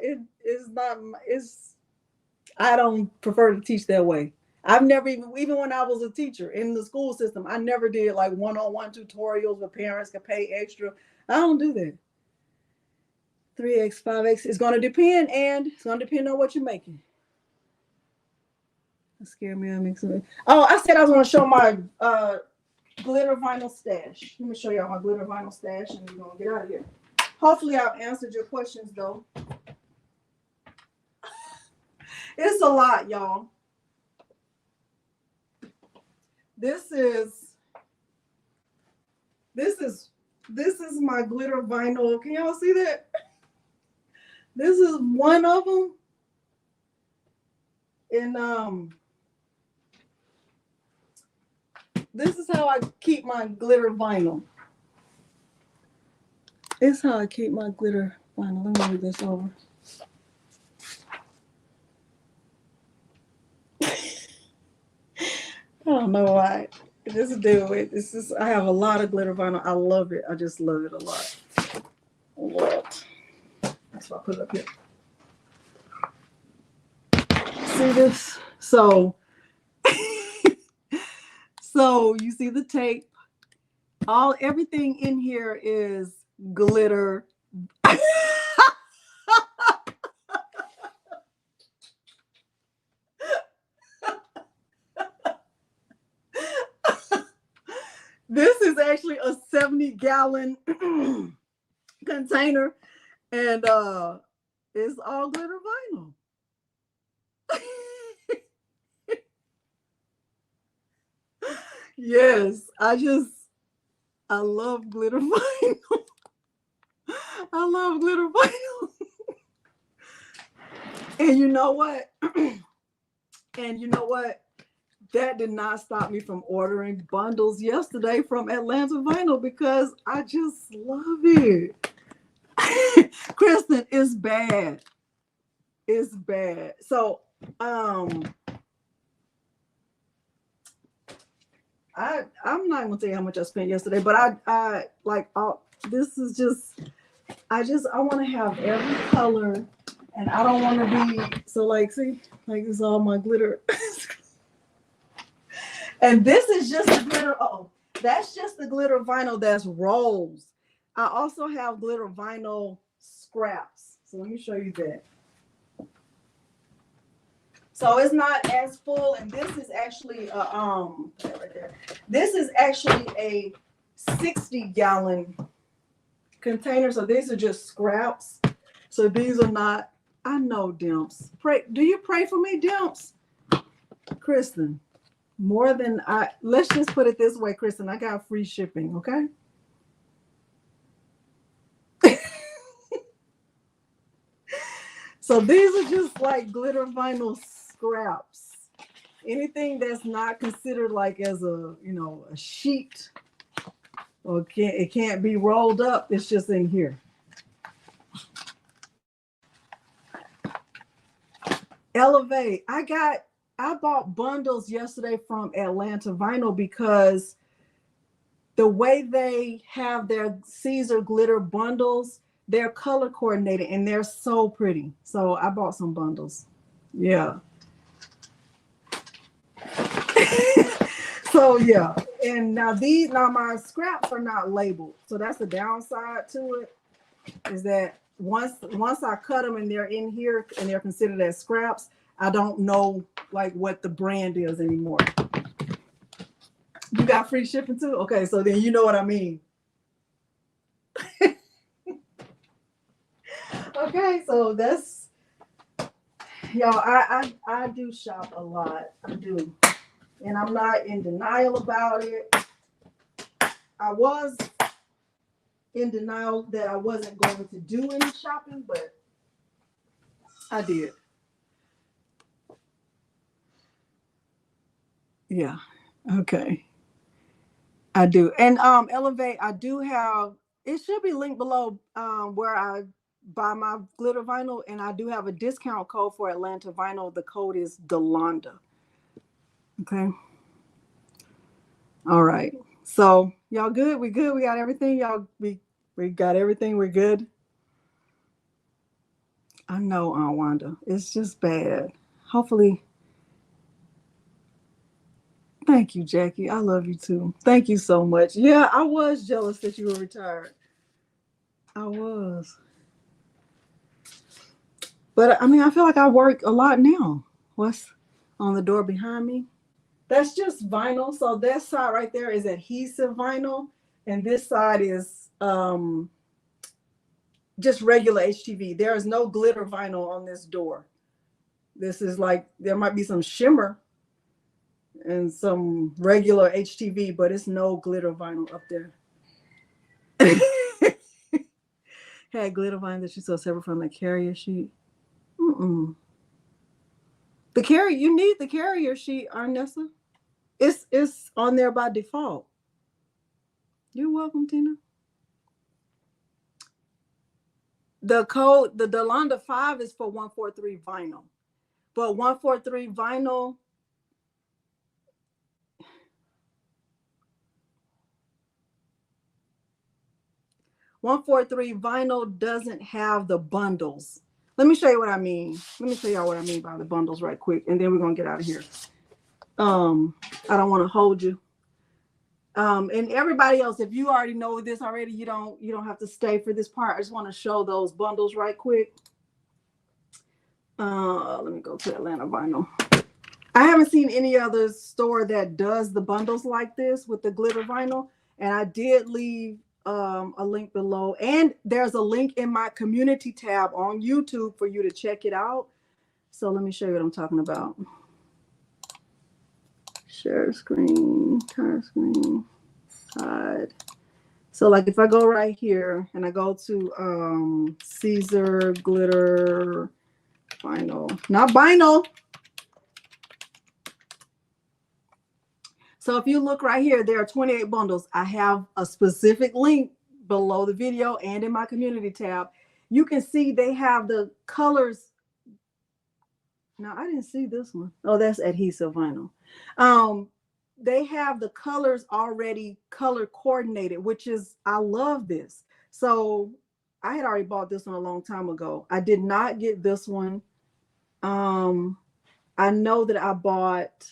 I don't prefer to teach that way. I've never even when I was a teacher in the school system, I never did like one-on-one tutorials where parents could pay extra. I don't do that. 3X, 5X. It's going to depend, and it's going to depend on what you're making. That scared me. I said I was going to show my glitter vinyl stash. Let me show y'all my glitter vinyl stash, and we're going to get out of here. Hopefully I've answered your questions, though. It's a lot, y'all. This is my glitter vinyl. Can y'all see that? This is one of them. And this is how I keep my glitter vinyl. It's how I keep my glitter vinyl. Let me move this over. I don't know why. This dude, I have a lot of glitter vinyl. I love it. I just love it a lot. A lot. That's why I put it up here. See this? So you see the tape. Everything in here is glitter. This is actually a 70-gallon container, and it's all glitter vinyl. Yes, I love glitter vinyl. I love glitter vinyl. And you know what? That did not stop me from ordering bundles yesterday from Atlanta Vinyl because I just love it. Kristen, it's bad. It's bad. So, I'm not gonna tell you how much I spent yesterday, but I like this is just I want to have every color, and I don't want to be so like see like this is all my glitter. And this is just the glitter. That's just the glitter vinyl that's rolls. I also have glitter vinyl scraps. So let me show you that. So it's not as full, and this is actually right there. This is actually a 60-gallon container. So these are just scraps. So these are not. I know, Dimps. Do you pray for me, Dimps? Kristen. More than let's just put it this way, Kristen, I got free shipping, okay? So these are just like glitter vinyl scraps. Anything that's not considered like as a sheet or it can't be rolled up, it's just in here. Elevate. I got I bought bundles yesterday from Atlanta Vinyl because the way they have their Caesar glitter bundles, they're color coordinated and they're so pretty. So I bought some bundles. Yeah. So yeah. And now my scraps are not labeled. So that's the downside to it, is that once I cut them and they're in here and they're considered as scraps, I don't know like what the brand is anymore. You got free shipping too? Okay, so then you know what I mean. Okay, so that's, y'all, I do shop a lot. I do. And I'm not in denial about it. I was in denial that I wasn't going to do any shopping, but I did. Yeah. Okay. I do. And Elevate, I do have, it should be linked below where I buy my glitter vinyl, and I do have a discount code for Atlanta Vinyl. The code is Delonda. Okay. All right. So y'all good? We good? We got everything? Y'all we got everything? We're good? I know, Aunt Wanda. It's just bad. Hopefully. Thank you, Jackie. I love you too. Thank you so much. Yeah, I was jealous that you were retired. I was. But I mean, I feel like I work a lot now. What's on the door behind me? That's just vinyl. So that side right there is adhesive vinyl, and this side is just regular HTV. There is no glitter vinyl on this door. This is like, there might be some shimmer and some regular HTV, but it's no glitter vinyl up there. Had glitter vinyl that you saw separate from the carrier sheet. The carrier, you need the carrier sheet, Arnessa. It's on there by default. You're welcome, Tina. The code, the Delonda 5 is for 143 vinyl. But 143 vinyl, doesn't have the bundles. Let me show you what I mean. Let me show y'all what I mean by the bundles right quick, and then we're gonna get out of here. I don't want to hold you. And everybody else, if you already know this already, you don't have to stay for this part. I just want to show those bundles right quick. Let me go to Atlanta Vinyl. I haven't seen any other store that does the bundles like this with the glitter vinyl, and I did leave a link below, and there's a link in my community tab on YouTube for you to check it out. So let me show you what I'm talking about. Share screen, entire screen, hide. So like if I go right here and I go to Caesar glitter vinyl, not vinyl. So if you look right here, there are 28 bundles. I have a specific link below the video and in my community tab. You can see they have the colors. Now I didn't see this one. Oh, that's adhesive vinyl. They have the colors already color coordinated, which is, I love this. So I had already bought this one a long time ago. I did not get this one. I know that I bought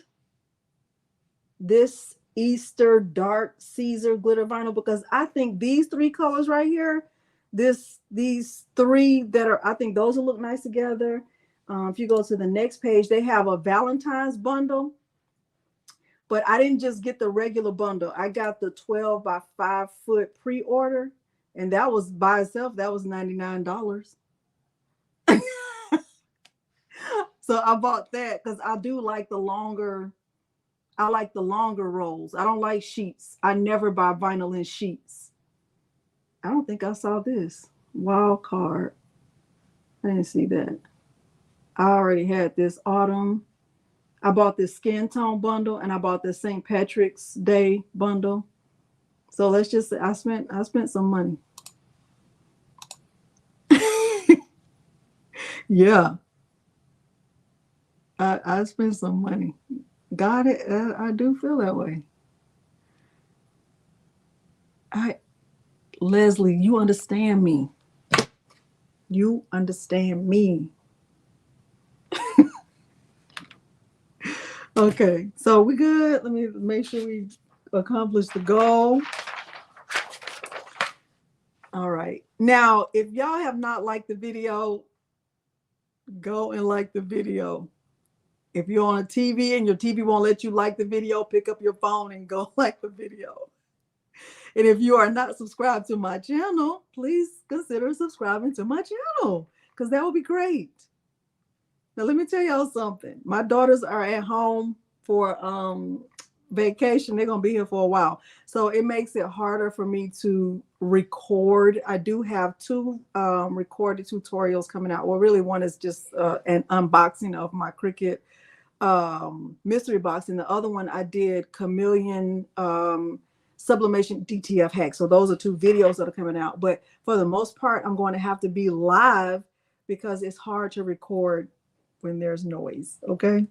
this Easter Dark Caesar glitter vinyl because I think these three colors right here, these three that are, I think those will look nice together. If you go to the next page, they have a Valentine's bundle, but I didn't just get the regular bundle. I got the 12 by 5 foot pre-order, and that was by itself, that was $99. So I bought that because I do like the longer, I like the longer rolls. I don't like sheets. I never buy vinyl in sheets. I don't think I saw this. Wild card. I didn't see that. I already had this autumn. I bought this skin tone bundle, and I bought this St. Patrick's Day bundle. So let's just say I spent some money. Yeah. I spend some money. God, I do feel that way. Leslie, you understand me. You understand me. Okay, so we good. Let me make sure we accomplish the goal. All right. Now, if y'all have not liked the video, go and like the video. If you're on a TV and your TV won't let you like the video, pick up your phone and go like the video. And if you are not subscribed to my channel, please consider subscribing to my channel because that would be great. Now, let me tell y'all something. My daughters are at home for vacation. They're going to be here for a while. So it makes it harder for me to record. I do have two recorded tutorials coming out. Well, really one is just an unboxing of my Cricut mystery box. And the other one I did Chameleon sublimation DTF hack. So those are two videos that are coming out. But for the most part, I'm going to have to be live because it's hard to record when there's noise. Okay.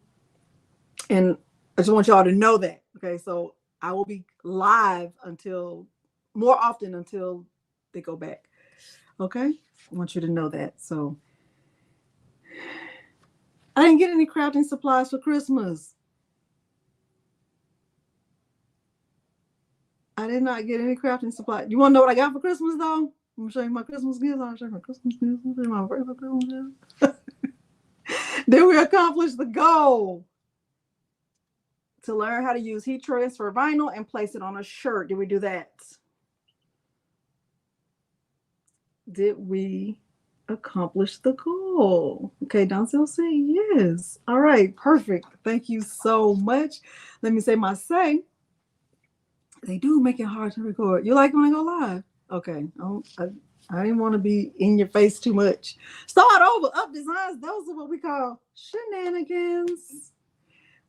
And I just want y'all to know that. Okay. So I will be live more often until they go back. Okay. I want you to know that. So I didn't get any crafting supplies for Christmas. I did not get any crafting supplies. You want to know what I got for Christmas though? I'm gonna show you my Christmas gifts. I'll show you my Christmas gifts. I'll show you my regular Christmas gifts. Then we accomplished the goal to learn how to use heat transfer vinyl and place it on a shirt. Did we do that? Did we accomplish the goal? Okay, Donzel say yes. All right, perfect. Thank you so much. Let me say my say. They do make it hard to record. You like when I go live? Okay. I didn't want to be in your face too much. Start over. Up designs. Those are what we call shenanigans.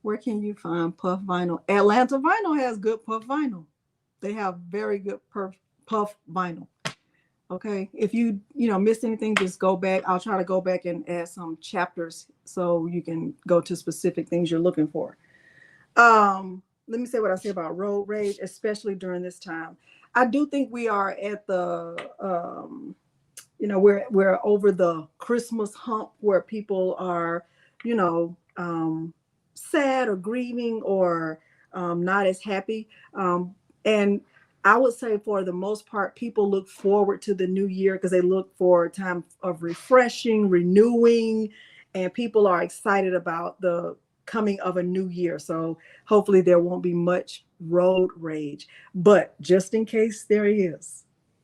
Where can you find puff vinyl? Atlanta Vinyl has good puff vinyl. They have very good puff vinyl. Okay. If you missed anything, just go back. I'll try to go back and add some chapters so you can go to specific things you're looking for. Let me say what I say about road rage, especially during this time. I do think we are at the, we're over the Christmas hump where people are, sad or grieving or not as happy. And I would say for the most part, people look forward to the new year because they look for a time of refreshing, renewing, and people are excited about the coming of a new year. So hopefully there won't be much road rage, but just in case there is,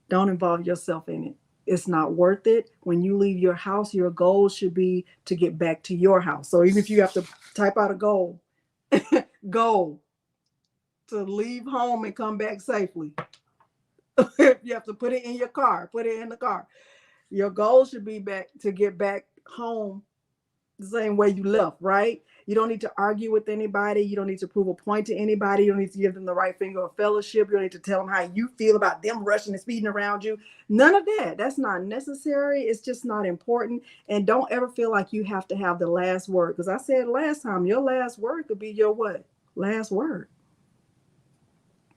don't involve yourself in it. It's not worth it. When you leave your house, your goal should be to get back to your house. So even if you have to type out a goal, goal to leave home and come back safely. If you have to put it in your car, put it in the car. Your goal should be to get back home the same way you left, right? You don't need to argue with anybody. You don't need to prove a point to anybody. You don't need to give them the right finger of fellowship. You don't need to tell them how you feel about them rushing and speeding around you. None of that. That's not necessary. It's just not important. And don't ever feel like you have to have the last word. Because I said last time, your last word could be your what? Last word.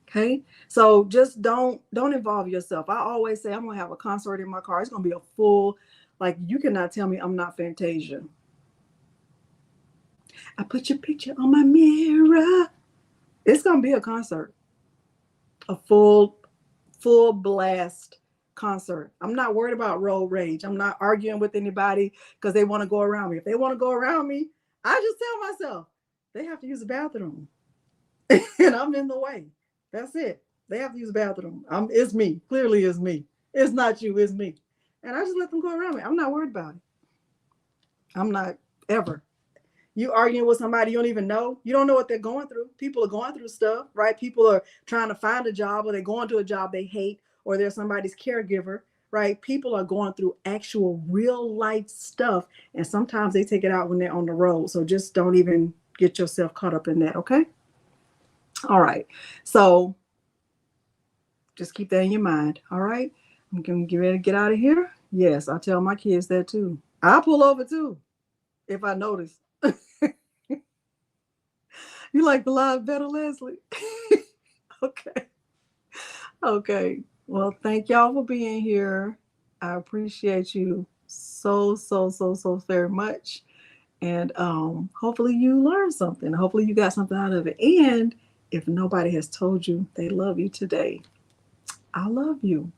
Okay, so just don't involve yourself. I always say I'm gonna have a concert in my car. It's gonna be a full, like you cannot tell me I'm not Fantasia. I put your picture on my mirror. It's gonna be a concert, a full blast concert. I'm not worried about road rage. I'm not arguing with anybody because they want to go around me. If they want to go around me, I just tell myself they have to use the bathroom, and I'm in the way. That's it. They have to use the bathroom. It's me. Clearly, it's me. It's not you. It's me. And I just let them go around me. I'm not worried about it. I'm not ever. You arguing with somebody you don't even know. You don't know what they're going through. People are going through stuff, right? People are trying to find a job, or they're going to a job they hate, or they're somebody's caregiver, right? People are going through actual real life stuff. And sometimes they take it out when they're on the road. So just don't even get yourself caught up in that, okay? All right. So just keep that in your mind. All right. I'm going to get ready to get out of here. Yes, I tell my kids that too. I'll pull over too if I notice. You like the live better, Leslie? Okay. Okay. Well, thank y'all for being here. I appreciate you so very much. And hopefully you learned something. Hopefully you got something out of it. And if nobody has told you they love you today, I love you.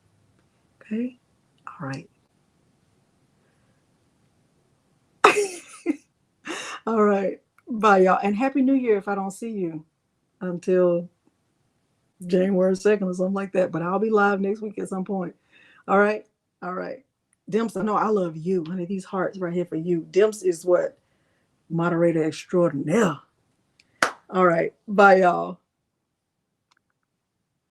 Okay? All right. All right. Bye, y'all. And Happy New Year if I don't see you until January 2nd or something like that. But I'll be live next week at some point. All right. All right. Dimps, I know I love you. Honey, these hearts right here for you. Dimps is what? Moderator extraordinaire. All right. Bye, y'all.